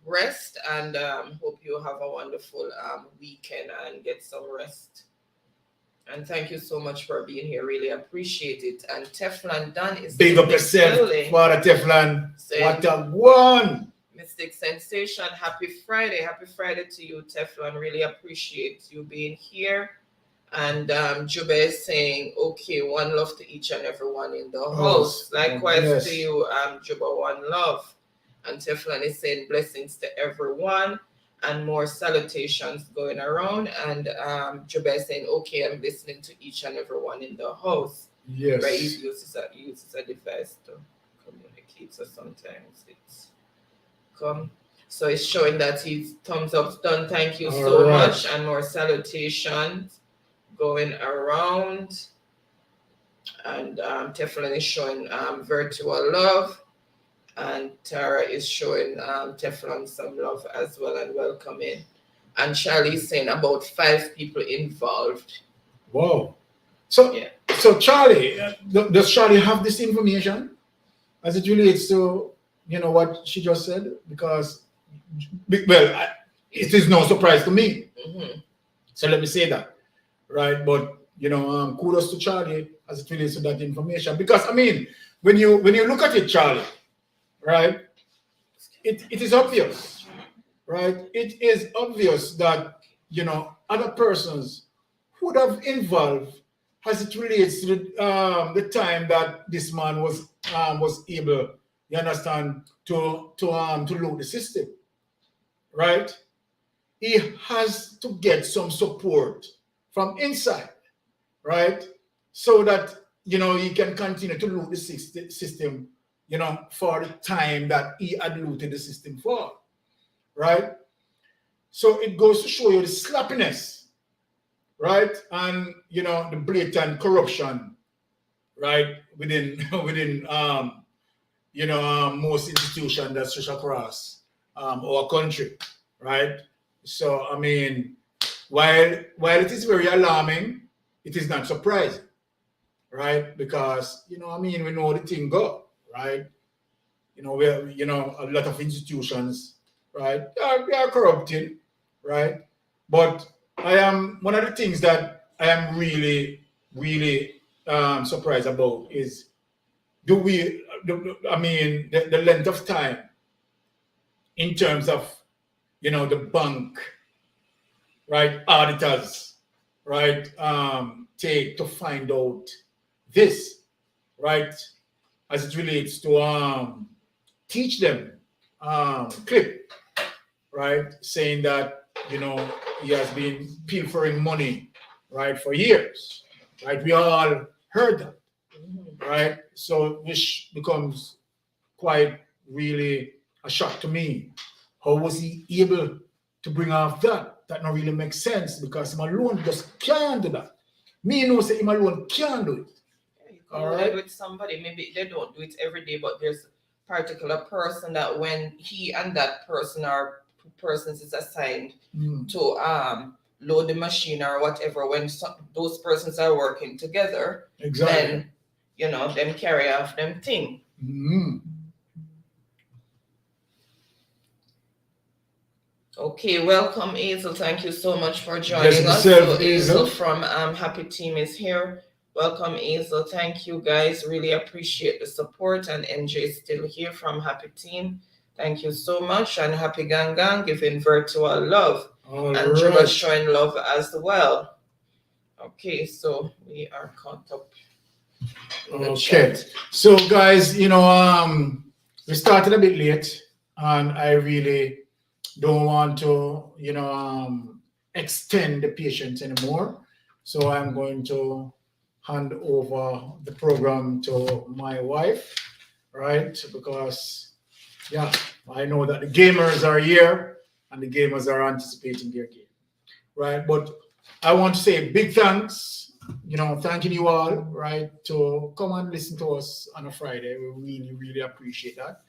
rest, and hope you have a wonderful weekend and get some rest. And thank you so much for being here. Really appreciate it. And Teflon Dan is big up yourself, Father Teflon. What a one! Mystic Sensation. Happy Friday. Happy Friday to you, Teflon. Really appreciate you being here. And Jube is saying, okay, one love to each and everyone in the house. Likewise to you, Jube, one love. And Teflon is saying blessings to everyone and more salutations going around. And Jube is saying, okay, I'm listening to each and everyone in the house. Yes. Right? He uses a device to communicate, so sometimes it's come. So it's showing that his thumbs up done. Thank you so much. And more salutations going around. And Teflon is showing virtual love. And Tara is showing Teflon some love as well and welcoming. And Charlie is saying about 5 people involved. Wow. So Charlie, does Charlie have this information as it relates to, what she just said? Because, well, it is no surprise to me. Mm-hmm. So let me say that, right? But, kudos to Charlie as it relates to that information. Because, I mean, when you look at it, Charlie, right, it is obvious, right? It is obvious that, other persons would have involved as it relates to the time that this man was able, you understand, to load the system, right? He has to get some support from inside, right? So that, he can continue to load the system, for the time that he had looted the system for, right? So it goes to show you the sloppiness, right? And, the blatant corruption, right? Within most institutions that stretch across our country, right? So, I mean, while it is very alarming, it is not surprising, right? Because, we know the thing go. Right, where a lot of institutions, right, they are corrupted, right. But one of the things that I am really, really surprised about is the length of time in terms of the bank, right, auditors, right, take to find out this, right. As it relates to teach them clip, right? Saying that, he has been pilfering money, right, for years, right? We all heard that, right? So which becomes quite really a shock to me. How was he able to bring off that? That not really makes sense because him alone just can't do that. Me know say him alone can't do it. You All colluded right. with somebody. Maybe they don't do it every day, but there's a particular person that when he and that person or persons is assigned to load the machine or whatever, when those persons are working together, Exactly. then them carry off them thing. Okay, welcome Hazel. Thank you so much for joining us. So Hazel from Happy Team is here. Welcome Hazel. Thank you guys. Really appreciate the support. And NJ is still here from Happy Team. Thank you so much. And Happy Gang Gang giving virtual love. Angela showing love as well. Okay, so we are caught up. Okay. So guys, we started a bit late and I really don't want to, extend the patience anymore. So I'm going to hand over the program to my wife, right? Because, I know that the gamers are here and the gamers are anticipating their game, right? But I want to say big thanks, thanking you all, right, to come and listen to us on a Friday. We really, really appreciate that.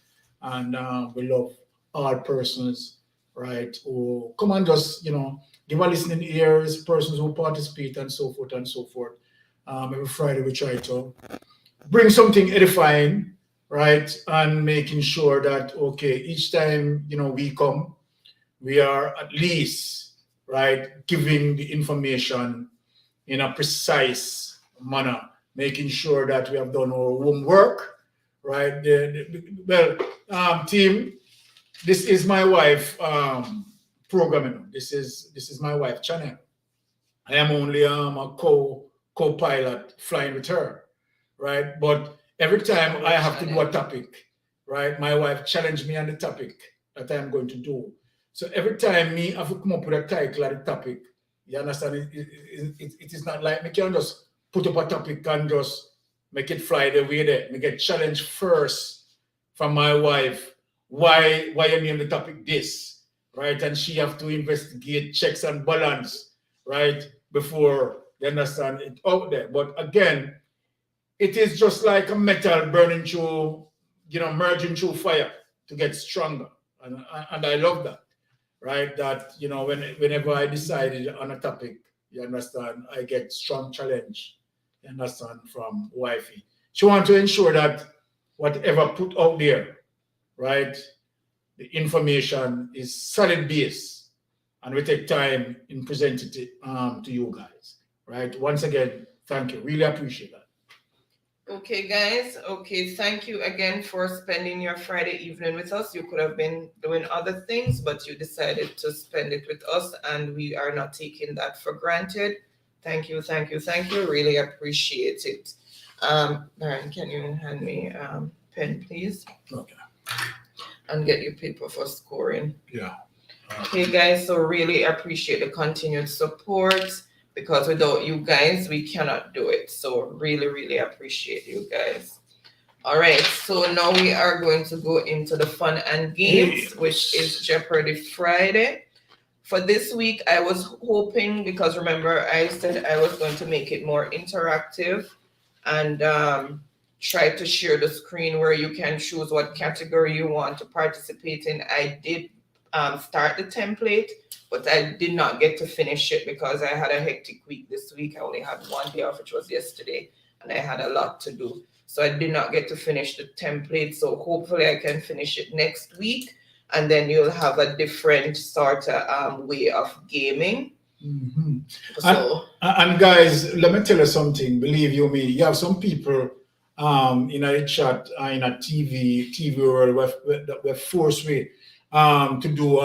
And we love all persons, right, who come and just, give our listening ears, persons who participate and so forth and so forth. Every Friday we try to bring something edifying, right, and making sure that, okay, each time, we come, we are at least, right, giving the information in a precise manner, making sure that we have done our homework, right? Team, this is my wife programming. This is my wife channel. I am only a co-pilot flying with her, right? But every time I have to do a topic, right, my wife challenged me on the topic that I'm going to do. So every time me have to come up with a title or the topic, you understand? It is not like me can just put up a topic and just make it fly the way there. Me get challenged first from my wife. Why you name the topic this, right? And she have to investigate checks and balance, right, before you understand it out there. But again, it is just like a metal burning through, merging through fire to get stronger, and I love that. Right, that whenever I decided on a topic, you understand, I get strong challenge, you understand, from wifey. She wants to ensure that whatever put out there, right, the information is solid base, and we take time in presenting it to you guys. Right. Once again, thank you. Really appreciate that. Okay, guys. Okay, thank you again for spending your Friday evening with us. You could have been doing other things, but you decided to spend it with us, and we are not taking that for granted. Thank you, thank you, thank you. Really appreciate it. Darren, can you hand me pen, please? Okay. And get your paper for scoring. Yeah. Okay, guys. So really appreciate the continued support, because without you guys, we cannot do it. So really, really appreciate you guys. All right, so now we are going to go into the fun and games, which is Jeopardy Friday. For this week, I was hoping, because remember, I said I was going to make it more interactive and try to share the screen where you can choose what category you want to participate in. I did start the template, but I did not get to finish it because I had a hectic week this week. I only had one day off, which was yesterday, and I had a lot to do. So I did not get to finish the template. So hopefully I can finish it next week, and then you'll have a different sort of way of gaming. Mm-hmm. And guys, let me tell you something. Believe you me, you have some people in a chat, in a TV world, we're forced to do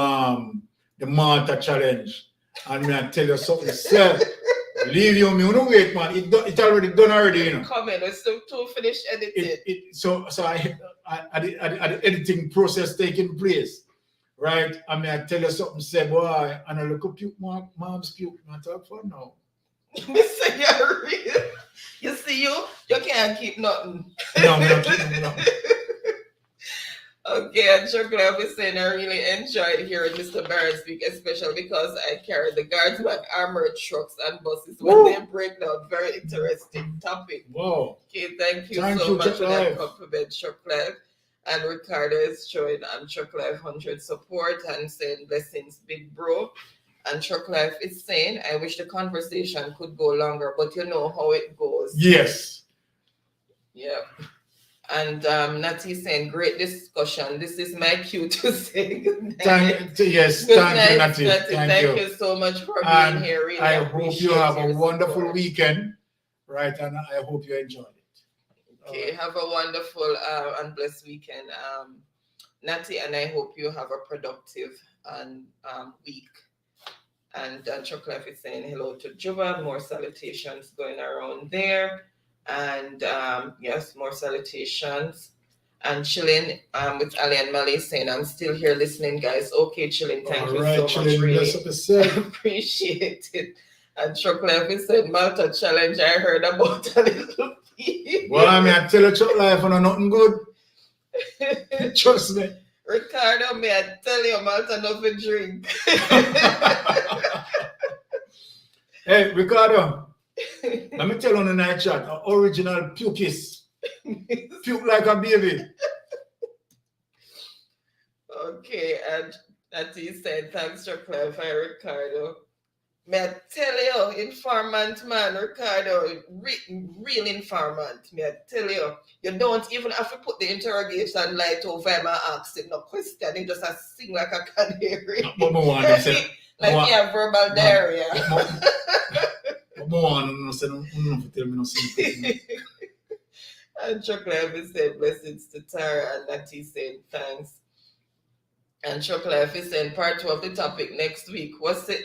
the Malta challenge. And I tell you something, sir, believe you me, don't wait, man. It already done already, Come in, it's still to finish editing. So I the editing process taking place, right? I mean, I tell you something, say, boy, and I look up puke, mom's puke, not talk for now. You see, you You can't keep nothing. No, we don't keep nothing. Okay, and Chocolate was saying I really enjoyed hearing Mr. Barrett speak, especially because I carry the Guardsman armored trucks and buses when they break down. Very interesting topic. Whoa. Okay, thank you so much for that compliment, Chocolate. And Ricardo is showing Chocolate 100 support and saying blessings, big bro. And Chocolate is saying, I wish the conversation could go longer, but you know how it goes. Yes. Yeah. And Natty saying, great discussion. This is my cue to say good night. Thank you, Natty. Thank you so much for being here. Really I hope you have a wonderful weekend, right? And I hope you enjoyed it. Okay, have a wonderful and blessed weekend, Natty, and I hope you have a productive and week. And Chocolate is saying hello to Juba. More salutations going around there. And yes, more salutations. And Chilling with Ali and Mali saying, I'm still here listening, guys. Okay, Chilling, thank you so much. Really appreciate it. And Chocolate said, Malta challenge, I heard about a little piece. Well, I mean, I tell you, Chocolate, I know nothing good. Trust me. Ricardo, may I tell you, Malta nothing drink. Hey, Ricardo. Let me tell you on the night chat, an original pukis. Puke like a baby. Okay, and Natty said, thanks for clarifying, Ricardo. May I tell you, informant man, Ricardo, real informant, may I tell you, you don't even have to put the interrogation light over him and ask him no question, he just sing like a canary. Like he have verbal diarrhea. And Chocolate said blessings to Tara, and Natty said thanks. And Chocolate is saying part 2 of the topic next week. What say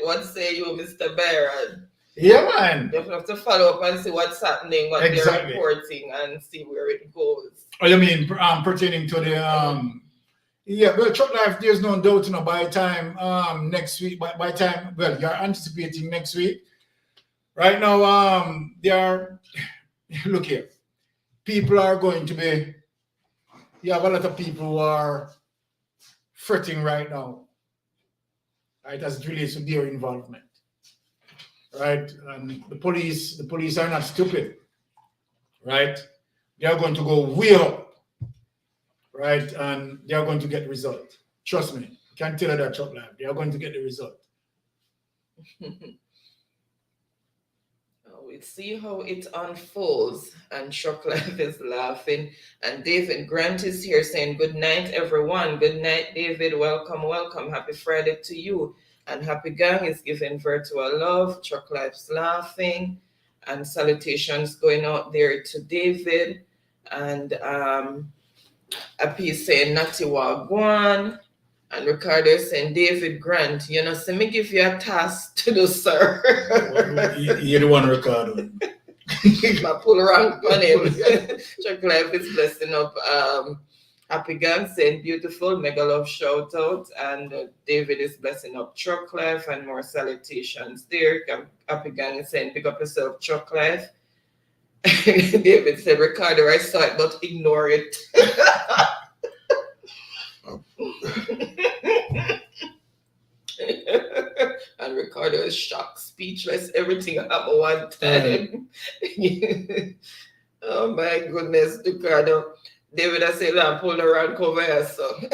you, Mr. Byron? Yeah, man. You have to follow up and see what's happening, what they're reporting, and see where it goes. Oh, you mean pertaining to the yeah, well, Truck Life, there's no doubt, you know, by the time next week, by time, well, you're anticipating next week. Right now, they are, look here, people are going to be, you have a lot of people who are fretting right now, right, as it relates to their involvement, right? And the police are not stupid, right? They are going to go way up, right? And they are going to get the result. Trust me, I can tell you that, Truck Life, they are going to get the result. We see how it unfolds, and Chocolate is laughing. And David Grant is here saying, good night, everyone. Good night, David. Welcome, welcome. Happy Friday to you. And Happy Gang is giving virtual love. Chocolate's laughing. And salutations going out there to David. And a piece saying, Natty Wagwan. And Ricardo is saying, David Grant, you know, so me give you a task to do, sir. You're the one, Ricardo. I pull around on him. Chocolate is blessing up. Happy Gang saying, beautiful, mega love shout out. And David is blessing up Chocolate and more salutations there. Happy Gang is saying, pick up yourself, Chocolate. David said, Ricardo, I saw it, but ignore it. And Ricardo is shocked, speechless, everything happened one time. Oh my goodness, Ricardo. David, I say, pull around, cover your son.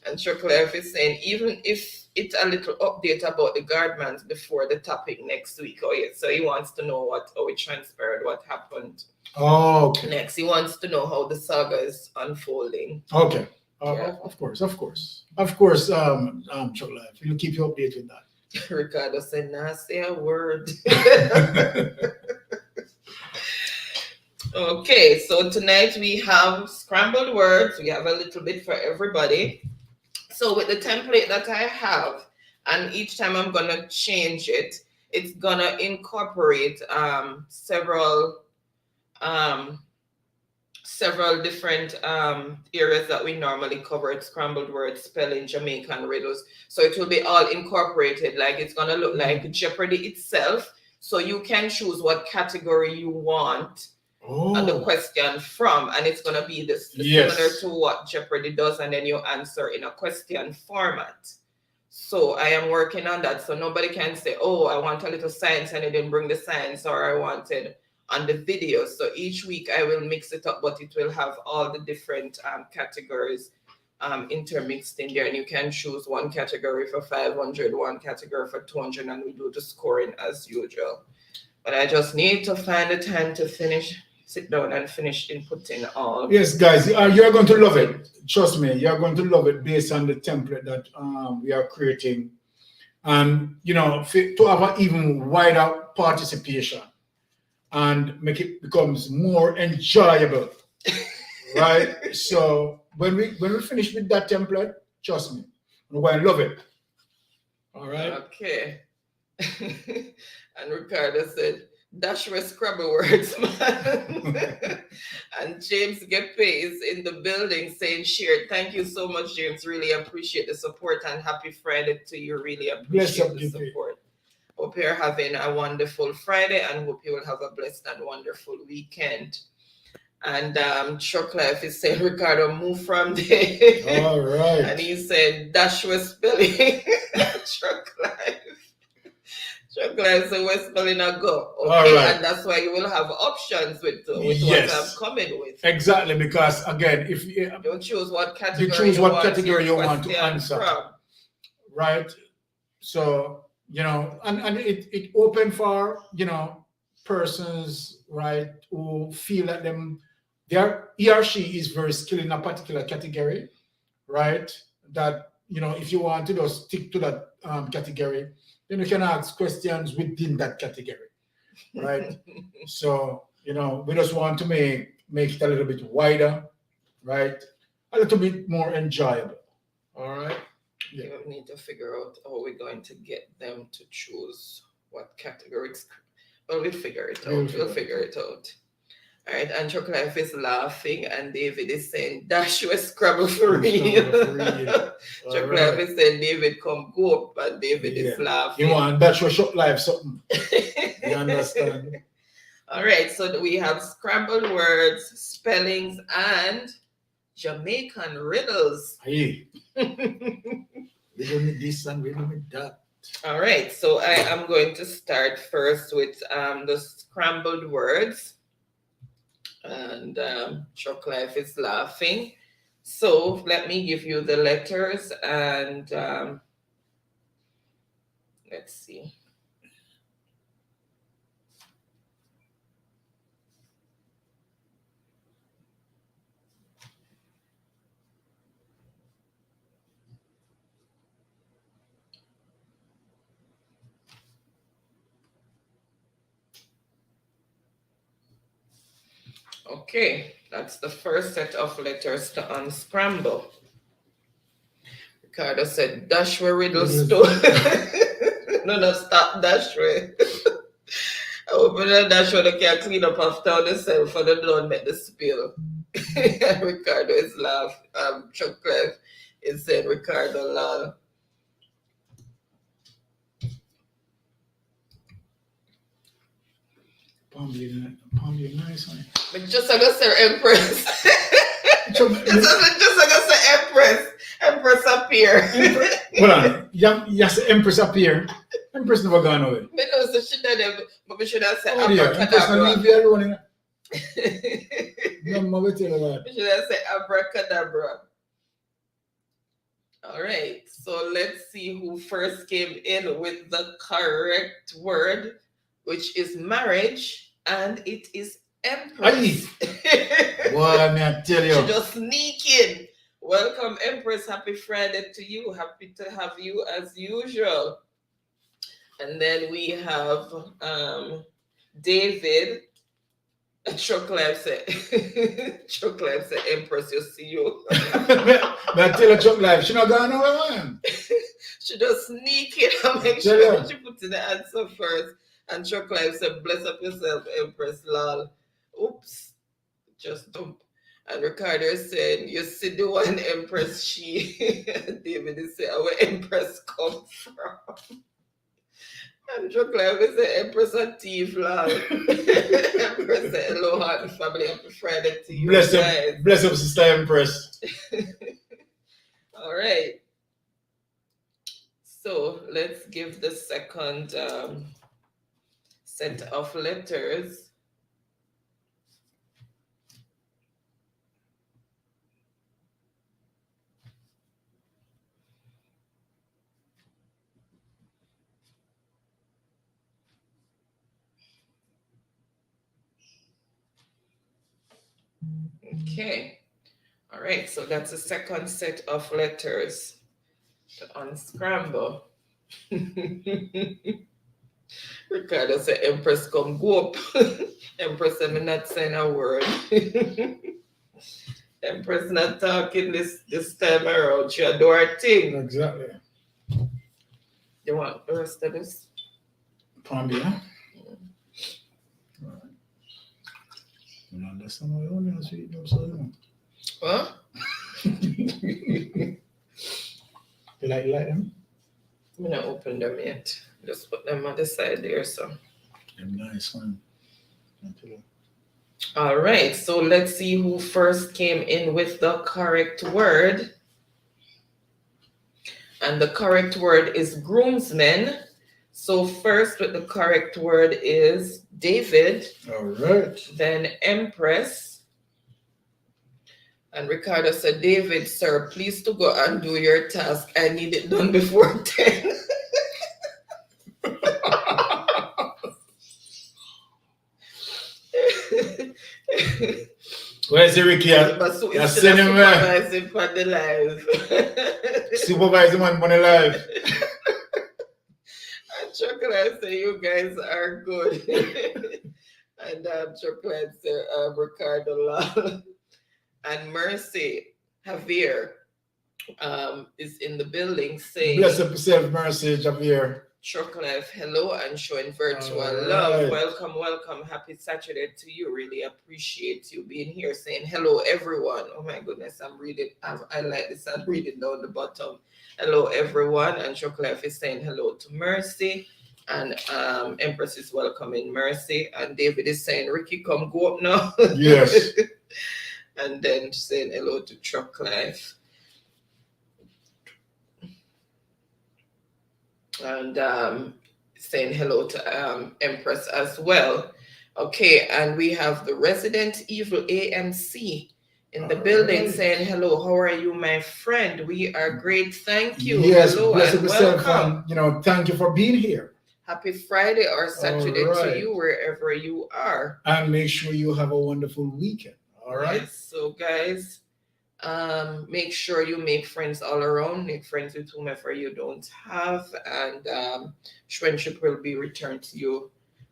And Chocolate is saying, even if it's a little update about the Guardmans before the topic next week. Oh, yes. So he wants to know how it transpired, what happened. Oh, okay. Next, he wants to know how the saga is unfolding. Okay. Yeah. Of course. Truck Life, we'll keep you updated with that. Ricardo said, nah, say a word. Okay, so tonight we have scrambled words. We have a little bit for everybody. So with the template that I have, and each time I'm going to change it, it's going to incorporate several different areas that we normally cover. It's scrambled words, spelling, Jamaican riddles. So it will be all incorporated. Like it's going to look like Jeopardy itself. So you can choose what category you want the question from, and it's going to be this similar to what Jeopardy does, and then you answer in a question format. So I am working on that. So nobody can say, oh, I want a little science and I didn't bring the science, or I wanted on the video. So each week I will mix it up, but it will have all the different categories intermixed in there, and you can choose one category for 500, one category for 200, and we do the scoring as usual. But I just need to find the time to sit down and finish inputting all. Yes, guys, you're going to love it. Trust me, you're going to love it based on the template that we are creating. And, you know, to have an even wider participation and make it becomes more enjoyable, right? So when we finish with that template, trust me, we're going to love it. All right? Okay. And Ricardo said, dash with Scrabble words, man. And James Gepe is in the building saying shared. Thank you so much, James. Really appreciate the support, and happy Friday to you. Really appreciate the support. Hope you're having a wonderful Friday, and hope you will have a blessed and wonderful weekend. And Chuck Life is saying, Ricardo, move from there. All right. And he said, dash with spelling. Chuck Life. Chuck Life said, we're spelling a go. Okay, all right. And that's why you will have options with what I'm coming with. Exactly, because again, if you don't choose what category you want to answer from. Right? So, you know, and it open for, you know, persons, right, who feel that he or she is very skilled in a particular category, right? That, you know, if you want to just stick to that category, then you can ask questions within that category, right? So, you know, we just want to make it a little bit wider, right? A little bit more enjoyable. All right. Yeah. We need to figure out how we're going to get them to choose what categories. Well, we'll figure it out. We'll figure it out. All right, and Chuck Life is laughing, and David is saying, dash your Scrabble for real. Chuck Life is saying, David, come go up, and David is laughing. You want dash your Chuck Life something. You understand? All right, so we have scrambled words, spellings, and Jamaican riddles. Hey. We don't need this and we don't need that. All right, so I am going to start first with the scrambled words. And Chuck Life is laughing. So let me give you the letters, and let's see. Okay, that's the first set of letters to unscramble. Ricardo said, dash where riddles to. No, stop dash where. I open the dash where they can clean up after themselves for the don't make the spill. Ricardo is laughing. Chuck Life is saying, Ricardo laugh. Probably nice one. But just like I say, Empress. just like I say, Empress. Empress appear. Hold on. Yes, Empress appear. Empress never gone away. Because the shit that them, but we should have said Empress not leave you alone. No, mother tell you that. We should have said abracadabra. All right. So let's see who first came in with the correct word, which is marriage, and it is Empress. What I tell you. She just sneak in. Welcome, Empress. Happy Friday to you. Happy to have you as usual. And then we have David. Chuck Life said, Empress, you see you. But tell her Chuck Life, she not going nowhere, man. She just sneak in and make sure she puts in the answer first. And Chuck Life said, bless up yourself, Empress, lol. Oops. Just dump. And Ricardo is saying, you see the one Empress she. David is saying, where Empress come from. And Chocolate is the Empress and Thief, lol. Empress say hello, happy family, happy Friday to you Bless guys. up, bless up, Sister Empress. All right. So let's give the second set of letters. Okay. All right. So that's the second set of letters to unscramble. Ricardo said, Empress, come go up. Empress said, I'm not saying a word. Empress not talking this time around. She do her thing. Exactly. You want the rest of this? Palm yeah. You understand what you want to do, so Huh? you like them? I'm not open them yet. Just put them on the side there, so. Them nice one. All right, so let's see who first came in with the correct word. And the correct word is groomsmen. So first with the correct word is David. All right. Then Empress. And Ricardo said, David, sir, please to go and do your task. I need it done before 10. Where's Ricky? You're supervising for the live. Supervising man for the live. And Chocolate say you guys are good. And Chocolate say Ricardo Lal. And Mercy Javier is in the building saying, bless up yourself, Mercy Javier. Chocolate, hello, and showing virtual All love. right. Welcome, welcome. Happy Saturday to you. Really appreciate you being here, saying hello, everyone. Oh my goodness, I'm reading. I like this. I'm reading down the bottom. Hello, everyone. And Chocolate is saying hello to Mercy. And Empress is welcoming Mercy. And David is saying, Ricky, come go up now. Yes. And then saying hello to Truck Life. And saying hello to Empress as well. Okay, and we have the Resident Evil AMC in the building saying hello. How are you, my friend? We are great, thank you. Yes, hello bless and yourself, welcome. and thank you for being here. Happy Friday or Saturday right. to you wherever you are. And make sure you have a wonderful weekend. All right. Yes, so guys, make sure you make friends all around. Make friends with whomever you don't have, and friendship will be returned to you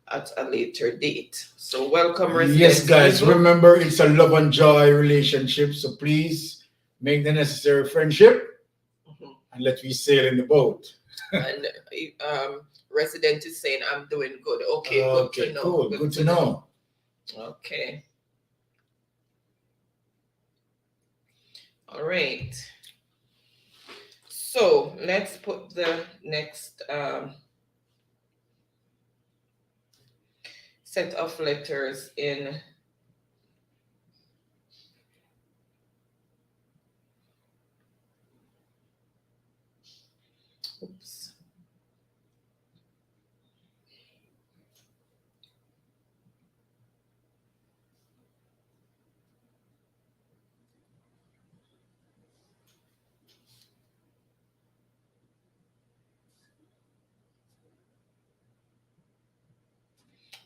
at a later date. So welcome, Resident Yes, guys. Evil. Remember, it's a love and joy relationship. So please make the necessary friendship, and let me sail in the boat. And Resident is saying, "I'm doing good." Okay, good to know. Cool. Good to know. Okay. All right. So let's put the next set of letters in. Oops.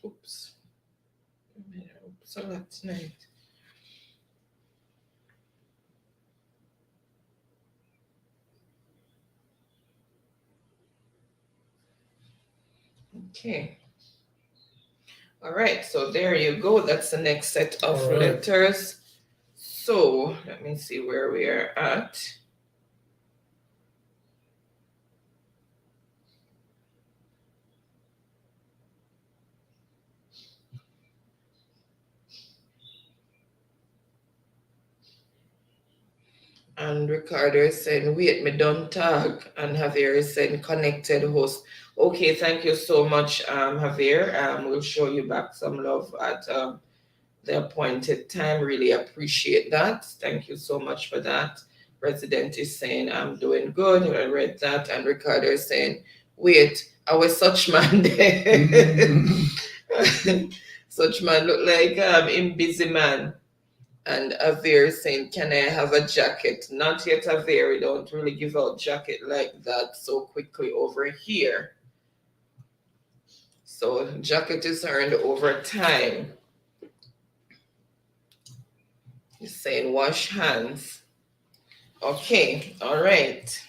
Oops. Oops a lot tonight. Okay. All right, so there you go. That's the next set of letters. So let me see where we are at. And Ricardo is saying, wait, me don't talk. And Javier is saying, connected host. Okay, thank you so much, Javier. We'll show you back some love at the appointed time. Really appreciate that. Thank you so much for that. President is saying, I'm doing good. I read that. And Ricardo is saying, wait, I was such man there. Such man look like him busy man. And Javier is saying, can I have a jacket? Not yet, Javier. We don't really give out jacket like that so quickly over here. So jacket is earned over time. He's saying wash hands. Okay, all right.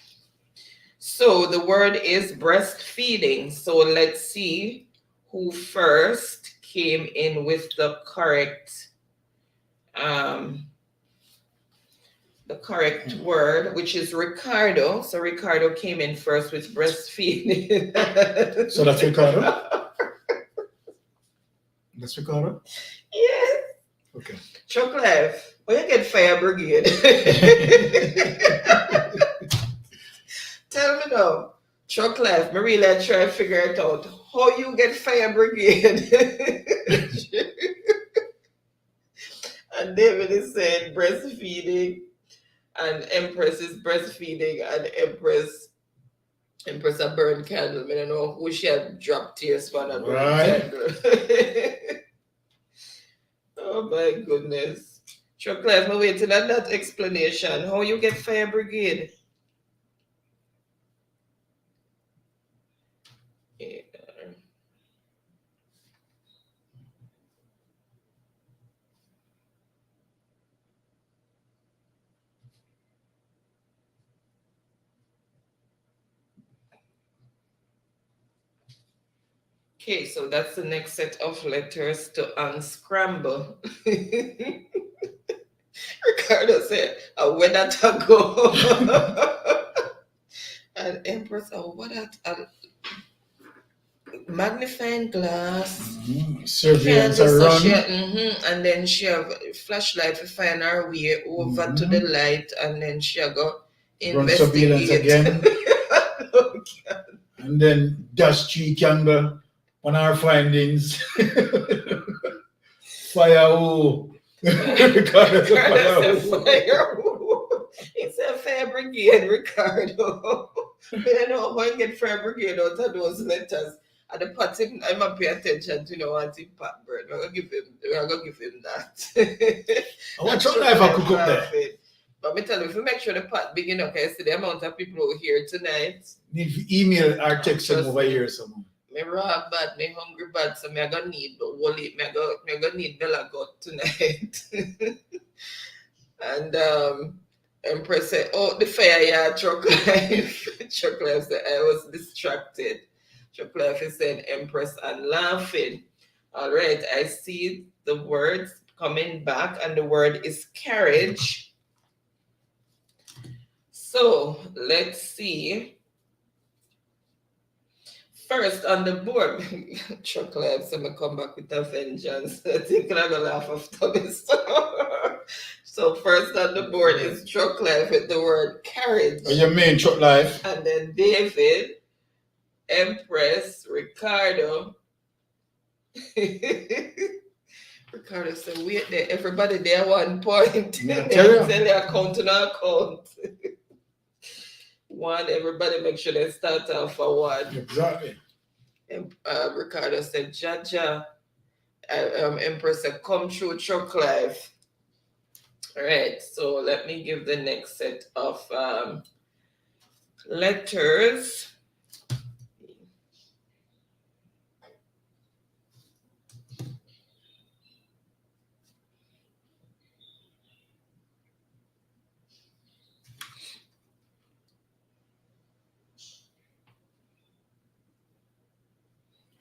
So the word is breastfeeding. So let's see who first came in with the correct word, which is Ricardo. So Ricardo came in first with breastfeeding. So that's Ricardo? That's Ricardo? Yes. Okay. Chocolate, when you get fire brigade. Tell me now, Chocolate, me really try to figure it out. How you get fire brigade? And David is saying breastfeeding, and Empress is breastfeeding, and Empress a burn candle. I don't know who she had dropped tears for a burn candle. Oh my goodness. Chocolate, I'm waiting on that explanation. How you get fire brigade? Yeah. Okay, so that's the next set of letters to unscramble. Ricardo said, where that to go? And Empress, what that? Magnifying glass. Surveillance around. And then she have a flashlight to find her way over to the light, and then she go investigate. Surveillance again. Oh, God. And then dash 3 candle on our findings. Fire. Ricardo said fire. It's a fire brigade, Ricardo. I don't know how you get fire brigade out of those letters. And the part him, I'm not paying attention to want him Pat Bird. I'm gonna give him that. I want your life I cook up there. But me tell you, if you make sure the pot big enough, I see the amount of people over here tonight. Need to email or text them over here someone. Me raw bad, me hungry bad, so me gonna need me gonna need Bella gut tonight. And Empress said, oh, the fire, yeah, Chocolate. Chocolate said, I was distracted. Chocolate is saying Empress and laughing. All right, I see the words coming back, and the word is carriage. So let's see. First on the board, Chocolate, so I'm going to come back with a vengeance. I think I'm going to laugh after this. So first on the board is Chocolate with the word carriage. Oh, you mean Chocolate? And then David, Empress, Ricardo. Ricardo said, wait there, everybody there 1 point. Yeah, tell you account to no account. One, everybody make sure they start off for one. Exactly. And Ricardo said, Jaja. Empress said, come through Chocolate. All right, so let me give the next set of letters.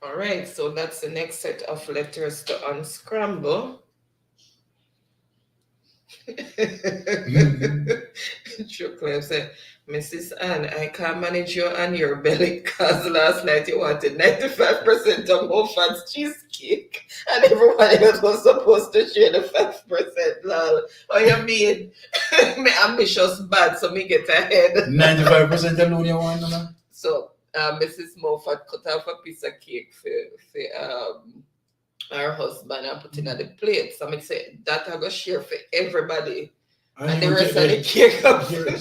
All right, so that's the next set of letters to unscramble. Chocolate said, Mrs. Ann, I can't manage you and your belly because last night you wanted 95% of Moffat's cheesecake and everybody else was supposed to share the 5%. Lol. Oh, you mean me ambitious bad, so me get ahead. 95% alone you want, no? So Mrs. Moffat cut off a piece of cake for her husband and put it on the plate. So I say that I go share for everybody. And the rest of the cake up to me.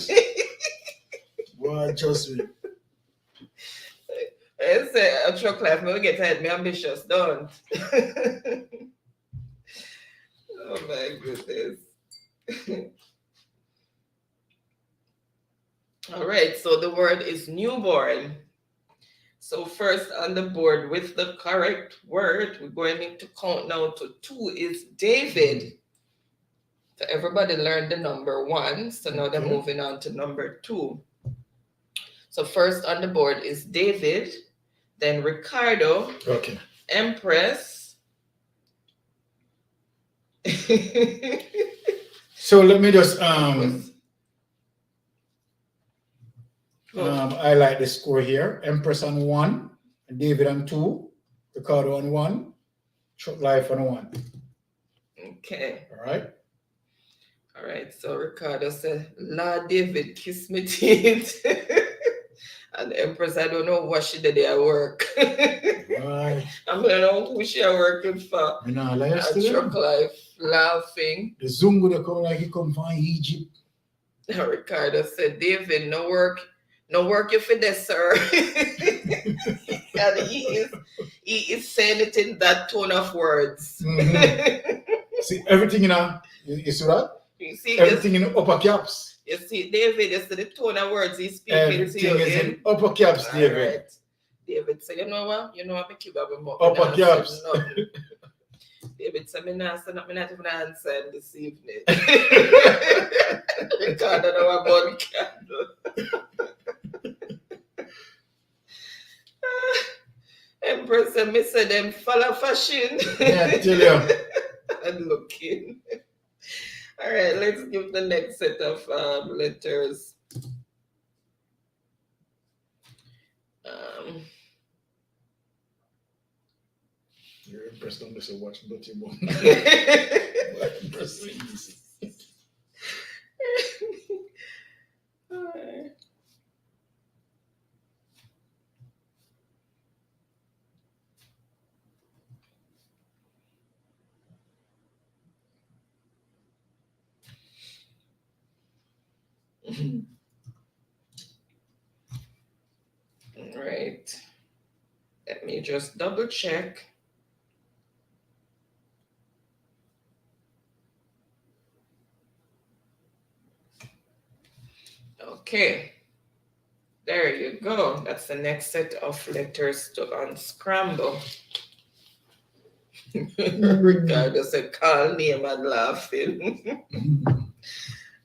Boy, trust me. I say, a truck life, me get tired, me ambitious, don't. Oh my goodness. All right, so the word is newborn. So first on the board with the correct word, we're going to count now to 2 is David. So everybody learned the number 1. So now they're moving on to number 2. So first on the board is David, then Ricardo, Okay. Empress. So let me just highlight the score here. Empress on 1, David on 2, Ricardo on 1, Short Life on 1. Okay. All right. All right. So Ricardo said, "La David, kiss me teeth." And Empress, I don't know what she did at work. Right. I don't know who she are working for. You know, last At Truck Life, laughing. the Zungu they come like he come from Egypt. Ricardo said, "David, no work you for this, sir." And he is saying it in that tone of words. Mm-hmm. See everything you know. You see that? You see Everything in upper caps. You see, David, you see the tone of words he's speaking Everything to you. is in upper caps, David. All right. David said, you know what? I make you have a more. Upper caps. David said, I'm not even answering this evening. Because I don't know about candle. Empress and me said them follow fashion. Yeah, I tell you. And looking. All right, let's give the next set of letters. You're impressed on this watch Dirty Bone. All right. Let me just double check. Okay. There you go. That's the next set of letters to unscramble. Ricardo said, call name and laughing.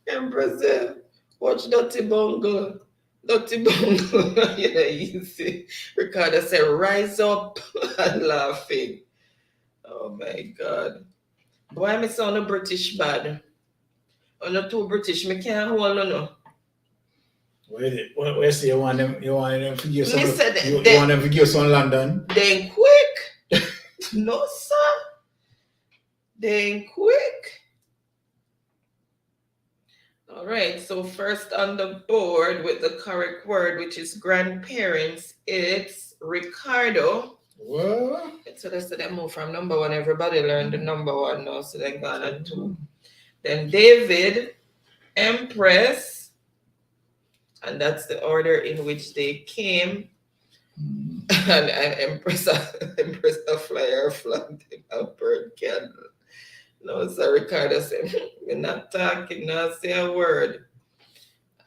Empress said, watch Dirty Bungle. Dirty Bungle. Yeah, you see. Ricardo said, rise up and laughing. Oh my God. Why am I sound a British bad? I'm not too British. I can't hold on. Where say you want them to give some? Listen, you want them to give some London? Then quick. No, sir. Then quick. All right. So first on the board with the correct word, which is grandparents, it's Ricardo. What? So they said they moved from number 1. Everybody learned the number 1 now, so they gone on 2. Then David, Empress. And that's the order in which they came. And Empress a flyer flagged him a bird candle. No, so Ricardo said, we're not talking, not say a word.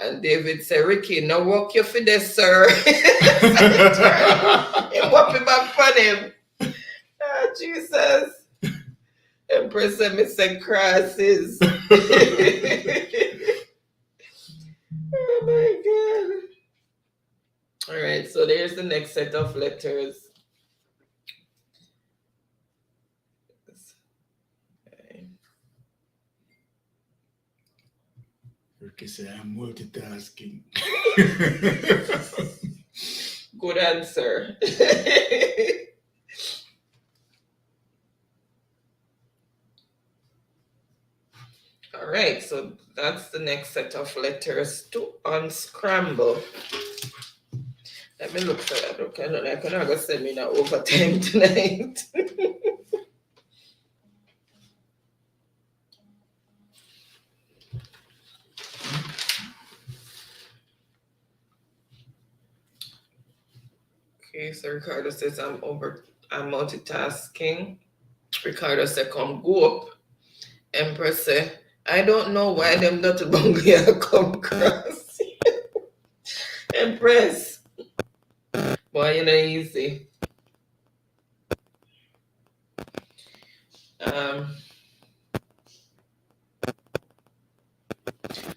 And David said, Ricky, no walk you for this, sir. He whoop him back on him. Oh, Jesus. Empress said, me say crosses. Oh my God. All right, so there's the next set of letters. Okay. Ricky said, I'm multitasking. Good answer. All right, so that's the next set of letters to unscramble. Let me look for that. Okay, I cannot go send me that overtime tonight. Okay, so Ricardo says I'm multitasking. Ricardo said come go up. Empress say, I don't know why them not bungee come cross. Empress. Boy, you know easy.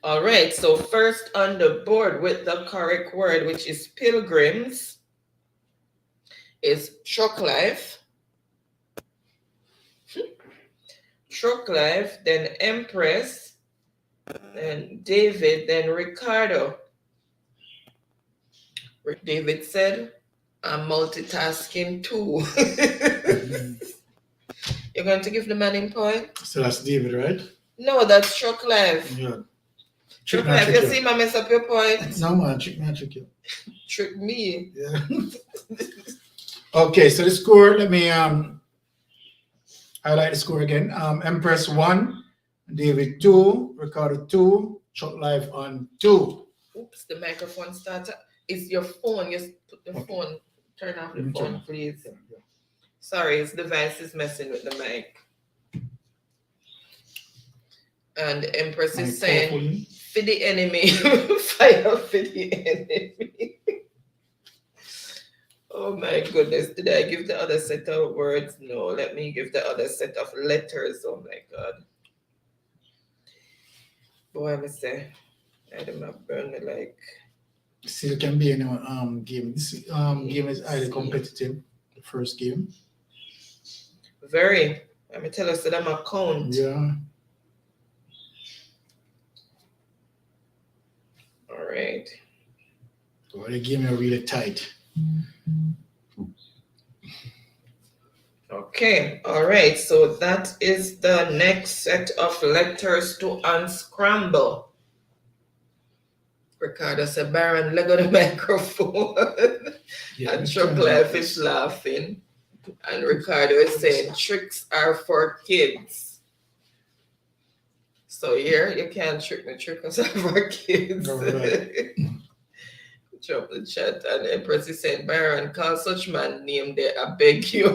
All right, so first on the board with the correct word, which is pilgrims, is truck life. Truck life, then Empress, then David, then Ricardo. David said, I'm multitasking too. You're going to give the man in point? So that's David, right? No, that's truck life. Yeah. Truck life, you see, I mess up your point? No, man, trick you. Trick me. Yeah. Okay, so the score, let me highlight the score again. Empress 1, David 2, Ricardo 2, Chuck Life on 2. Oops, the microphone started. It's your phone. Just put the phone, turn off the phone, please. Sorry, his device is messing with the mic. And Empress is saying, for the enemy, fire for the enemy. Oh my goodness, did I give the other set of words? No, let me give the other set of letters. Oh my God. Boy, I say, I don't know, burn me like. See, it can be any game. This game is highly competitive, the first game. Very. Let me tell us that I'm a count. Yeah. All right. Well, the game is really tight. Okay, all right. So that is the next set of letters to unscramble. Ricardo said, Baron, leg on the microphone. Yeah, and Chuck Life is laughing. And Ricardo is saying, tricks are for kids. So here, you can't trick me. Tricks are for kids. All right. Drop the chat. And Empress is saying, Baron, call such man name there, I beg you.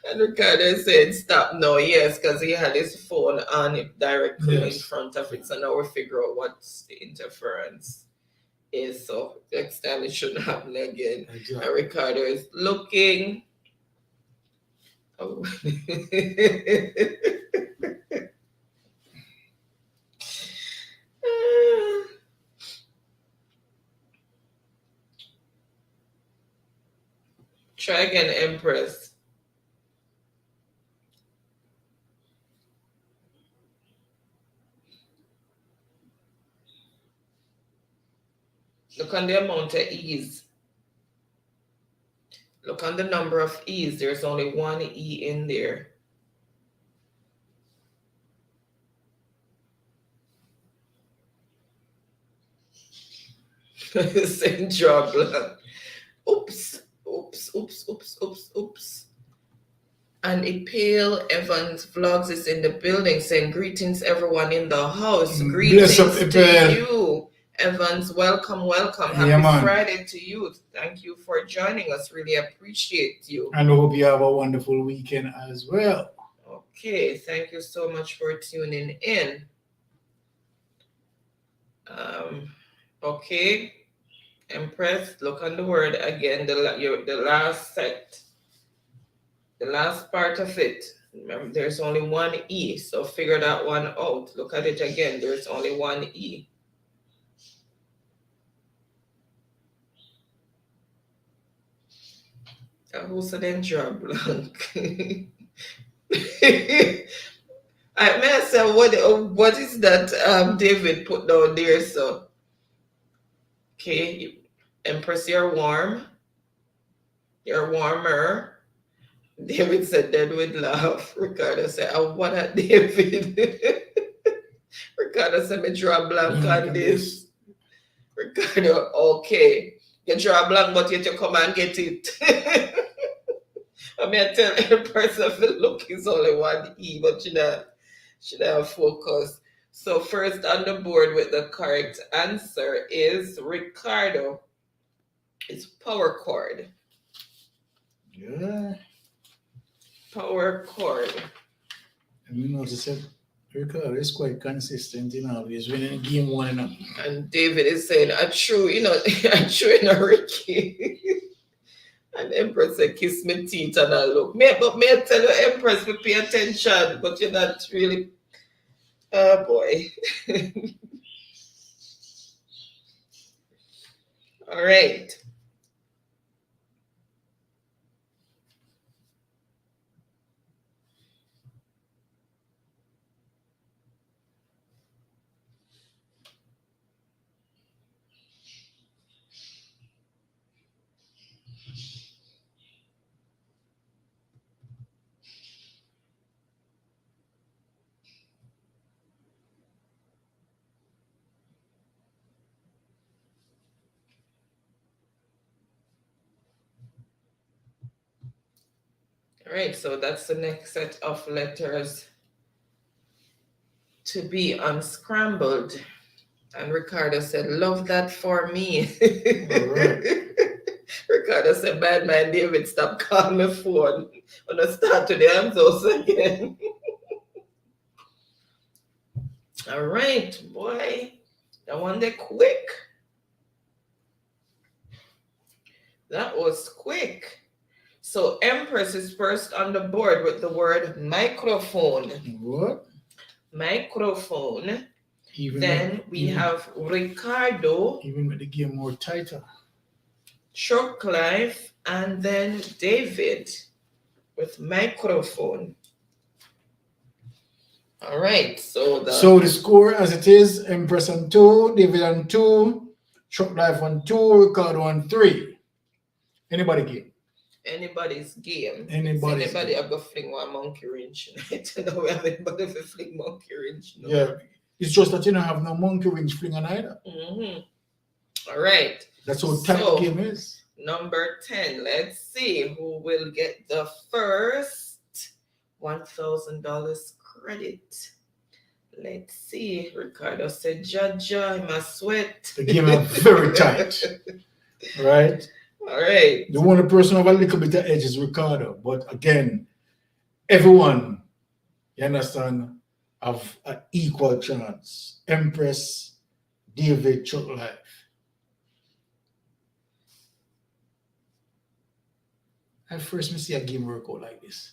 And Ricardo said, stop now. Yes, because he had his phone on it directly in front of it. So now we figure out what the interference is. So next time it shouldn't happen again. Exactly. And Ricardo is looking. Oh. Try again, Empress. Look on the amount of E's. Look on the number of E's. There's only one E in there. Same job. Oops. And Pale Evans Vlogs is in the building saying, greetings everyone in the house. Greetings to you. Evans, welcome. Happy Friday to you. Thank you for joining us. Really appreciate you. And I hope you have a wonderful weekend as well. Okay, thank you so much for tuning in. Okay, Empress, look on the word again, the last set, the last part of it. Remember, there's only one E, so figure that one out. Look at it again, there's only one E. Who's the job blank? I may say, what is that David put down there? So, okay, Empress, you're warm. You're warmer. David said, then we'd laugh. Ricardo said, what at David? Ricardo said, me draw blank on this. Ricardo, okay. You draw a blank, but yet you come and get it. I mean, I tell every person if the look is only one E, but should have focus. So first on the board with the correct answer is Ricardo. It's power cord. Yeah. Power cord. And you notice that Ricardo is quite consistent, he's winning game one. And David is saying, a true, a true, Ricky. And Empress said, kiss me teeth and I look. But may I tell you, Empress, we pay attention, but you're not really. Oh boy. All right. All right, so that's the next set of letters to be unscrambled. And Ricardo said, love that for me. All right. Ricardo said, bad man David, stop calling my phone. When I start to the answers again. All right, boy. That one there quick. That was quick. So Empress is first on the board with the word microphone. What? Microphone. Then we have Ricardo. Even with the game more tighter. Chuck Life, and then David with microphone. All right, so the score as it is: Empress on 2, David on 2, Chuck Life on 2, Ricardo on 3. Anybody game? Anybody's game. Anybody have got fling one monkey wrench. I don't know where anybody will fling monkey wrench. No. Yeah, it's just that you don't have no monkey wrench flinger either. Mm-hmm. All right. That's how tight the game is. Number 10. Let's see who will get the first $1,000 credit. Let's see. Ricardo said, Jaja, I must sweat. The game is very tight. Right? All right. The only person have a little bit of edge is Ricardo. But again, everyone, you understand, have an equal chance. Empress, David, Chuck Life. At first, me see a game work out like this.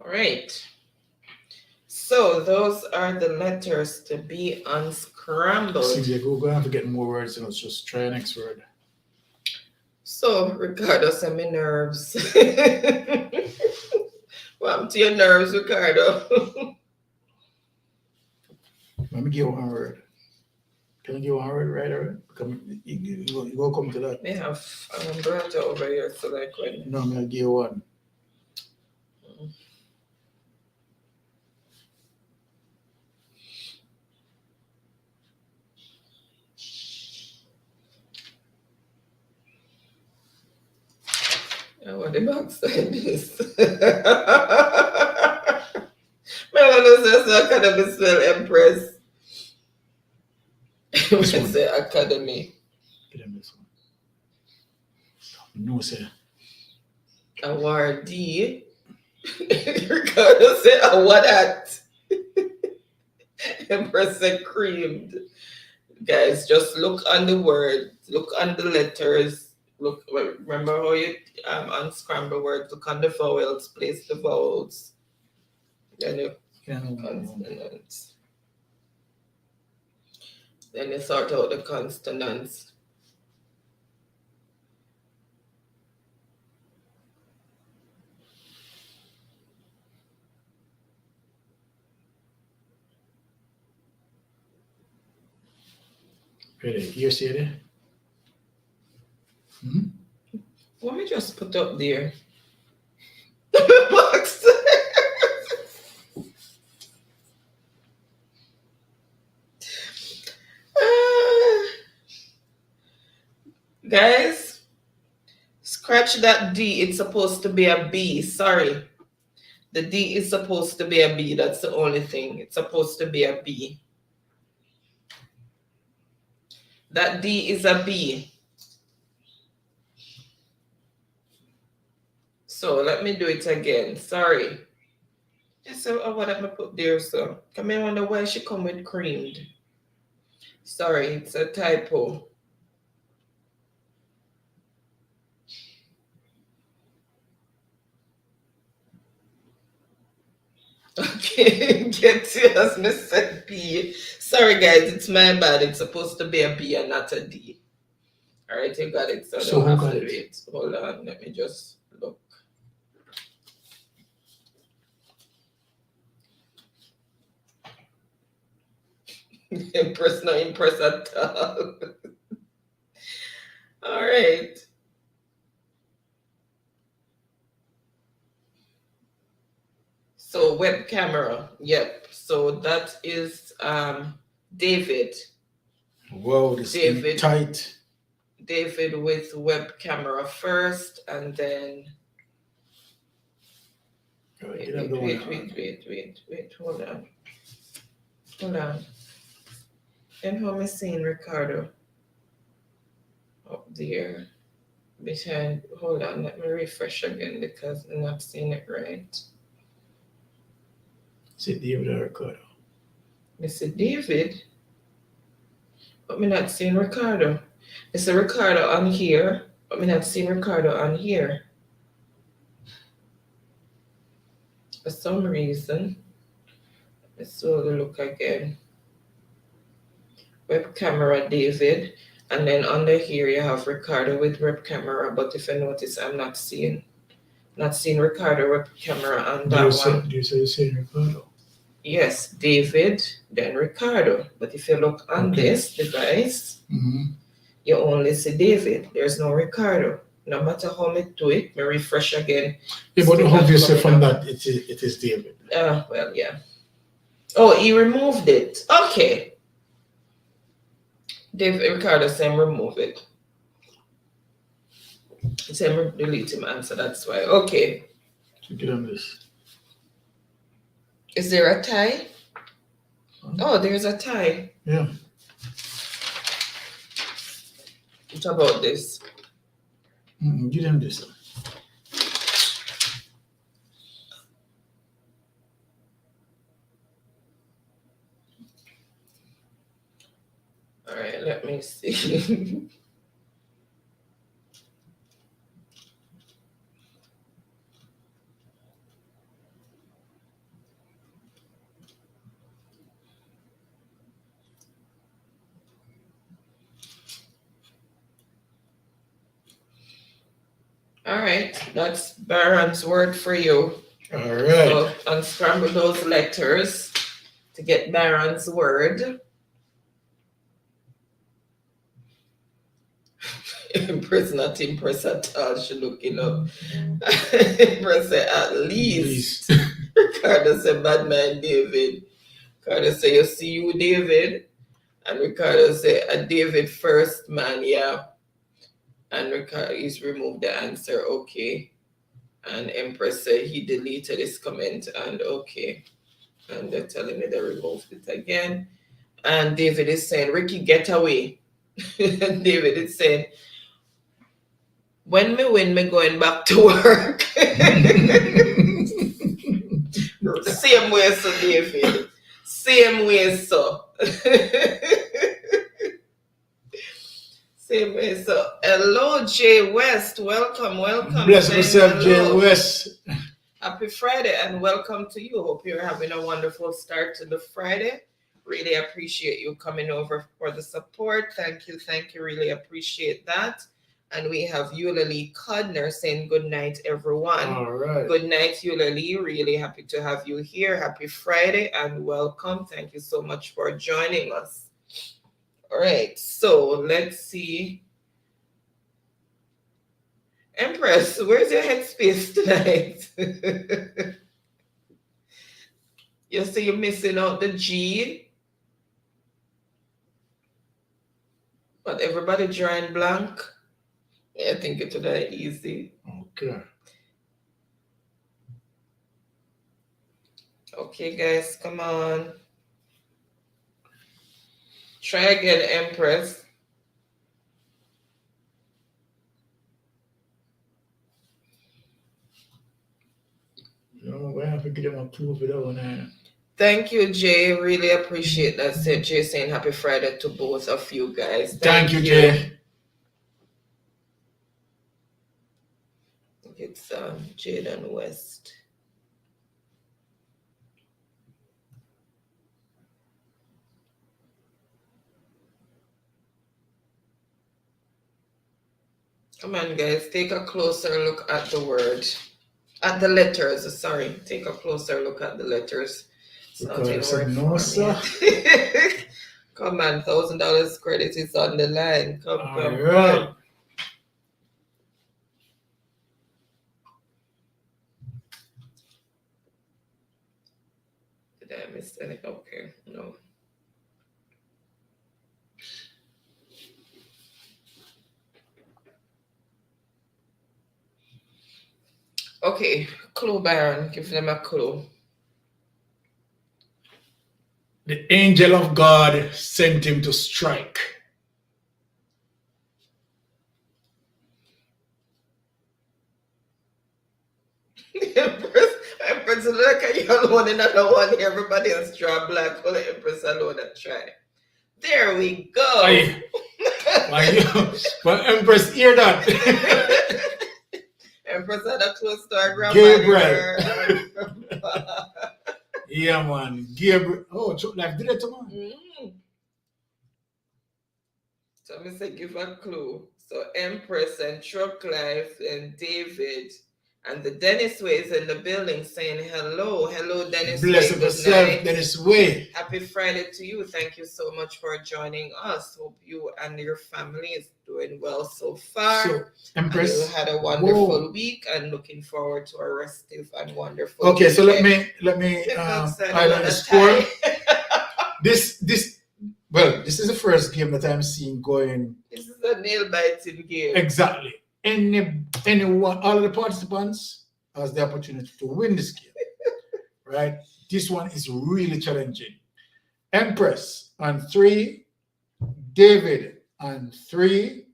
All right. So those are the letters to be unscrambled. See, we're going to have to get more words, let's just try an next word. So, Ricardo, send me nerves. What happened to your nerves, Ricardo? Let me give one word. Can you give one word right away? You go come to that. May have Berta over here, so like when. No, I'm going to give one. Oh, what the backside is. Melanie Academy spell Empress. This one. Say Academy. Get him this one. No, sir. Awardee. Ricardo said, what at? Empress said creamed. Guys, just look on the word, look on the letters. Look, remember how you unscramble words, look on the vowels, place the vowels. Then you consonants. Then you sort out the consonants. Ready? You see it? What me just put up there? Box. Guys, scratch that D. It's supposed to be a B. Sorry. The D is supposed to be a B. That's the only thing. It's supposed to be a B. That D is a B. So let me do it again. Sorry. So what am I put there? So come in, wonder why she come with creamed. Sorry, it's a typo. Okay, get to as me said B. Sorry guys, it's my bad. It's supposed to be a B and not a D. All right, you got it. So I don't have to do it. Hold on, let me just look. Impress, no impress at all. All right. So web camera, yep. So that is David. Whoa, this is tight. David with web camera first, and then wait, hold on. Then how am I seeing Ricardo? Up there. Behind, hold on, let me refresh again because I'm not seeing it right. Is it David or Ricardo? Mr. David? But me not seeing Ricardo. Mr. Ricardo on here, but me not seeing Ricardo on here. For some reason. Let's slowly look again. Web camera David. And then under here you have Ricardo with web camera. But if you notice, I'm not seeing Ricardo web camera on that one. Do you say Ricardo? Yes, David, then Ricardo. But if you look on this device, you only see David. There's no Ricardo. No matter how me do it, me refresh again. Yeah, but obviously from that, it is David. Well, yeah. Oh, he removed it. Okay. David, Ricardo saying remove it. He said delete him answer, that's why. Okay. So get on this. Is there a tie? Oh, there's a tie. Yeah. What about this? Give them this. All right, let me see. All right, that's Baron's word for you. All right. So unscramble those letters to get Baron's word. Impress, not impress at all. She looking up. Impress at least. Ricardo said, bad man David. Ricardo said, you see you, David? And Ricardo said, a David first man, yeah. And Ricardo, he's removed the answer, okay. And Empress said he deleted his comment, and okay. And they're telling me they removed it again. And David is saying, Ricky, get away. And David is saying, when me win, me going back to work. Same way, so David. Same way, so. Same way, so. Hello, Jay West. Welcome. Bless yourself, Jay West. Happy Friday and welcome to you. Hope you're having a wonderful start to the Friday. Really appreciate you coming over for the support. Thank you. Really appreciate that. And we have Eulalie Codner saying good night, everyone. All right. Good night, Eulalie. Really happy to have you here. Happy Friday and welcome. Thank you so much for joining us. All right. So let's see. Empress, where's your headspace tonight? You see you're missing out the G. But everybody drawing blank. Yeah, I think it's today easy. Okay. Okay, guys, come on. Try again, Empress. No, we have to get them a clue for that one. Thank you, Jay. Really appreciate that. Jay saying happy Friday to both of you guys. Thank you, Jay. It's Jaden West. Come on, guys. Take a closer look at the word. At the letters, sorry. Take a closer look at the letters. It's not in word no, sir. Come on, $1,000 credit is on the line. Come. Right. Did I miss any? Okay, no. Okay, clue, Baron. Give them a clue. The angel of God sent him to strike. Empress, look at you alone in another one. Everybody else draw black. Only Empress alone that try. There we go. Well, Empress, hear that. Empress had a close to our Gabriel. grandmother. Yeah, man. Gabriel. Oh, like did it to man. So I'm going to say give a clue. So Empress and Truck Life and David and the Dennis Way is in the building saying hello. Hello, Dennis Bless Way. yourself, Dennis Way. Happy Friday to you. Thank you so much for joining us. Hope you and your family is doing well so far. So, Empress, and you had a wonderful week and looking forward to a restive and wonderful Okay, weekend. so let me highlight the score. This is the first game that I'm seeing going. This is a nail-biting game. Exactly. Anyone, all of the participants has the opportunity to win this game. Right? This one is really challenging. Empress on 3, David on 3,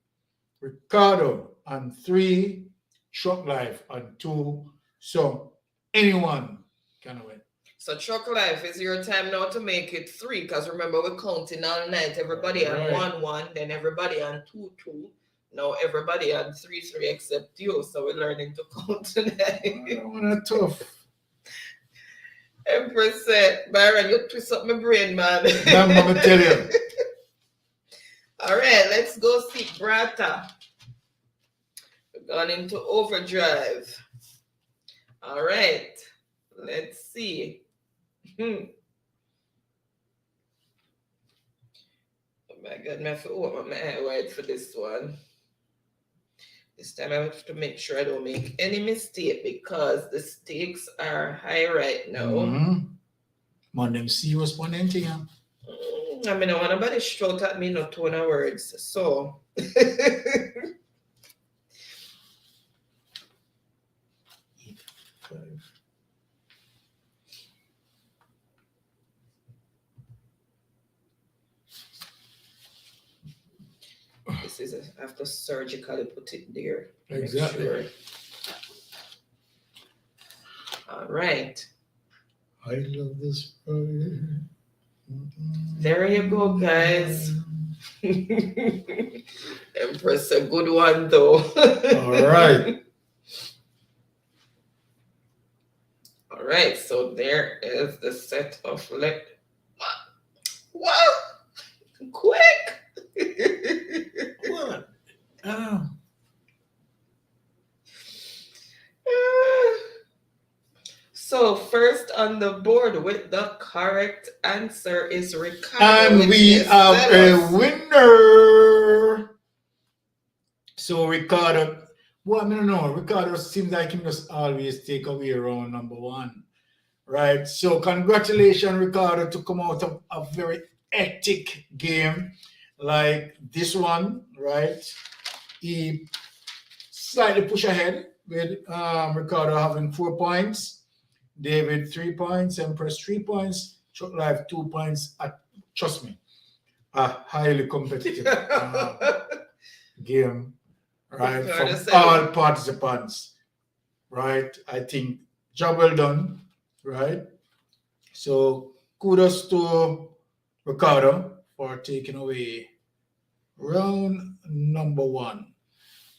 Ricardo on 3, Truck Life on 2. So anyone can win. So Truck Life is your time now to make it 3, because remember we're counting all night. Everybody on 1-1, then everybody on 2-2. Now everybody on 3-3 except you. So we're learning to count tonight. Tough. Empress said, Byron, you twist up my brain, man. I'm gonna tell you. All right, let's go see Brata. We're going into overdrive. All right, let's see. Oh my God, I have to open my eye wide for this one. This time I have to make sure I don't make any mistake because the stakes are high right now. Man, them serious one anything. I mean, I want nobody shout at me no tone of words. So this is I have to surgically put it there. Exactly. Sure. All right. I love this. There you go, guys. Empress, a good one though. All right. All right, so there is the set of Wow! Quick! What? So first on the board with the correct answer is Ricardo. And we have a winner. So Ricardo, Well, I don't know. Ricardo seems like him just always take away around number one. Right. So congratulations, Ricardo, to come out of a very hectic game like this one, right? He slightly push ahead with Ricardo having 4 points, David 3 points, Empress 3 points, Chuck Life 2 points. Trust me, a highly competitive game, right? Ricardo From said all participants, right? I think job well done, right? So kudos to Ricardo for taking away round number one.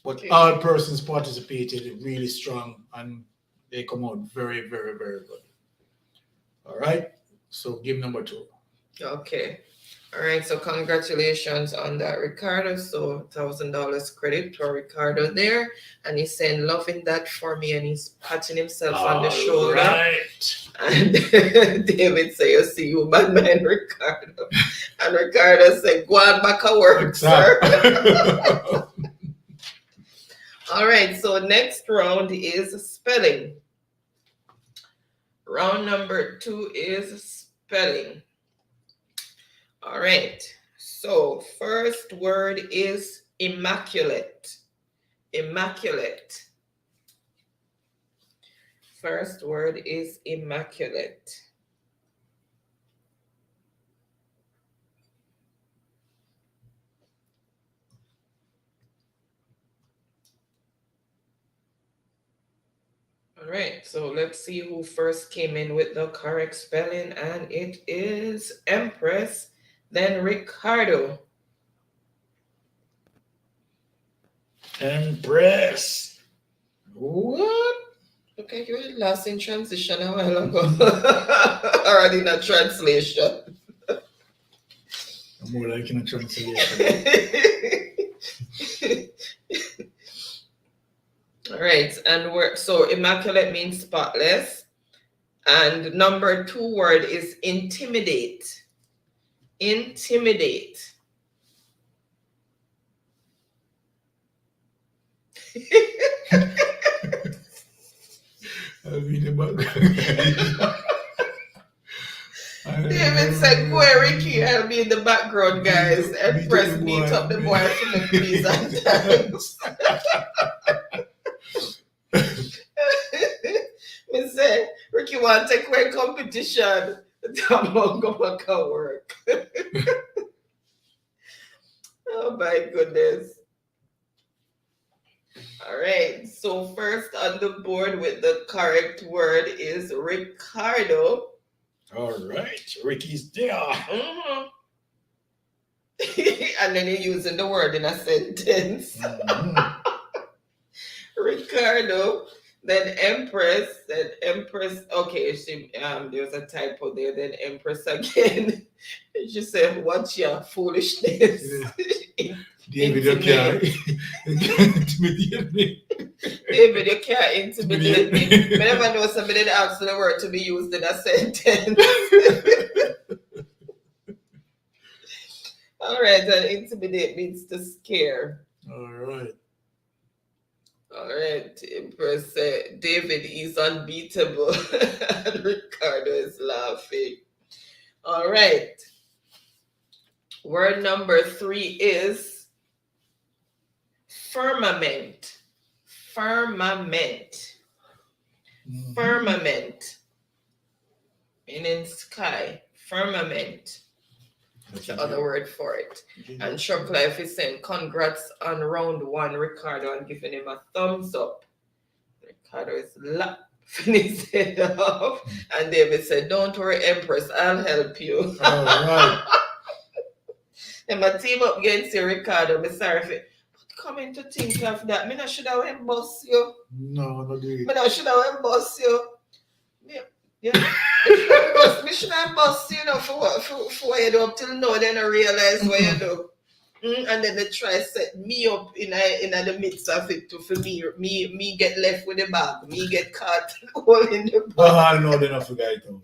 But Okay. all persons participated really strong and they come out very, very, very good. All right. So game number 2. Okay. All right. So congratulations on that, Ricardo. So $1,000 credit to Ricardo there, and he's saying loving that for me, and he's patting himself on the shoulder. Right. And David say, "You see you, man, Ricardo." And Ricardo said, "Go on back to work, sir." All right, so next round is spelling. Round number 2 is spelling. All right, so first word is immaculate. Immaculate. First word is immaculate. All right, so let's see who first came in with the correct spelling, and it is Empress, then Ricardo. Empress. What? Okay, you were last in transition a while ago. Already in a translation. More like in a translation. All right, and so immaculate means spotless, and number 2 word is intimidate. Intimidate. I'll be in the background. David said, "Go Ricky, I'll be in the background, guys. Empress beat up the boy for me, please and thanks." Me say, Ricky want to take away competition. I'm going to go back and work. Oh my goodness. All right, so first on the board with the correct word is Ricardo. All right, Ricky's there. Mm-hmm. And then you're using the word in a sentence. Mm-hmm. Ricardo, then Empress, okay, she there's a typo there, then Empress again. She said, "What's your foolishness?" David, you can't intimidate me. David, you can't intimidate me. I never know somebody that asks the word to be used in a sentence. All right, and intimidate means to scare. All right. All right, Empress said, David is unbeatable. And Ricardo is laughing. All right. Word number 3 is firmament. Firmament. Mm-hmm. Firmament. Meaning sky. Firmament. That's the other word for it. And Chuck Life is saying, congrats on round 1, Ricardo, and giving him a thumbs up. Ricardo is laughing his head off. And David said, don't worry, Empress, I'll help you. All right. And my team up against you, Ricardo. I'm sorry for it. But coming to think of that, I should have embossed you. No, not doing I should have embossed you. Yeah. Me should have embossed you, for what you do up till now, then I realize what you do. And then they try to set me up in the midst of it for me get left with the bag, me get caught all in the bag. I know they don't figure it out.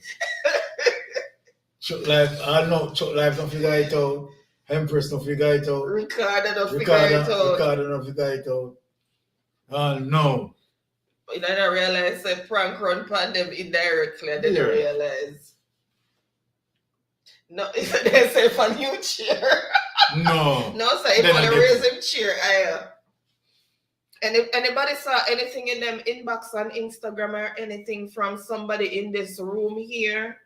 Chuck Life, I know Chuck Life don't figure it out. Empress don't figure it out. Ricardo don't figure it out. Ricardo don't figure it out. No. You don't realize a prank run upon them indirectly. I didn't realize. No, they say for new chair. No. No, so you want to raise him chair. And if anybody saw anything in them inbox on Instagram or anything from somebody in this room here,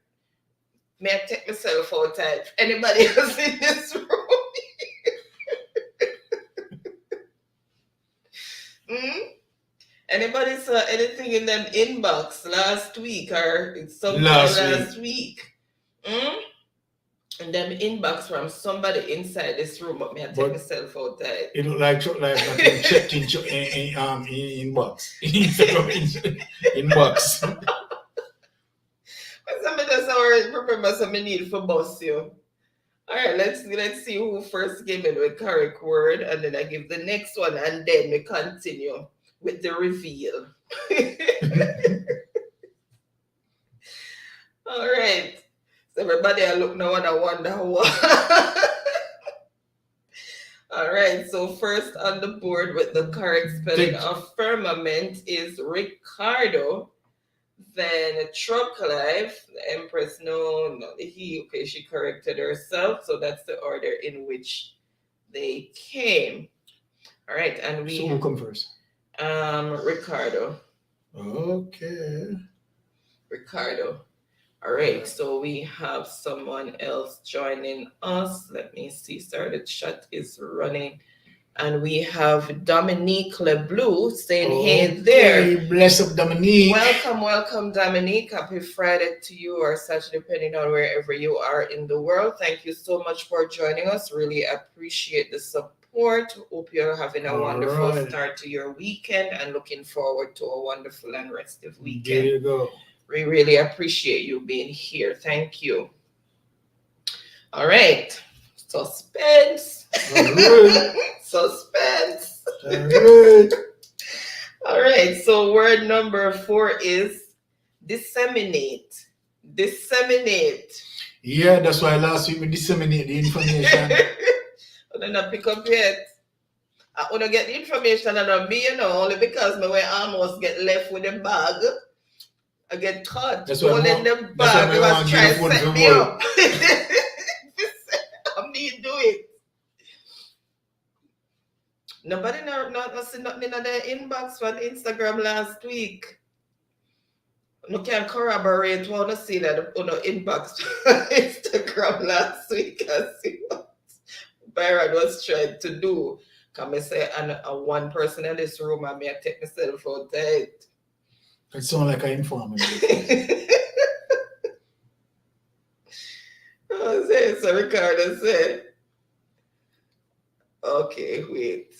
may I take myself out of anybody else in this room? Anybody saw anything in them inbox last week or sometime last week? And them inbox from somebody inside this room, but me I take myself out there. It look like Chuck Life checked in inbox. Inbox. Somebody just already remember something need for boss you. Alright, let's see who first gave me the correct word, and then I give the next one, and then we continue with the reveal. Alright. So everybody I look now and I wonder what. Alright, so first on the board with the correct spelling of firmament is Ricardo. Then Truck Life, the Empress, no, okay, she corrected herself. So that's the order in which they came. All right, and we. So who come first? Ricardo. Okay. Ricardo. All right, so we have someone else joining us. Let me see, sorry, the chat is running. And we have Dominique LeBlue saying, hey there. Bless up, Dominique. Welcome, Dominique. Happy Friday to you or Saturday, depending on wherever you are in the world. Thank you so much for joining us. Really appreciate the support. Hope you're having a wonderful start to your weekend and looking forward to a wonderful and restive weekend. There you go. We really appreciate you being here. Thank you. All right. Suspense. Suspense. All right. So word number 4 is disseminate. Disseminate. Yeah, that's why last week we disseminate the information. I don't pick up yet. I want to get the information and me, only because me will almost get left with the bag. I get caught holding the bag. You was trying to set me up. I need to do it. Nobody not see nothing in the inbox from Instagram last week. No can corroborate what I see that on the inbox from Instagram last week. I see what Byron was trying to do. Come and say, and one person in this room, I may take myself out there. It sounds like an informant. So Ricardo said, okay, wait.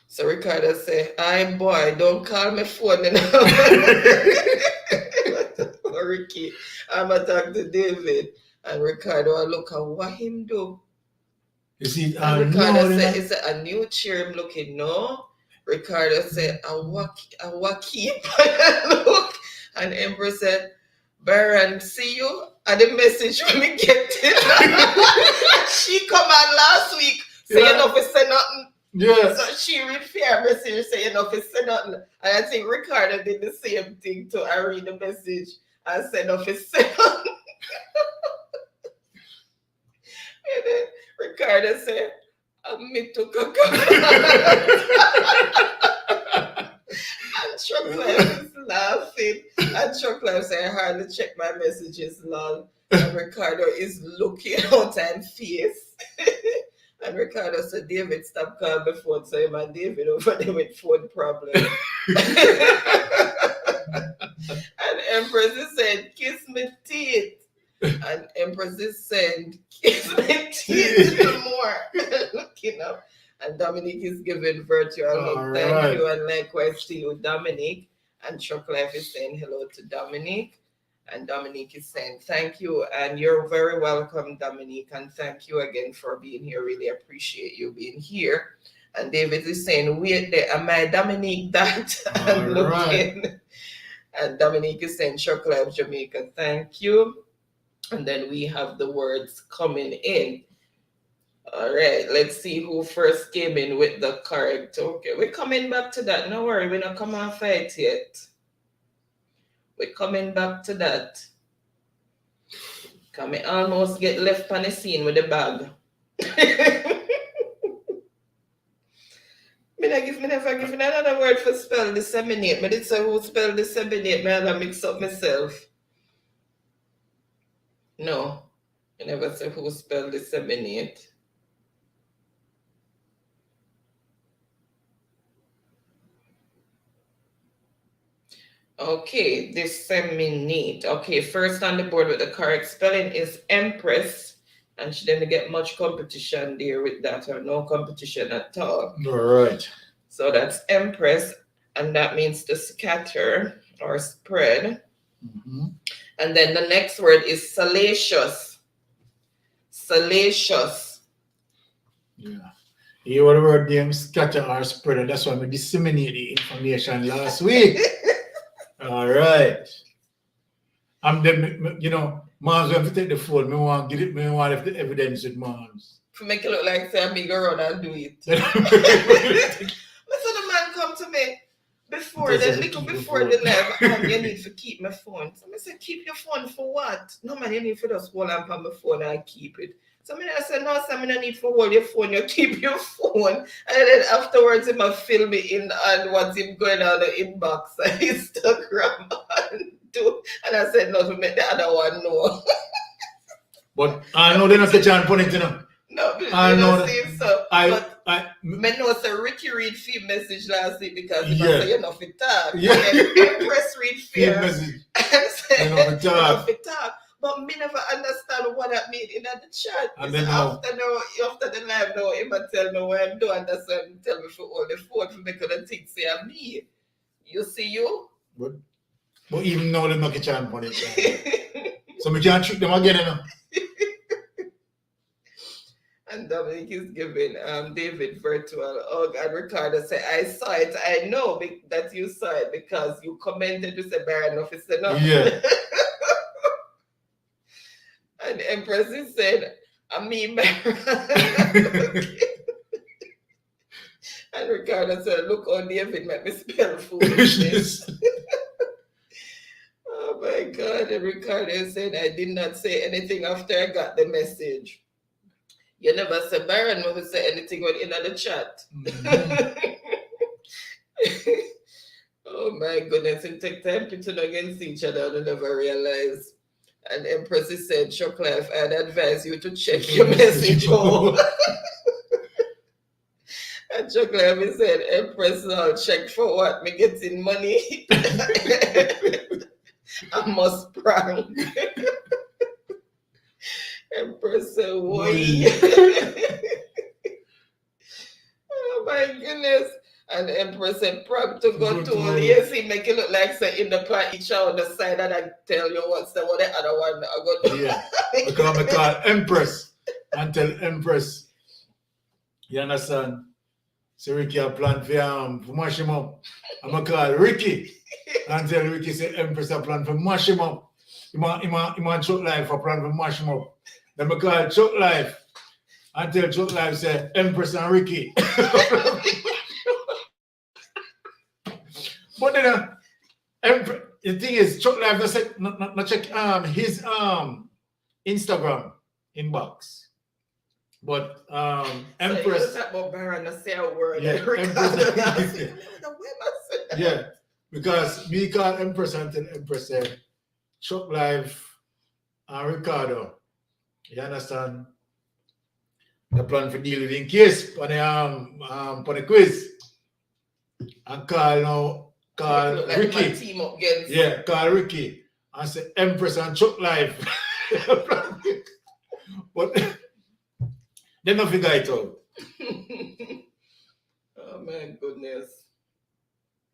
So Ricardo said, "Aye boy, don't call me phone now." Ricky, I'm a talk to David. And Ricardo, I look at what him do. You see, Ricardo said, is it a new chair? I'm looking, no. Ricardo said, I walk keep. Look. And Empress said, Baron, see you? And the message when we get it. She come on last week, saying if it's nothing. Yeah. So she read message saying if it's nothing. And I think Ricardo did the same thing too. I read the message and said if it's nothing. And then Ricardo said, me took a And Truck Life is laughing. And Truck Life said, I hardly check my messages, lol. And Ricardo is looking out and face. And Ricardo said, David, stop calling my phone. So him and David over there with phone problem. And Empress said, kiss me teeth. And Empress said, kiss me teeth no more. Looking up. And Dominique is giving virtual hug. Thank you. And likewise to you, Dominique. And Truck Life is saying hello to Dominique. And Dominique is saying thank you. And you're very welcome, Dominique. And thank you again for being here. Really appreciate you being here. And David is saying, wait there, am I Dominique that? And looking. And Dominique is saying, Truck Life Jamaica, thank you. And then we have the words coming in. All right, let's see who first came in with the correct. Okay, we're coming back to that. No worry, we're not come and fight yet. We're coming back to that. Can we almost get left on the scene with the bag? Me never give another word for spell disseminate. Me did say who spell disseminate, me I'll mix up myself. No, I never say who spell disseminate. Okay, disseminate. Okay, first on the board with the correct spelling is Empress. And she didn't get much competition there with that, or no competition at all. All right. So that's Empress, and that means to scatter or spread. Mm-hmm. And then the next word is salacious. Salacious. Yeah. You were the word name scatter or spread, and that's why we disseminate the information last week. All right. And then, you know, moms have to take the phone. Me want to get it. Me want to have the evidence with moms. To make it look like say me go run and do it. Listen, the man come to me before the live, and you need to keep my phone. So I said, keep your phone for what? No man, you need to just hold on my phone and keep it. So I said, no, so I don't need to hold your phone, you keep your phone. And then afterwards, he must fill me in and what's him going on the inbox and Instagram and do. And I said, no, to make the other one know. But I know they're not catching on it, you know. No, I know so. I know it's a Ricky read feed message last week because he said, you're not fit talk. Yeah. And press read feed message. And say, you're not fit talk. But me never understand what that mean in the chat. And then after the live now, he might tell me what I'm doing. That's why I'm telling me for all the phone for making the thing say I'm me. You see you? But even now they're not catching on it. So we can't trick them again, you know. And Dominic is giving David virtual hug, and Ricardo said, I saw it. I know that you saw it because you commented, you said, Baron officer, no. Yeah. And Empress said, I mean, Baron. And Ricardo said, look on David, make me spell foolishness. Oh my God. And Ricardo said, I did not say anything after I got the message. You never said Baron never say anything in the chat. Mm-hmm. Oh my goodness, it take time to turn against each other and never realize. And Empress said, Chuck Life, I'd advise you to check your message home. And Chuck Life said, Empress, I'll check for what? Me getting money. I must prank. Empress said, why? Oh my goodness. And the Empress said, prank to go to. Yes, he make it look like say in the part each on the side and I tell you what the other one I go do. Yeah. Because I call Empress and tell Empress. You understand? So Ricky a plan for mash him up. I'm gonna call Ricky and tell Ricky say Empress a plan for mash him up. He want Chuck Life for plan for mash him up. Then I call Chuck Life and tell Chuck Life say Empress and Ricky. But then the thing is, Chuck Life does not check his Instagram inbox. But Empress. So about Baron say a word. Yeah, Empress. Yeah, because me call Empress and tell Empress say Chuck Life and Ricardo. You understand? The plan for deal with in case for the quiz. And call Ricky. Team up against. Yeah, call Ricky and say Empress and Chuck Life. But they don't figure it out. Oh my goodness.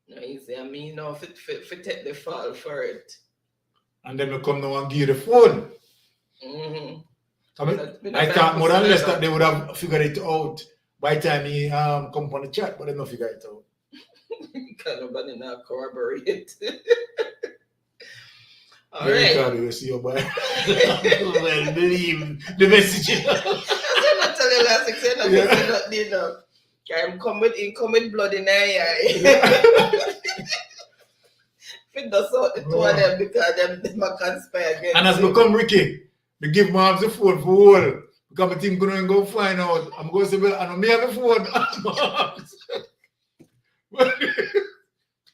No, easy. I mean, no, if take the fall for it. And then we come now and give you the phone. Mm-hmm. I thought more or less that they would have figured it out by the time he come on the chat, but they don't figure it out. Nobody not corroborate. All yeah, right. Ricardo, you see your boy. Well, believe the message. I'm not telling the last thing say nothing, Yeah. say nothing, you know. I'm come with blood in their eye. Fit does out the two of them because them a conspire against And as him. become Ricky, we give Mom the phone for all. Because I think going to go find out. I'm going to say, well, I know me have a phone.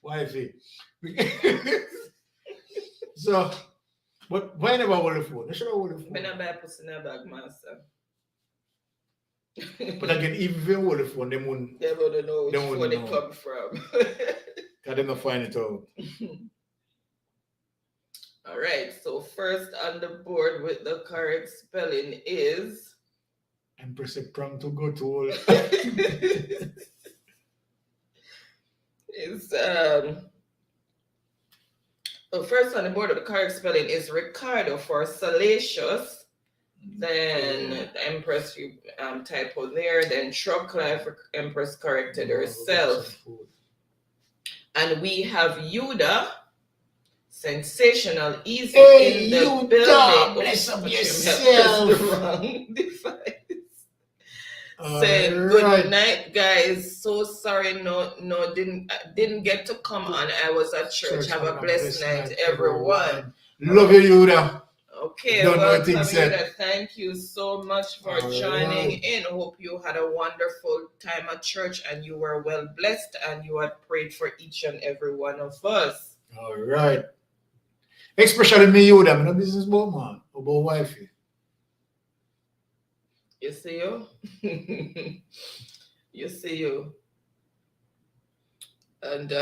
Wifey. So, but why never hold the phone? They should have hold the Me phone. not buy pussy in a bag, master. But again, even if they hold the phone, they won't They wouldn't know which They phone wouldn't they know. come from. because they not find it out. All right, so first on the board with the correct spelling is Empress a prank to go to all. is the first on the board with the correct spelling is Ricardo for salacious. Then Empress you typo there. Then Truck Life Empress corrected herself. And we have Yuda, sensational, easy Hey, in the Yuda, building. bless up But yourself. you have pressed the wrong device. Saying good night, guys. So sorry, didn't get to come on. I was at church. Have a blessed night, everyone. Love you, Yuda. Okay, Don't know welcome, things said. Yuda. Thank you so much for joining in. Hope you had a wonderful time at church and you were well blessed and you had prayed for each and every one of us. All right. Especially me, Yuda. I'm not business about man, about wifey. You see you? You see you. And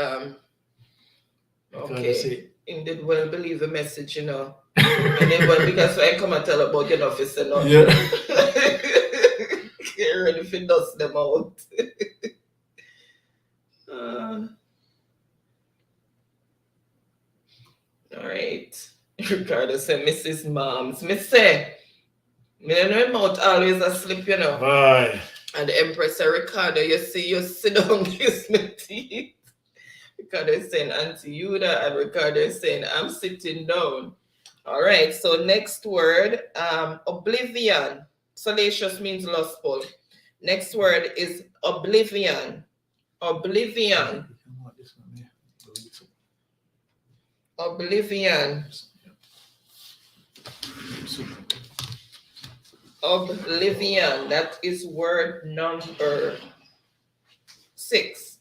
okay. Indeed, well believe the message, you know. And then well, because I come and tell about you know if it's not. Yeah. You're ready if it dust them out. All right. Ricardo said, Mrs. Moms. Me say, me don't know mouth always asleep, you know. Bye. And the Empress said, Ricardo, you see, you sit down, kiss me teeth. Ricardo is saying, Auntie Yuda, and Ricardo is saying, I'm sitting down. All right, so next word, oblivion. Salacious means lustful. Next word is oblivion. Oblivion. Oblivion. Oblivion. That is word number 6.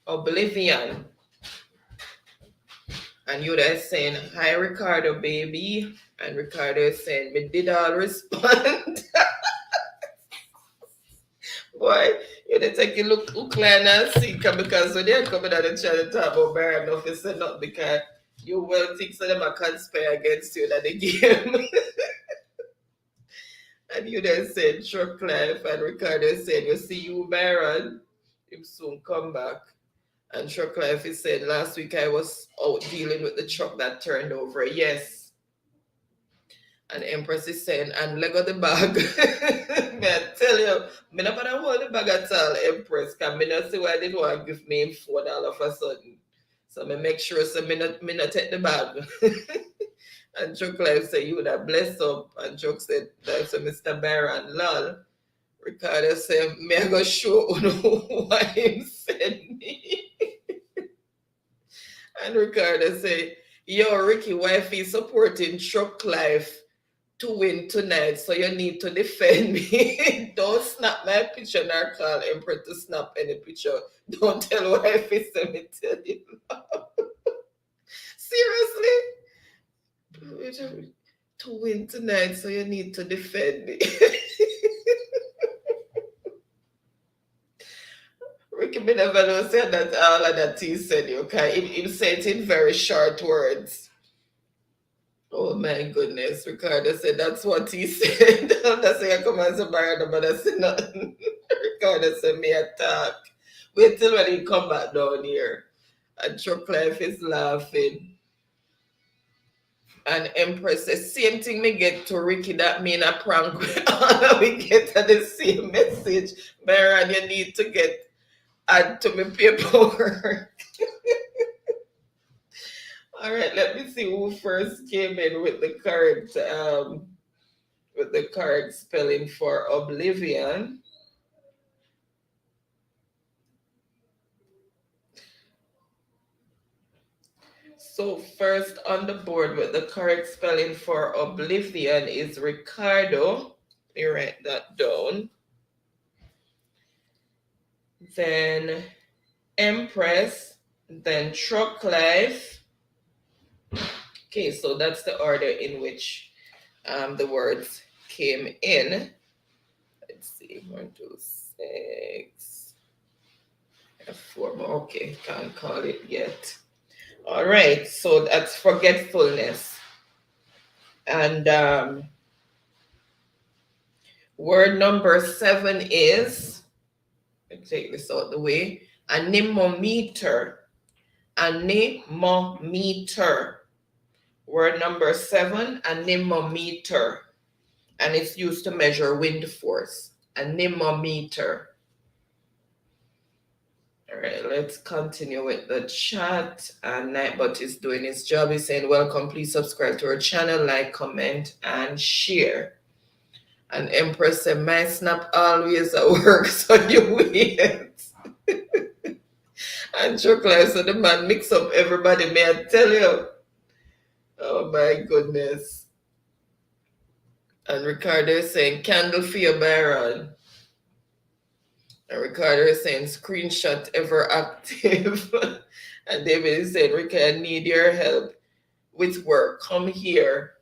Oblivion. And Yuda is saying, hi, Ricardo, baby. And Ricardo is saying, me did all respond. Boy, you did take a look line and see, because when they're coming out and trying to talk about Baron enough, it's not because you will think so them are conspire against you that the game. And Yuda is saying, Truck Life. And Ricardo is saying, you see you, Baron, he'll soon come back. And Truck Life is saying, last week I was out dealing with the truck that turned over. Yes. And Empress is saying, and leg of the bag. May I tell you, I'm not going to hold the bag at all, Empress, because I not see why they didn't want to give me $4 all of a sudden. So I make sure so me not take the bag. And Truck Life said, you would have blessed up. And Truck said, that's a Mr. Baron, lol. Ricardo said, may I go show why him sent me. And Ricardo say, yo, Ricky, wifey supporting Truck Life to win tonight, so you need to defend me. Don't snap my picture nor call Emperor to snap any picture. Don't tell wifey, send me tell you. Seriously? To win tonight, so you need to defend me. Ricky Benevolent said that all of that he said, okay? He said it in very short words. Oh my goodness, Ricardo said that's what he said. That's why I come as a barrier, but I said nothing. Ricardo said me attack. Wait till when he come back down here. And Truck Life is laughing. And Empress says, same thing me get to Ricky, that mean a prank. We get to the same message. Baron, you need to get add to my paperwork. All right, let me see who first came in with the correct with the correct spelling for oblivion. So first on the board with the correct spelling for oblivion is Ricardo. Let me write that down. Then Empress, then Truck Life. Okay, so that's the order in which the words came in. Let's see, 1, 2, 6. 4 more. Okay, can't call it yet. All right, so that's forgetfulness. And word number 7 is, let's take this out the way, anemometer. Anemometer. Word number 7, anemometer. And it's used to measure wind force. Anemometer. All right, let's continue with the chat. And Nightbot is doing his job. He's saying, welcome, please subscribe to our channel, like, comment, and share. And Empress said, my snap always at work, so you wait. And Chocolate said, the man mix up everybody, may I tell you? Oh my goodness. And Ricardo is saying, candle for your Baron. And Ricardo is saying, screenshot ever active. And David is saying, Rick, I need your help with work. Come here.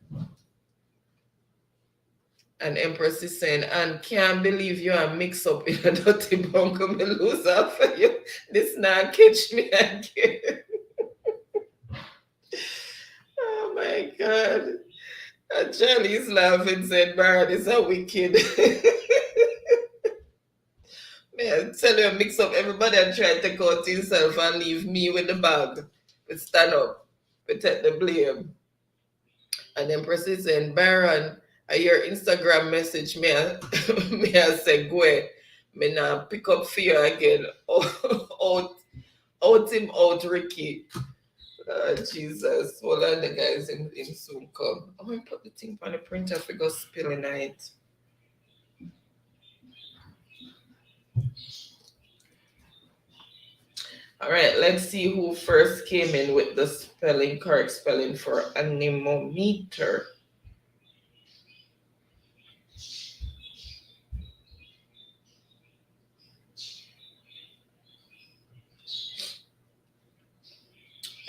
And Empress is saying, and can't believe you are mixed up in a dirty bunker. Me lose off for you. This now catch me again. Oh my God. And Charlie's laughing, said, Baron is a wicked. Man, tell you, mix up everybody and try to take out himself and leave me with the bag. We stand up. We take the blame. And then Empress is saying, Baron, your Instagram message me I say go. Me now pick up for you again. Out him out, Ricky. Jesus. Hold on, the guys in soon come. I want to put the thing on the printer if we go spilling it. All right, let's see who first came in with the spelling, correct spelling for anemometer.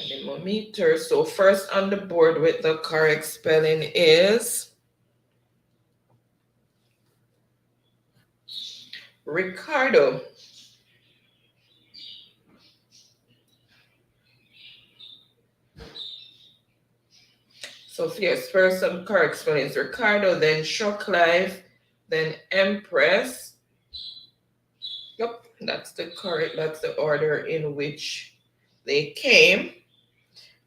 Anemometer. So first on the board with the correct spelling is Ricardo. So yes, first on correct spelling is Ricardo, then Shock Life, then Empress. Yep, that's the order in which they came.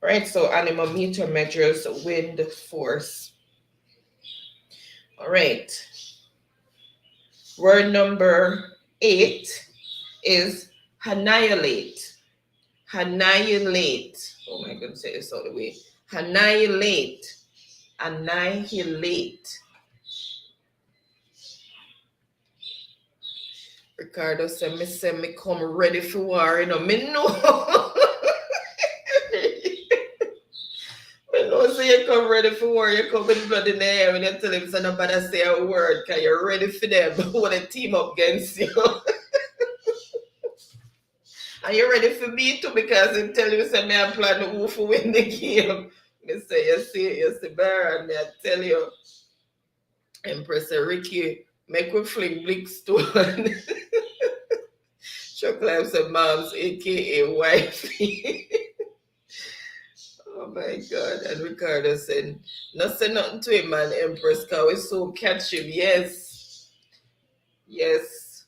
Right, so anemometer measures wind force. All right. Word number 8 is annihilate. Annihilate. Oh my goodness, say this all the way. Annihilate. Annihilate. Ricardo said me come ready for war, you know. Me know. Me know say you come ready for war, you come with blood in the air when you tell him so nobody say a word because you're ready for them when they team up against you. And you're ready for me too because he tell you say me I plan who for win the game. Me say you see Baron, me I tell you. Empress Ricky, make we fling Blickstone. Chocolate said moms, aka wifey. Oh my God. And Ricardo said, not say nothing to him, man, Empress, because we so catch him. Yes. Yes.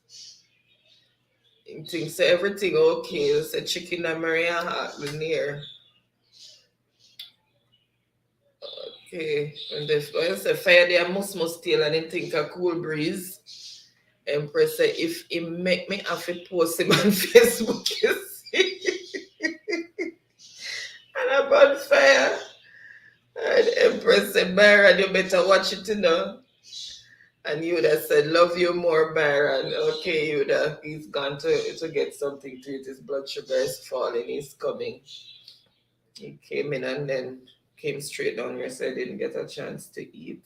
He thinks everything okay. He said chicken and Maria heart near. Okay. And when say fire there must steal and he think a cool breeze. Empress said if he make me have to post him on Facebook, you see. And about fire. And Empress said, Baron, you better watch it, you know. And Yuda said, love you more, Byron. Okay, Yuda, he's gone to get something to eat. His blood sugar is falling. He's coming. He came in and then came straight down here, so I didn't get a chance to eat.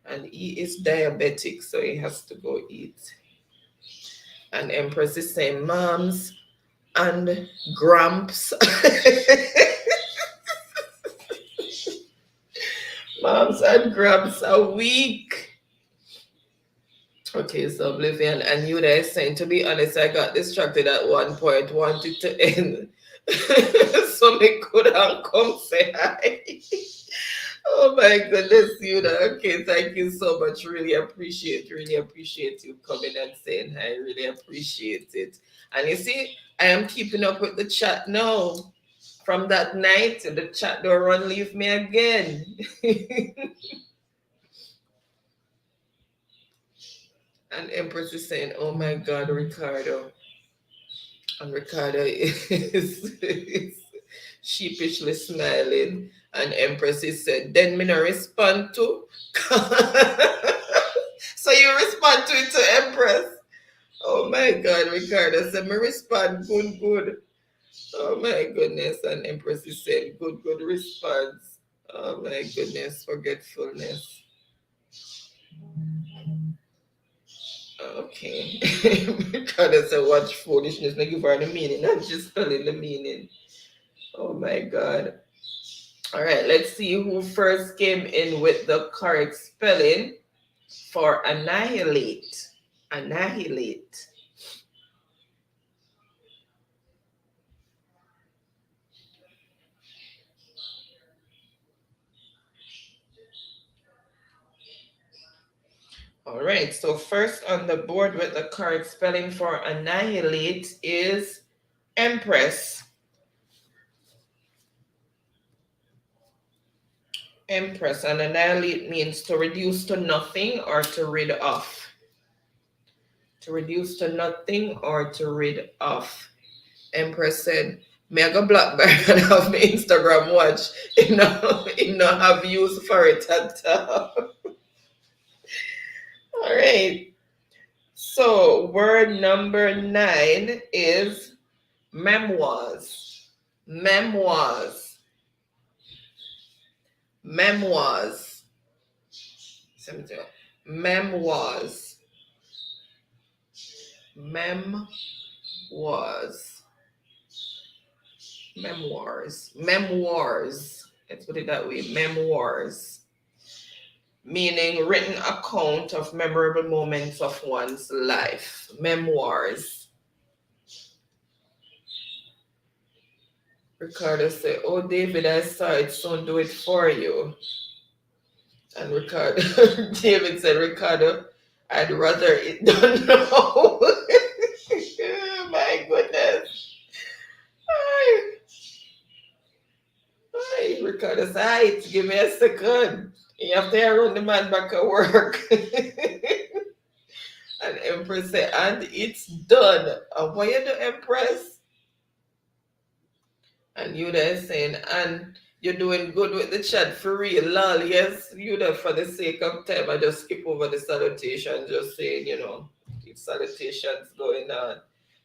And he is diabetic, so he has to go eat. And Empress is saying, Moms and Gramps. Moms and Gramps are weak. Okay, so Oblivion and you there saying, to be honest, I got distracted at one point, wanted to end. So me couldn't come say hi. Oh my goodness, Yuda. Okay, thank you so much. Really appreciate you coming and saying hi. Really appreciate it. And you see, I am keeping up with the chat now. From that night, the chat don't run leave me again. And Empress is saying, oh my God, Ricardo. And Ricardo is sheepishly smiling. And Empress is said, then me no respond to. So you respond to it to Empress. Oh my God, Ricardo said, me respond good. Oh my goodness. And Empress is saying, good response. Oh my goodness, forgetfulness. Okay. Ricardo said, watch foolishness. Now give her the meaning, not just spelling the meaning. Oh my God. All right, let's see who first came in with the correct spelling for annihilate. Annihilate. All right, so first on the board with the correct spelling for annihilate is Empress. Empress, and annihilate means to reduce to nothing or to rid of. To reduce to nothing or to rid of. Empress said, may I go Blackberry and have my Instagram watch? You know, have use for it at all. All right. So word number 9 is memoirs. Memoirs. Memoirs. Memoirs. Memoirs. Memoirs. Memoirs. Let's put it that way. Memoirs. Meaning written account of memorable moments of one's life. Memoirs. Ricardo said, oh, David, I saw it, so do it for you. And Ricardo, David said, Ricardo, I'd rather it done now. Oh, my goodness. Hi, Ricardo said, hi, give me a second. You have to run the man back at work. And Empress said, and it's done. And what you do, Empress? And you there saying, and you're doing good with the chat for real, lol. Yes, you there for the sake of time. I just skip over the salutation, just saying, keep salutations going on.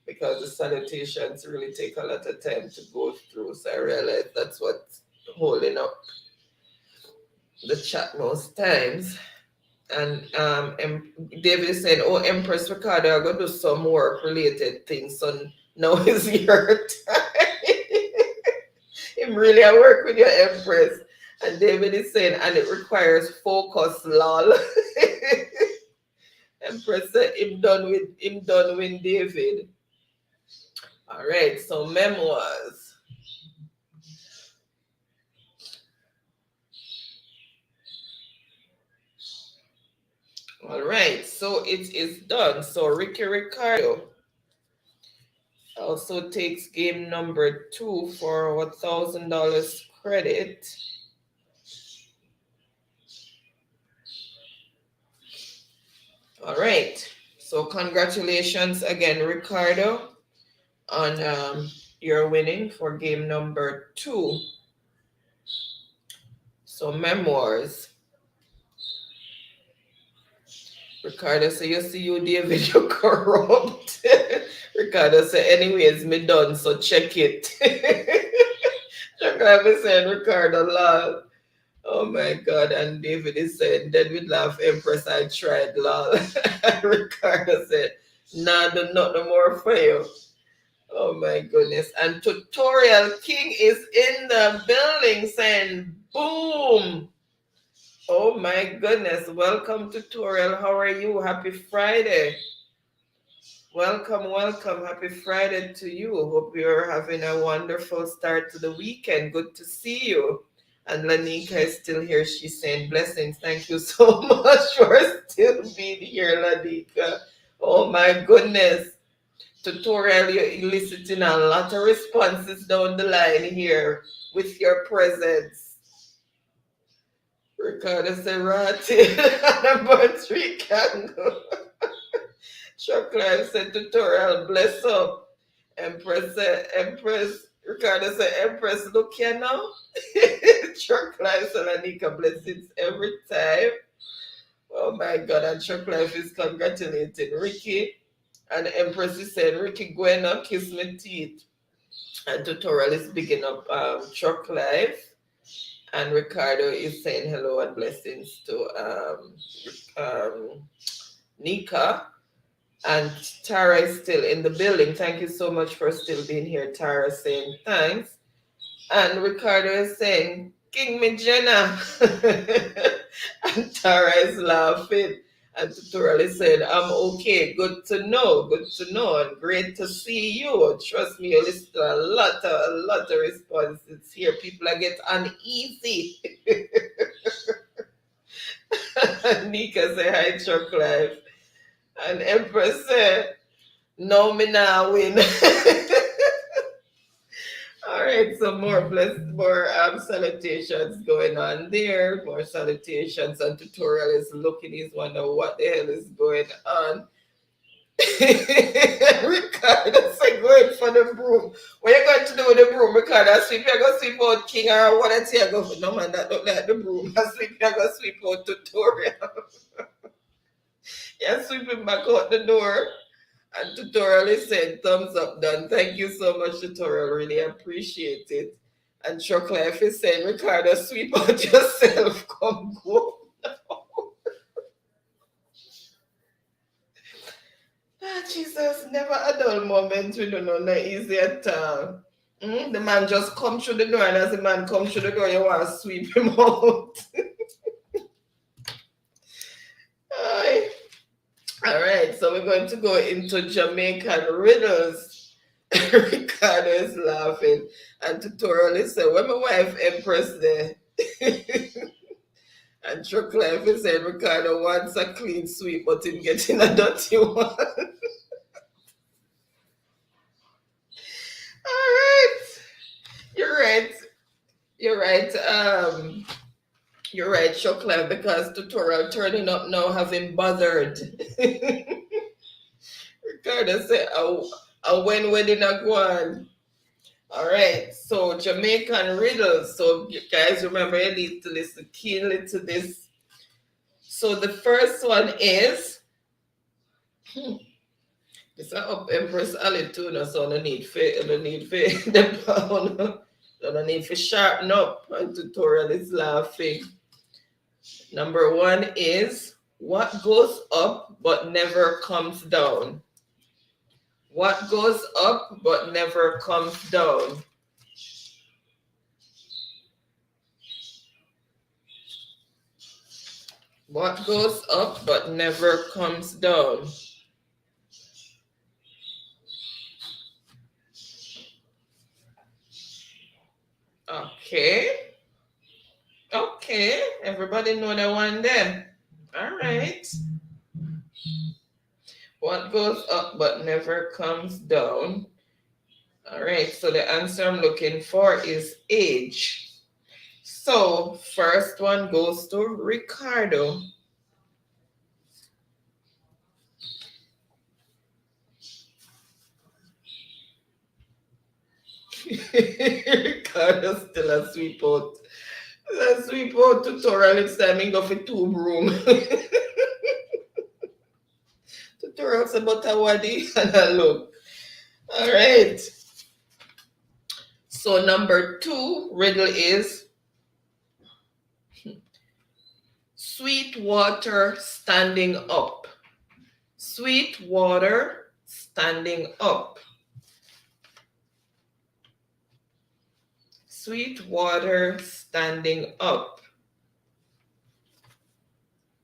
Because the salutations really take a lot of time to go through. So I realize that's what's holding up the chat most times. And David is saying, oh, Empress Ricardo, I'm going to do some work related things. So now is your time. Him really I work with your Empress. And David is saying, and it requires focus, lol. Empress said, him done with David. All right, so memoirs. All right, so it is done. So Ricky Ricardo also takes game number 2 for $1,000 credit. All right, so congratulations again, Ricardo, on your winning for game number 2. So memoirs. Ricardo say, you see you, David, you corrupt. Ricardo say, anyways, me done, so check it. Ricardo saying, Ricardo laugh. Oh my God. And David is saying, then we laugh, Empress, I tried, lol. Ricardo said, nah, do not no more for you. Oh my goodness. And Tutorial King is in the building saying, boom. Oh my goodness. Welcome, Tutorial. How are you? Happy Friday. Welcome, welcome. Happy Friday to you. Hope you're having a wonderful start to the weekend. Good to see you. And Lanika is still here. She's saying blessings. Thank you so much for still being here, Lanika. Oh my goodness. Tutorial, you're eliciting a lot of responses down the line here with your presence. Ricardo Serrati, about 3 candles. Chocolate said tutorial, bless up. Empress said, Empress, Ricardo said, Empress, look here now. Chocolate said, Anika, blessings every time. Oh my God, and Chocolate is congratulating Ricky. And Empress is saying, Ricky, go and kiss my teeth. And tutorial is picking up Truck Life. And Ricardo is saying hello and blessings to Nika. And Tara is still in the building. Thank you so much for still being here. Tara saying thanks. And Ricardo is saying, King me Jenna. And Tara is laughing. And Tutorial is saying, I'm okay. Good to know. Good to know. And great to see you. Trust me, you listen to a lot of responses here. People are getting uneasy. Nika say hi, Truck Life. And Empress said, no, me now win. All right, so more salutations going on there. More salutations, and Tutorial is looking. He's wondering what the hell is going on. Ricardo said, going for the broom. What are you going to do with the broom, Ricardo? Sweep, you're going to sweep out King or what? That's here. Go. No, man, that look like the broom. I sweep, you're going to sweep out Tutorial. You're sweeping back out the door. And Tutorial is saying, thumbs up, done. Thank you so much, Tutorial. Really appreciate it. And Truck Life is saying, Ricardo, sweep out yourself. Come go. Jesus, never a dull moment. We don't know, not easy at all. The man just come through the door, and as the man comes through the door, you want to sweep him out. All right, so we're going to go into Jamaican riddles. Ricardo is laughing, and Tutorial is saying, when my wife Empress there? And Truck Life is saying, Ricardo wants a clean sweep, but him getting a dirty one. All right. You're right. You're right, Truck Life, because Tutorial turning up now having bothered. Ricardo said, a when wedding a go on. All right, so Jamaican riddles. So you guys remember, you need to listen keenly to this. So the first one is, it's up Empress Alley too, so no need for sharpen up, and Tutorial is laughing. Number one is, what goes up but never comes down? What goes up but never comes down? What goes up but never comes down? Okay, everybody know that one then. All right. What goes up but never comes down? All right, so the answer I'm looking for is age. So first one goes to Ricardo. Ricardo still a sweep out. A sweep out Tutorial. It's time to go for 2 broom. Throw us about a wadi and a look. All right. So number 2 riddle is sweet water standing up. Sweet water standing up. Sweet water standing up.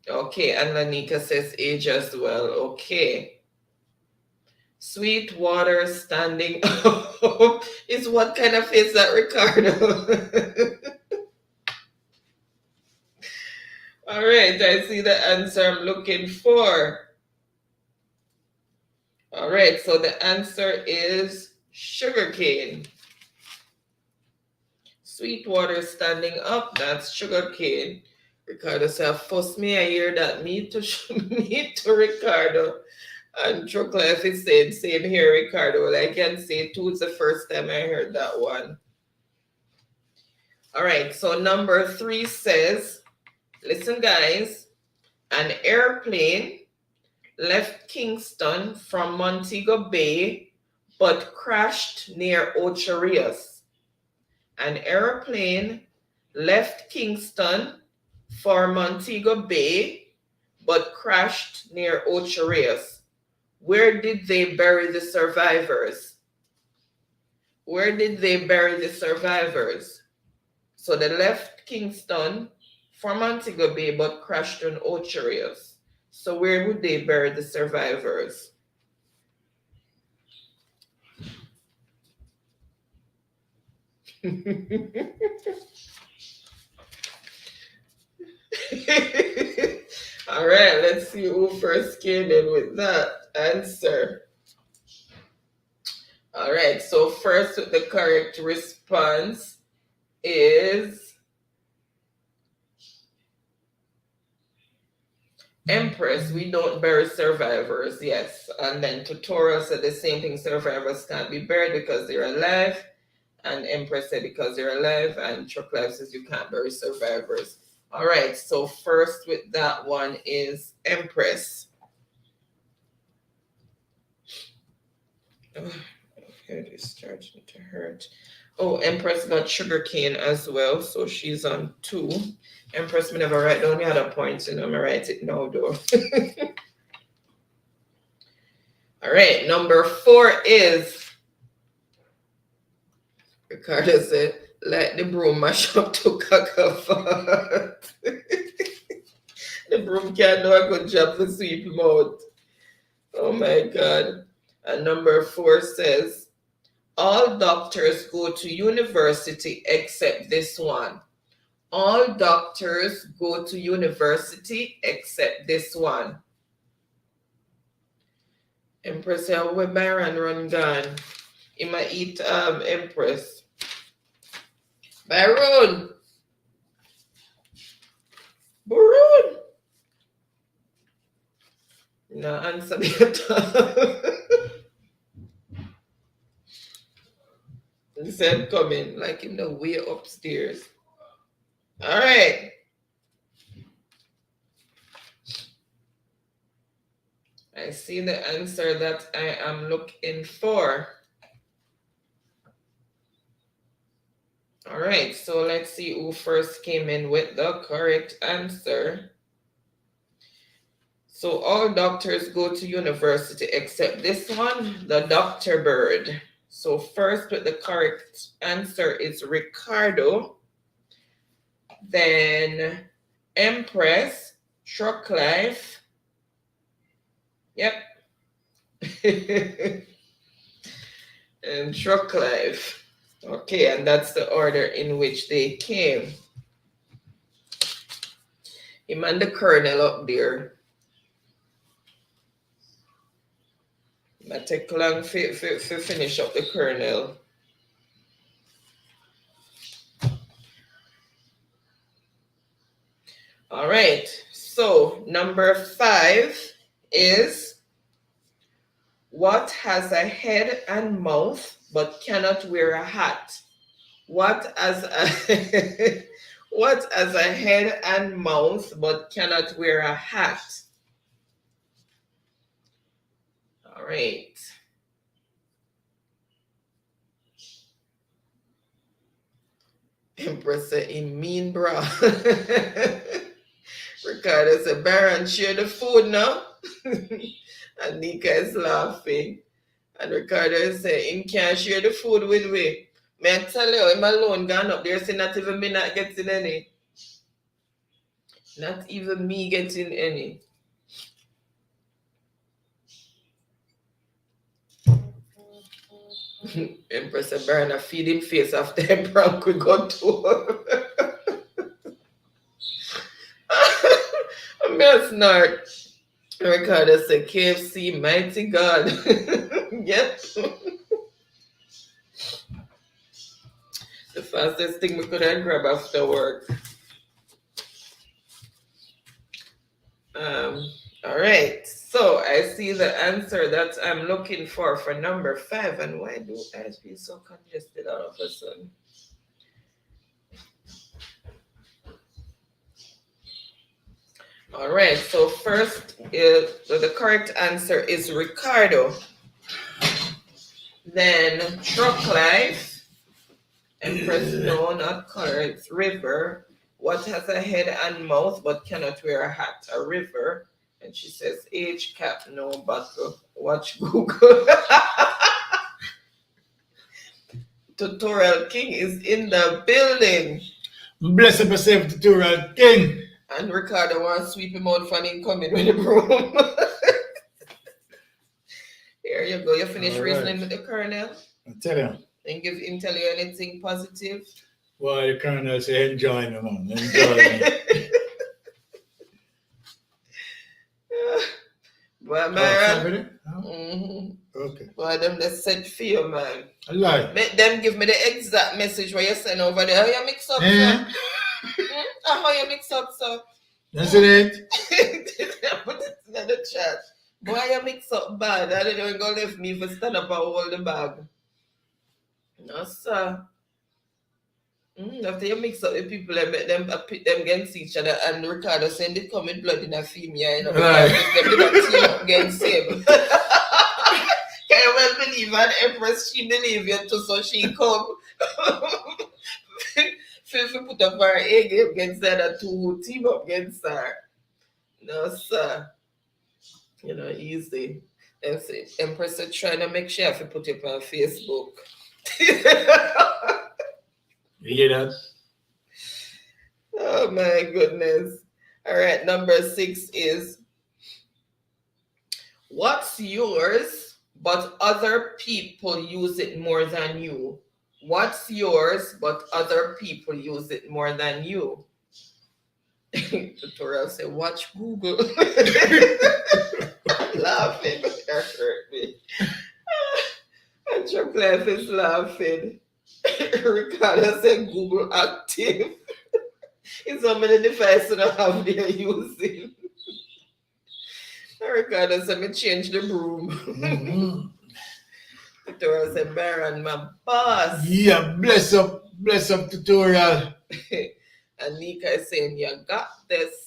Okay, and Lanika says age as well. Okay. Sweet water standing up is what kind of face that, Ricardo? All right, I see the answer I'm looking for. All right, so the answer is sugarcane. Sweet water standing up, that's sugarcane. Ricardo said, first me I hear that me to Ricardo. And Troclife is saying, same here, Ricardo. Well, I can say too, it's the first time I heard that one. All right, so number 3 says, listen guys, an airplane left Kingston from Montego Bay but crashed near Ocho Rios. An airplane left Kingston for Montego Bay but crashed near Ocho Rios. Where did they bury the survivors? Where did they bury the survivors? So they left Kingston for Montego Bay but crashed on Ocho Rios. So where would they bury the survivors? All right, let's see who first came in with that answer. All right, so first with the correct response is Empress. We don't bury survivors, yes. And then Tutorial said the same thing, survivors can't be buried because they're alive. And Empress said because they're alive. And Truck Life says you can't bury survivors. All right, so first with that one is Empress. Oh, head is starting to hurt. Oh, Empress got sugarcane as well, so she's on 2. Empress, me never write down the other points, you know, me write it now though. All right, number 4 is, Ricardo said, like the broom mash up to cacophone. The broom can't do a good job to sweep him out. Oh my God. And number 4 says, all doctors go to university except this one. All doctors go to university except this one. Empress, where Byron run gone? He might eat Empress. Byron! Byron! No answer me at all. He said coming, like in the way upstairs. All right. I see the answer that I am looking for. All right, so let's see who first came in with the correct answer. So all doctors go to university except this one, the doctor bird. So first with the correct answer is Ricardo, then Empress, Truck Life. Yep. And Truck Life. Okay, and that's the order in which they came. Him and the colonel up there. It take long to finish up the colonel. All right, so number 5 is what has a head and mouth but cannot wear a hat? What has a what has a head and mouth but cannot wear a hat? right. Empress said, in mean bra. Ricardo said, Baron, share the food now. And Nika is laughing. And Ricardo said, him can't share the food with me. May I tell you, him alone gone up there, say not even me not getting any. Not even me getting any. Empress said, Baron, I feed him face after Emperor we go to. I'm a snort. Ricardo said, KFC, mighty God. Yep. The fastest thing we could have grabbed after work. All right. So I see the answer that I'm looking for number 5. And why do I feel so congested all of a sudden? All right. So first, the correct answer is Ricardo. Then Truck Life. Empress, no, not color, it's river. What has a head and mouth but cannot wear a hat? A river. And she says, H cap, no buckle. Watch Google. Tutorial King is in the building. Bless up yourself, Tutorial King. And Ricardo wants to sweep him out for him coming with the broom. Here you go. You finish reasoning with the Colonel? I tell you. And give him tell you anything positive? Well, the Colonel say, enjoy me, man. Enjoy me. Well, man. Mm-hmm. Okay. Well, them they said for you, man. I lie. Make them give me the exact message where you send over there. How you mix up, sir? How you mix up, sir? That's it. Put it in the chat. Boy, you mix up bad. I don't even go left me for stand up and hold the bag. No, sir. After you mix up the people and make them pit them against each other, and Ricardo saying they come with blood in a female, you know, because them did not team up against him. Can you well believe an Empress, she believe you too, so she come. If you put up her A game against the other two who team up against her. No, sir. You know, easy. And say, Empress is trying to make sure if you put it on Facebook. You hear that? Oh my goodness. All right, number 6 is what's yours, but other people use it more than you? What's yours, but other people use it more than you? Tutorial say, watch Google. Laughing, but that hurt me. And Chuck Life is laughing. Ricardo said Google active. It's how many devices I have there using. Ricardo said me change the broom. Tutorial said Baron, my boss. Yeah, bless up Tutorial. And Nika is saying you got this.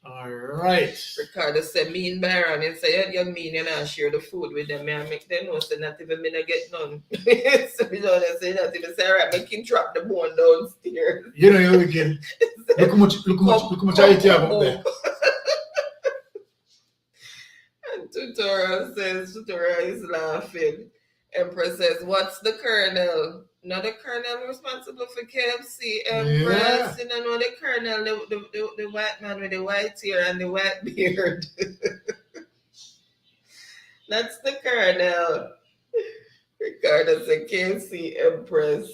All right. Ricardo said, mean Baron. And say, you mean you not share the food with them. And make them know, so not even me not get none. So you know, they say, not even say, all right, make him drop the bone downstairs. You know, you're wicked. Look how much I eat you have up there. And Tutorial is laughing. Empress says, what's the Colonel? Not the Colonel responsible for KFC. Empress, you know the Colonel, the white man with the white hair and the white beard. That's the Colonel. Ricardo said KFC Empress.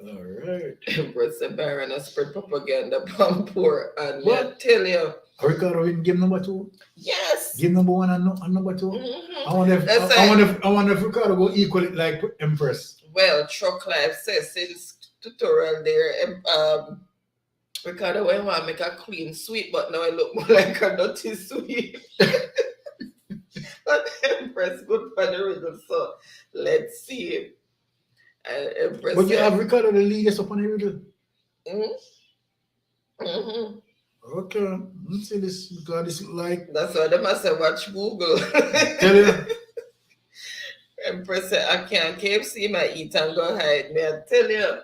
All right. Empress said Baron has spread propaganda upon poor. And I tell you. Ricardo in game number 2? Yes. Game number 1 and number 2? Mm-hmm. I wonder if Ricardo go equal it like Empress. Well, Truck Life says since Tutorial there, Ricardo went want to make a clean sweep, but now it look more like a dirty sweep. But Empress good for the riddle, so let's see. Empress But you have Ricardo the leaders upon the riddle. Mm-hmm. Mm-hmm. Okay. Let's see this because this look like. That's why they must have watch Google. Tell you. Empress said, I can't KFC my eat and go hide. Me, I tell you.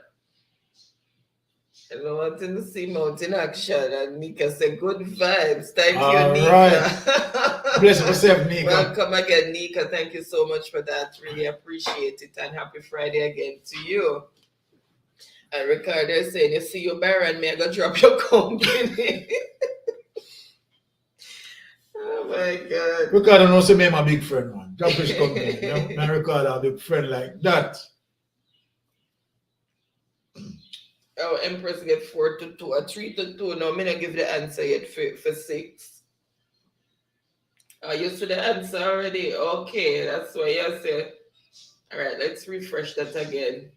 I don't want to see mountain action. And Nika said, good vibes. Thank you, All Nika. right. Bless yourself, Nika. Welcome again, Nika. Thank you so much for that. Really appreciate it. And happy Friday again to you. And Ricardo is saying, you see you, Baron, may I go drop your company? Oh my God. Ricardo knows me, I'm a big friend, man. Drop his company. You know? Man, Ricardo, a big friend like that. Oh, Empress get 4-2 or 3-2. No, me not give the answer yet for 6. Oh, you see the answer already? Okay, that's what you say. All right, let's refresh that again.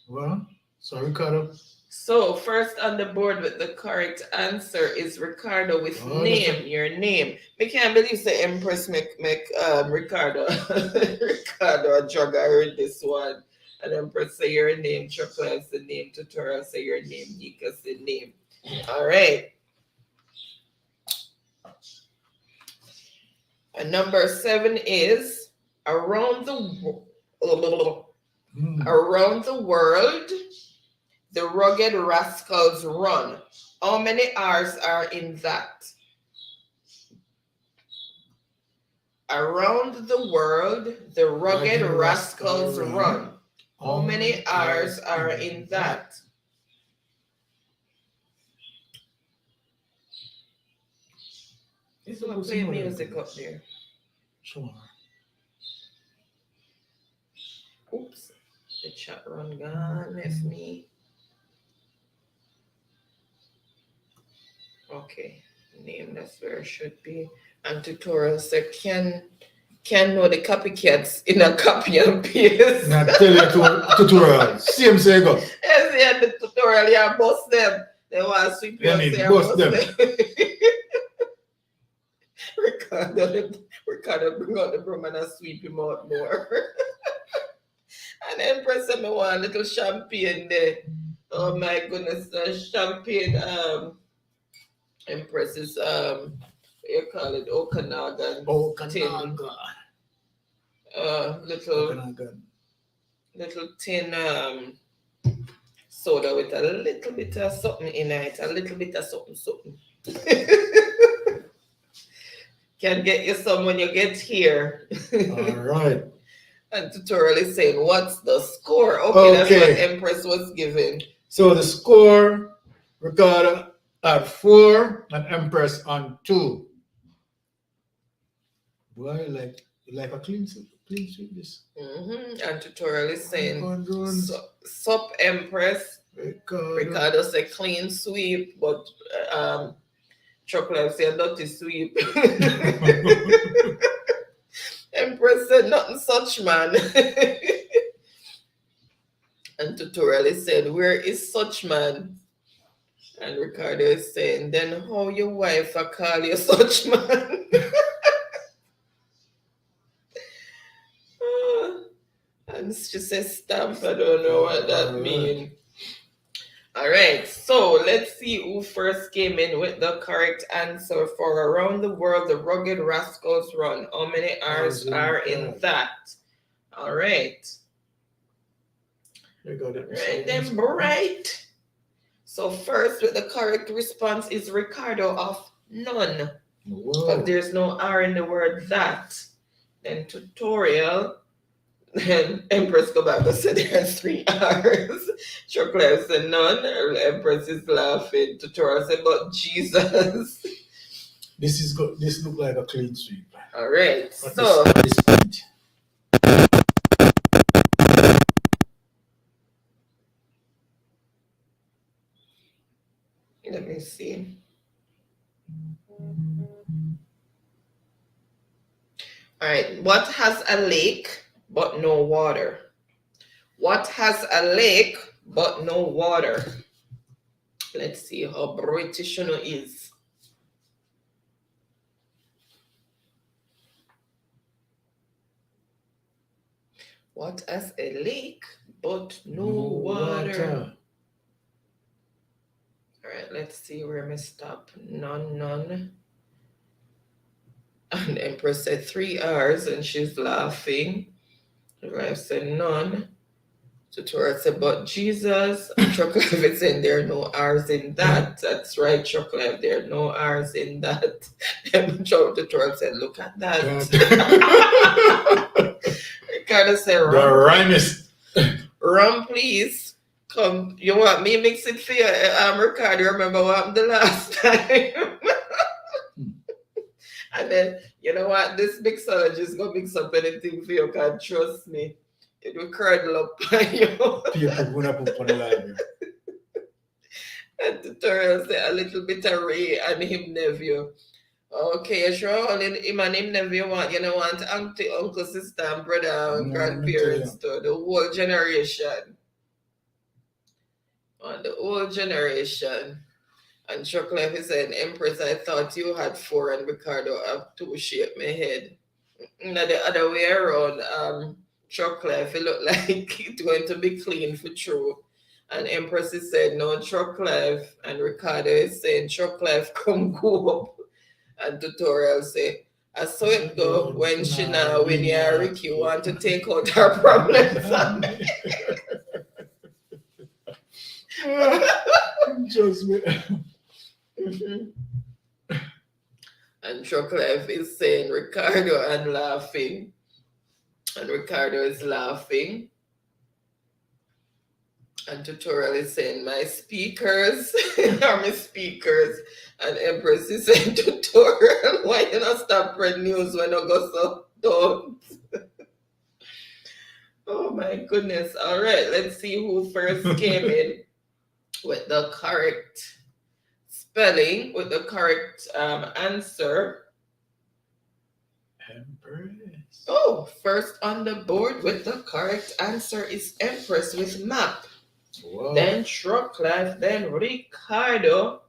Well, so Ricardo. So first on the board with the correct answer is Ricardo with name, your name. I can't believe the Empress make Ricardo Ricardo a drug. I heard this one. And Empress say your name, Chocolate the name, Tutorial say your name, Nika say name. All right. And number 7 is around the world, the rugged rascals run. How many R's are in that? Around the world, the rugged rascals run. How many R's are in that? This one play music up there. Sure. Oops, the chat run gone. Left me. Okay, name, that's where it should be. And tutorial say can know the copycats in a copy and paste. Now tell you tutorial. Same say go. Yes, yeah, the tutorial, yeah, bust them. They want to sweep you and say bust them. Ricardo bring out the broom and I sweep him out more. And Empress said me want a little champagne there. Oh my goodness, champagne Empress is what you call it, Okanagan. Okanagan. Little tin soda with a little bit of something in it, a little bit of something. Can get you some when you get here. All right. And tutorial is saying, what's the score? Okay, that's what Empress was given. So the score, Ricardo at 4 and Empress on 2. Boy, like a clean sweep this. And tutorial is saying, sup Empress. Ricardo say clean sweep, but Chocolate say dirty sweep. Empress said nothing such, man. And tutorial is said, where is such man? And Ricardo is saying, then how your wife a call you such man? And she says stamp, I don't know what that means. All right, so let's see who first came in with the correct answer for around the world, the rugged rascals run. How many R's are in that? All right. Right then, bright. So first with the correct response is Ricardo of none. But there's no R in the word that. Then tutorial. Then Empress go back and say there's 3 R's. Chocolate said none. Empress is laughing. Tutorial said, but Jesus. This look like a clean sweep. All right. So let me see. All right. What has a lake but no water? What has a lake but no water? Let's see how British it is. What has a lake but no water? All right, let's see where I stop. None. And Empress said 3 R's and she's laughing. Life said none. Tutorial said, but Jesus. And Chocolate is saying there are no R's in that. That's right, Chocolate. There are no R's in that. And Tutorial said, look at that. Ricardo said, The rhymist. Rum, please. Come. You want me mix it for you? Ricardo, remember what happened the last time? And then, you know what? This mixologist is going to mix up anything for you, because trust me, it will curdle up on you. People going up on the library. And Tutorial say a little bit of Ray and him nephew. Okay, sure. Only him and him nephew want, you know, want auntie, uncle, sister, and brother, and grandparents to the whole generation. On the whole generation. And Chocolate is saying, Empress, I thought you had 4 and Ricardo have 2 shake my head. Now the other way around, Chocolate, it look like it's going to be clean for true. And Empress is saying, no, Chocolate. And Ricardo is saying, Chocolate, come go up. And Tutorial say, I saw it go when Shina, when you Ricky want to take out her problems. Just me. And Chocolate is saying Ricardo and laughing. And Ricardo is laughing. And Tutorial is saying my speakers are my speakers. And Empress is saying Tutorial, why you not stop read news when I go so don't? Oh my goodness. All right, let's see who first came in with the correct spelling, with the correct answer. Empress. Oh, first on the board with the correct answer is Empress with map. Wow. Then Truck Life, then Ricardo.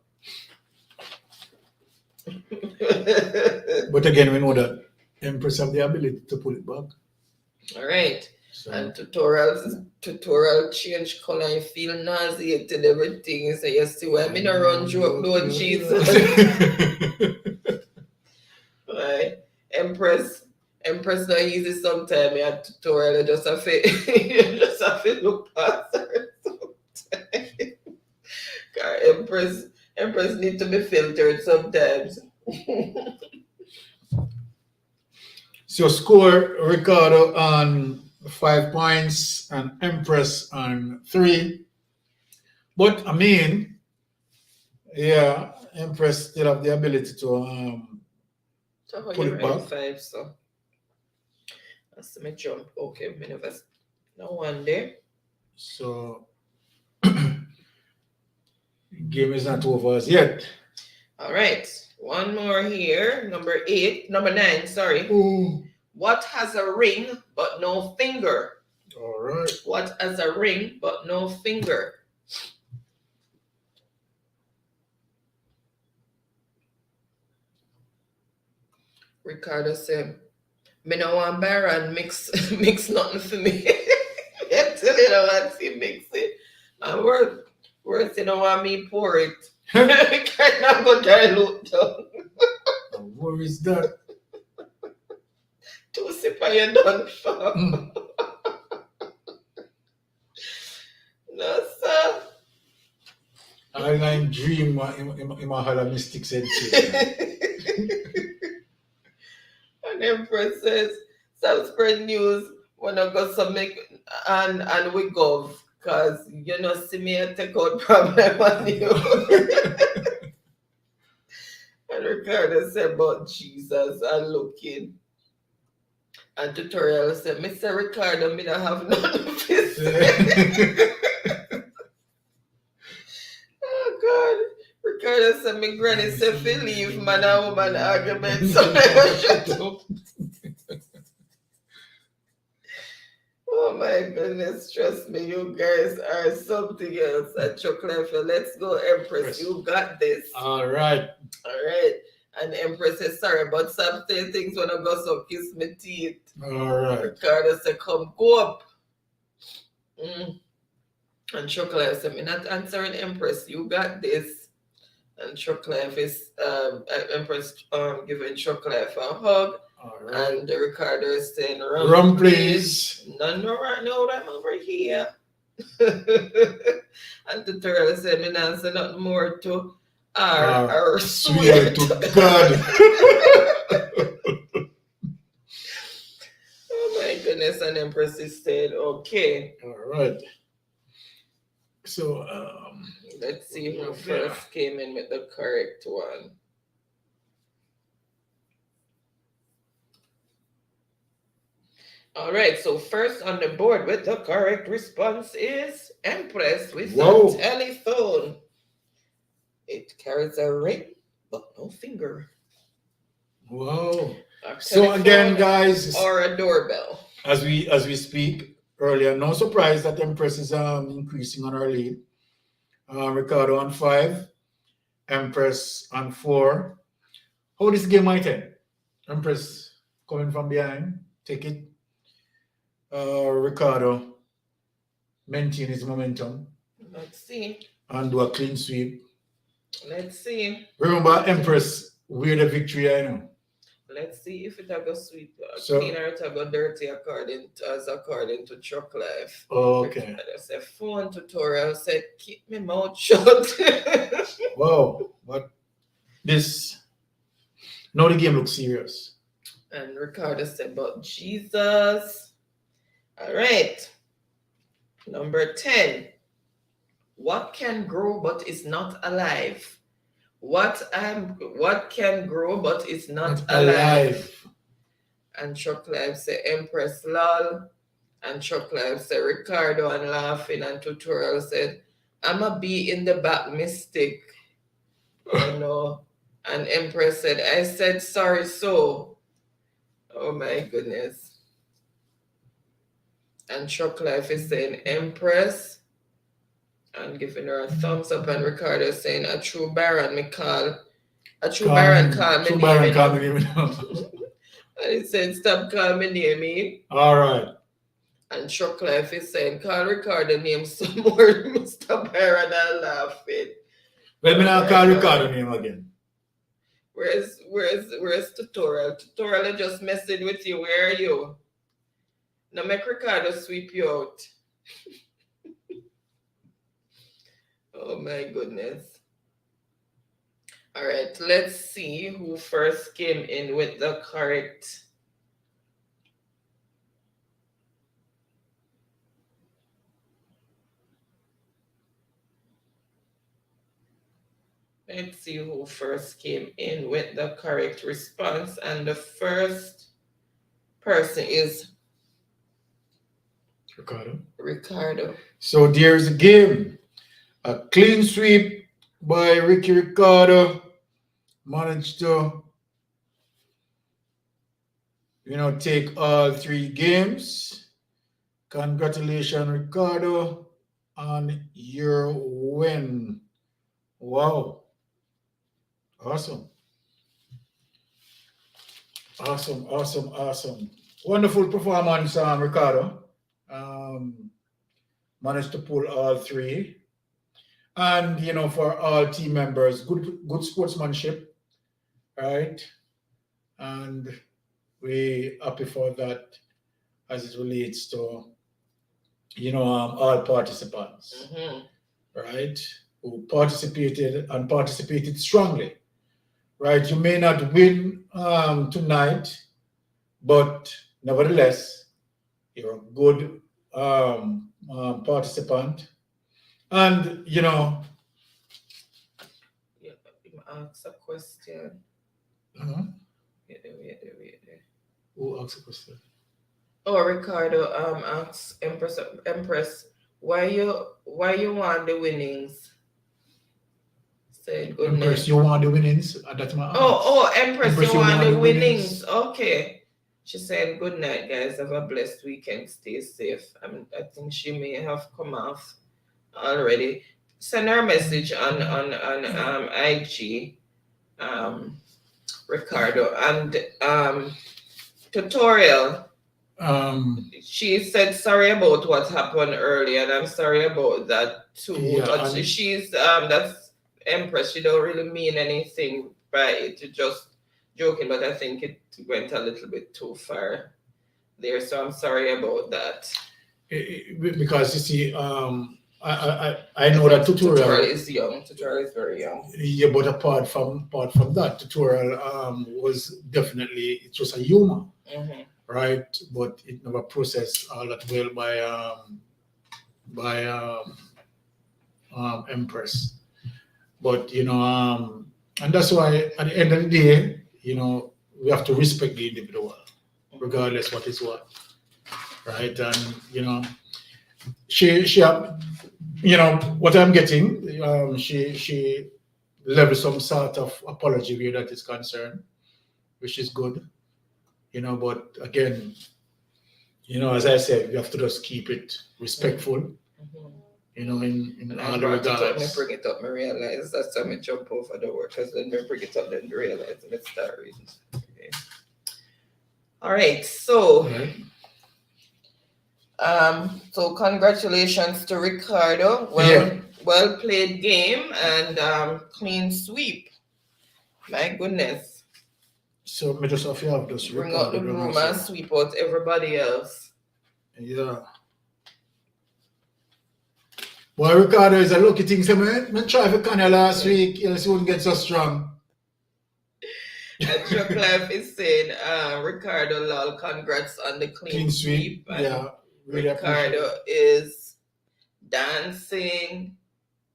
But again, we know that Empress have the ability to pull it back. All right. So, And tutorial change color and feel nauseated everything. So you see why I'm in a run joke, Lord Jesus. Right. Empress not easy sometimes. You have tutorial, you just have to look past her sometimes. Empress need to be filtered sometimes. so score Ricardo on 5 points and Empress on 3. But I mean, yeah, Empress still have the ability to So how pull you it write back. 5, so that's my jump. Okay, no one there. So game is not over as yet. All right, one more here. Number 9. Sorry. Ooh. What has a ring but no finger? All right. What has a ring but no finger? Ricardo said, me no want Baron mix nothing for me. I tell you no want to mix it. And worse you don't want me pour it. Can I go dilute down? What is that? 2 sip and you done for. No, sir. I dream in my head a mystic sense. And Empress says, some spread news when I go some make and we go, because you know see me and take out problem on you. And Ricardo said about Jesus and looking. And Tutorial said, Mr. Ricardo, me don't have none of this. Oh God. Ricardo said, me granny said, if you leave man and woman argument, so never shut up. Oh my goodness, trust me, you guys are something else. At Chocolate, let's go, Empress. You got this. All right. All right. And Empress says, sorry, but some things when I go so kiss me teeth. All right. Ricardo said, come, go up. And Chocolate said, me not answering Empress. You got this. And Chucklife is Empress giving Chucklife a hug. All right. And Ricardo is saying, Rum, please. No, right now, I'm over here. And Tutorial said, me not say nothing more to our swear to God. Oh my goodness. And Empress is saying, okay. All right. So, let's see who first came in with the correct one. All right, so first on the board with the correct response is Empress with the telephone. It carries a ring, but no finger. Whoa. So again, guys, or a doorbell. As we speak earlier, no surprise that Empress is increasing on our lead. Ricardo on 5, Empress on 4. How this game might end? Empress coming from behind, take it. Ricardo maintain his momentum. Let's see. And do a clean sweep. Let's see. Remember, Empress, we're the victory, I know. Let's see if it will go sweep, clean or it will go dirty according to Chucklife. Okay. I said phone Tutorial said keep me mouth shut. Wow, but this now the game looks serious. And Ricardo said, but Jesus. All right. Number 10. What can grow but is not alive? What can grow but is not alive? And Chucklife said Empress lol. And Chucklife said Ricardo and laughing. And Tutorial said I'ma be in the back mystic. Oh no. And Empress said I said sorry so. Oh my goodness. And Chucklife is saying Empress and giving her a thumbs up, and Ricardo is saying a true Baron me call. A true Baron call me name. And he said stop calling me name. All right. And Chucklife is saying call Ricardo name some more Mr. Baron and laughing. Let me now call Ricardo name again. Where's Tutorial? Tutorial just messing with you. Where are you? Now make Ricardo sweep you out. Oh my goodness. All right, let's see who first came in with the correct. Let's see who first came in with the correct response. And the first person is Ricardo. So there's a game. A clean sweep by Ricky Ricardo. Managed to, take all 3 games. Congratulations, Ricardo, on your win. Wow. Awesome. Awesome. Wonderful performance, Ricardo. Managed to pull all 3. And, for all team members, good sportsmanship, right? And we happy for that as it relates to, all participants, right? Who participated strongly, right? You may not win tonight, but nevertheless, you're a good participant. And, Yeah, ask a question. Wait there. Who asked a question? Oh, Ricardo asks Empress, why you want the winnings? Said good Empress, night. you want the winnings? That's my Empress, you want the winnings? Okay. She said, good night, guys. Have a blessed weekend. Stay safe. I think she may have come off already. Send her a message on IG, Ricardo. And Tutorial. She said sorry about what happened earlier, and I'm sorry about that too. Yeah, but she's that's Empress, she don't really mean anything by it. You're just joking, but I think it went a little bit too far there. So I'm sorry about that. Because you see, I know that tutorial is young. Tutorial is very young. Yeah, but apart from that, tutorial was definitely, it was a humor, right? But it never processed all that well by Empress. But and that's why at the end of the day, we have to respect the individual, regardless what is what, right? And she what I'm getting, she level some sort of apology where that is concerned, which is good, but again, as I said, we have to just keep it respectful, in all the regards. Me bring it up, me realize that's time I jump over the word, because then me bring it up, then realize, and let's start reading. Okay. All right, so so congratulations to Ricardo. Well played game and clean sweep. My goodness. So me just have to just bring out the broom and sweep out everybody else. Yeah. Well, Ricardo is a lucky thing. So I tried for Kanye last week, else he wouldn't get so strong. And Chuck Life is saying, Ricardo, lol, congrats on the clean sweep. Yeah. Really Ricardo is dancing.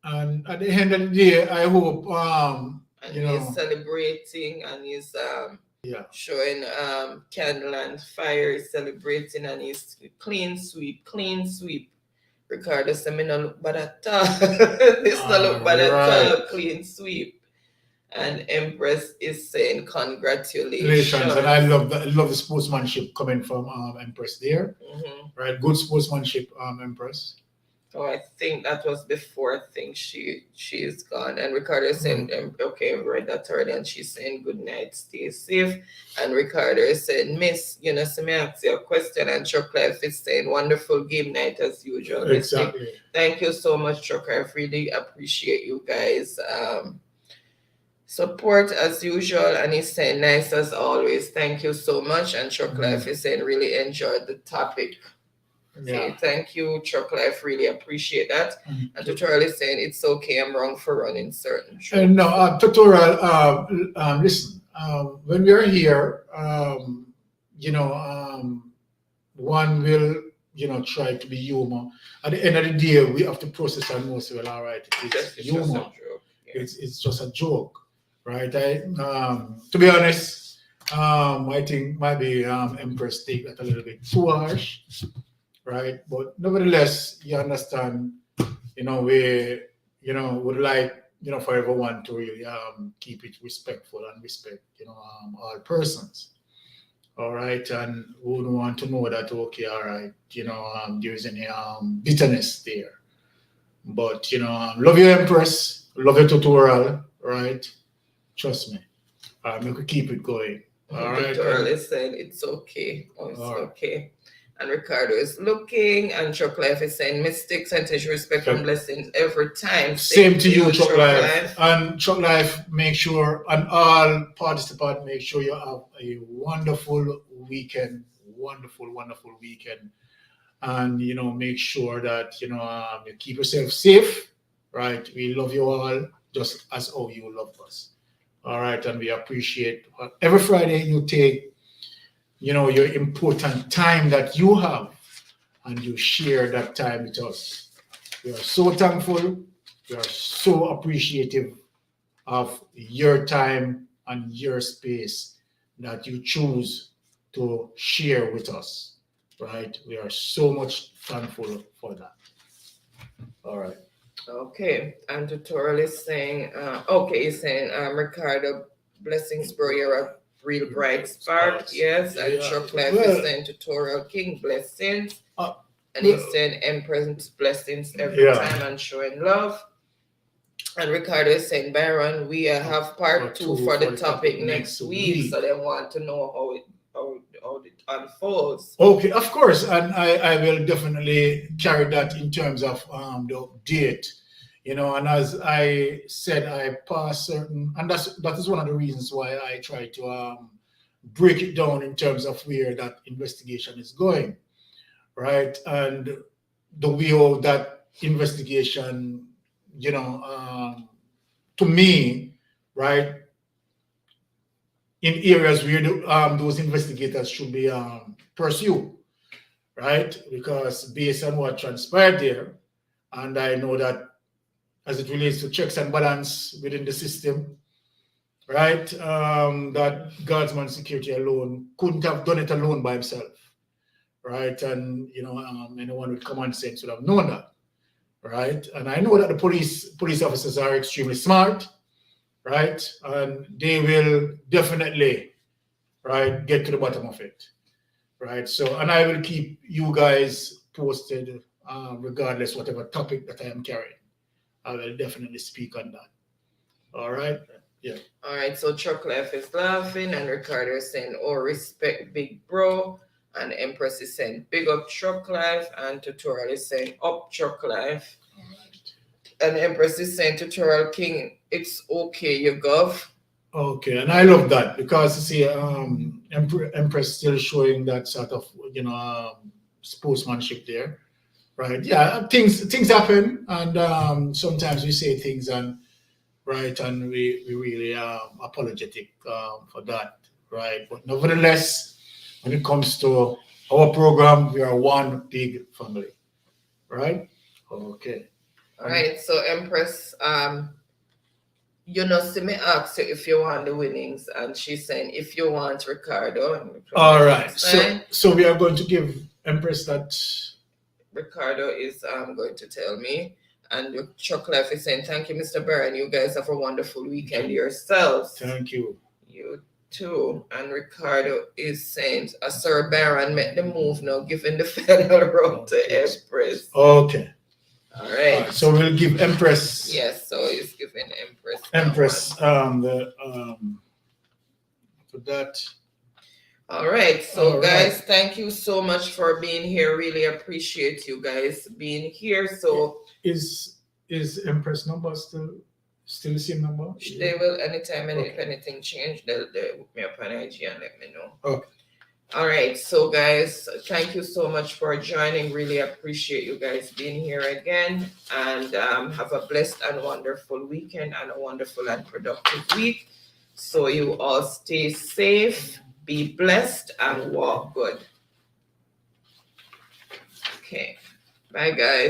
And at the end of the day, I hope and he's celebrating, and he's showing candle and fire, he's celebrating, and he's clean sweep. Ricardo said, me no look bad at all. This no look bad at all, clean sweep. And Empress is saying congratulations. And I love the sportsmanship coming from Empress there. Right, good sportsmanship, Empress. Oh, I think that was before. I think she's gone. And Ricardo is saying, okay, I've read that already. And she's saying, good night, stay safe. And Ricardo is saying, Miss, so me ask you a question. And Chuck Life is saying, wonderful game night as usual. Exactly. Thank you so much, Chuck. I really appreciate you guys. Support as usual. And he's saying, nice as always. Thank you so much. And Chuck Life is saying, really enjoyed the topic. Yeah. Thank you, Chuck Life. Really appreciate that. And Tutorial is saying it's okay. I'm wrong for running certain shows. And no, Tutorial. Listen. When we are here, one will try to be humor. At the end of the day, we have to process and know. Well, all right, it's humor. Just a joke. Yeah. It's just a joke, right? To be honest, I think maybe Empress take that a little bit too harsh. Right, but nevertheless, you understand, we, would like, for everyone to really keep it respectful and respect, all persons. All right, and we would want to know that, okay, all right, there is any bitterness there. But, love your Empress, love your Tutorial, right? Trust me, we could keep it going. All right. Tutorial is saying it's okay. Oh, it's okay. And Ricardo is looking, and Chuck Life is saying mistakes and teach respect and blessings every time. Same to you, Chuck Life. And Chuck Life, make sure, and all participants, make sure you have a wonderful weekend, wonderful weekend. And, make sure that, you keep yourself safe, right? We love you all just as how you love us. All right, and we appreciate every Friday you take, your important time that you have, and you share that time with us. We are so thankful. We are so appreciative of your time and your space that you choose to share with us, right? We are so much thankful for that. All right. Okay, and Tutorial is saying, he's saying, Ricardo, blessings, bro, you're a real bright spark, yes. And Chuck Life is saying Tutorial King, blessings. And he's saying Empress, blessings every time and showing love. And Ricardo is saying, Byron, we have part two for the topic next week. So they want to know how it unfolds. Okay, of course. And I will definitely carry that in terms of the update, You know, and as I said, I pass certain, and that is one of the reasons why I try to break it down in terms of where that investigation is going, right? And the way of that investigation, you know, to me, right, in areas where those investigators should be pursued, right? Because based on what transpired there, and I know that as it relates to checks and balance within the system, right? That Guardsman Security alone couldn't have done it alone by himself, right? And you know, anyone with common sense would have known that, right? And I know that the police officers are extremely smart, right? And they will definitely, right, get to the bottom of it, right? So, and I will keep you guys posted, regardless whatever topic that I am carrying. I will definitely speak on that. All right. Yeah. All right. So Chuck Life is laughing, and Ricardo is saying, "Oh, respect, big bro." And Empress is saying, "Big up Chuck Life," and Tutorial is saying, "Up Chuck Life." All right. And Empress is saying, "Tutorial King, it's okay, you gov." Okay, and I love that because you see, Empress still showing that sort of, you know, sportsmanship there, right? Yeah, things happen, and sometimes we say things and right, and we really apologetic for that, right? But nevertheless, when it comes to our program, we are one big family, right? Okay. All right. So Empress, you know, see me ask you if you want the winnings, and she's saying if you want Ricardo. All right. So we are going to give Empress that. Ricardo is going to tell me. And Chuck Life is saying, "Thank you, Mr. Barron. You guys have a wonderful weekend yourselves." Thank you. You too. And Ricardo is saying, "Sir Barron, make the move now, giving the final road to Empress." Okay. All right. So we'll give Empress. Yes, so he's giving Empress. Empress for that. All right. So All guys, right. thank you so much for being here. Really appreciate you guys being here. So is Empress number still the same number? they will anytime and Okay. if anything change, they'll hook me up on IG and let me know. Okay. All right. So guys, thank you so much for joining. Really appreciate you guys being here again. And have a blessed and wonderful weekend and a wonderful and productive week. So you all stay safe, be blessed, and walk good. Okay. Bye guys.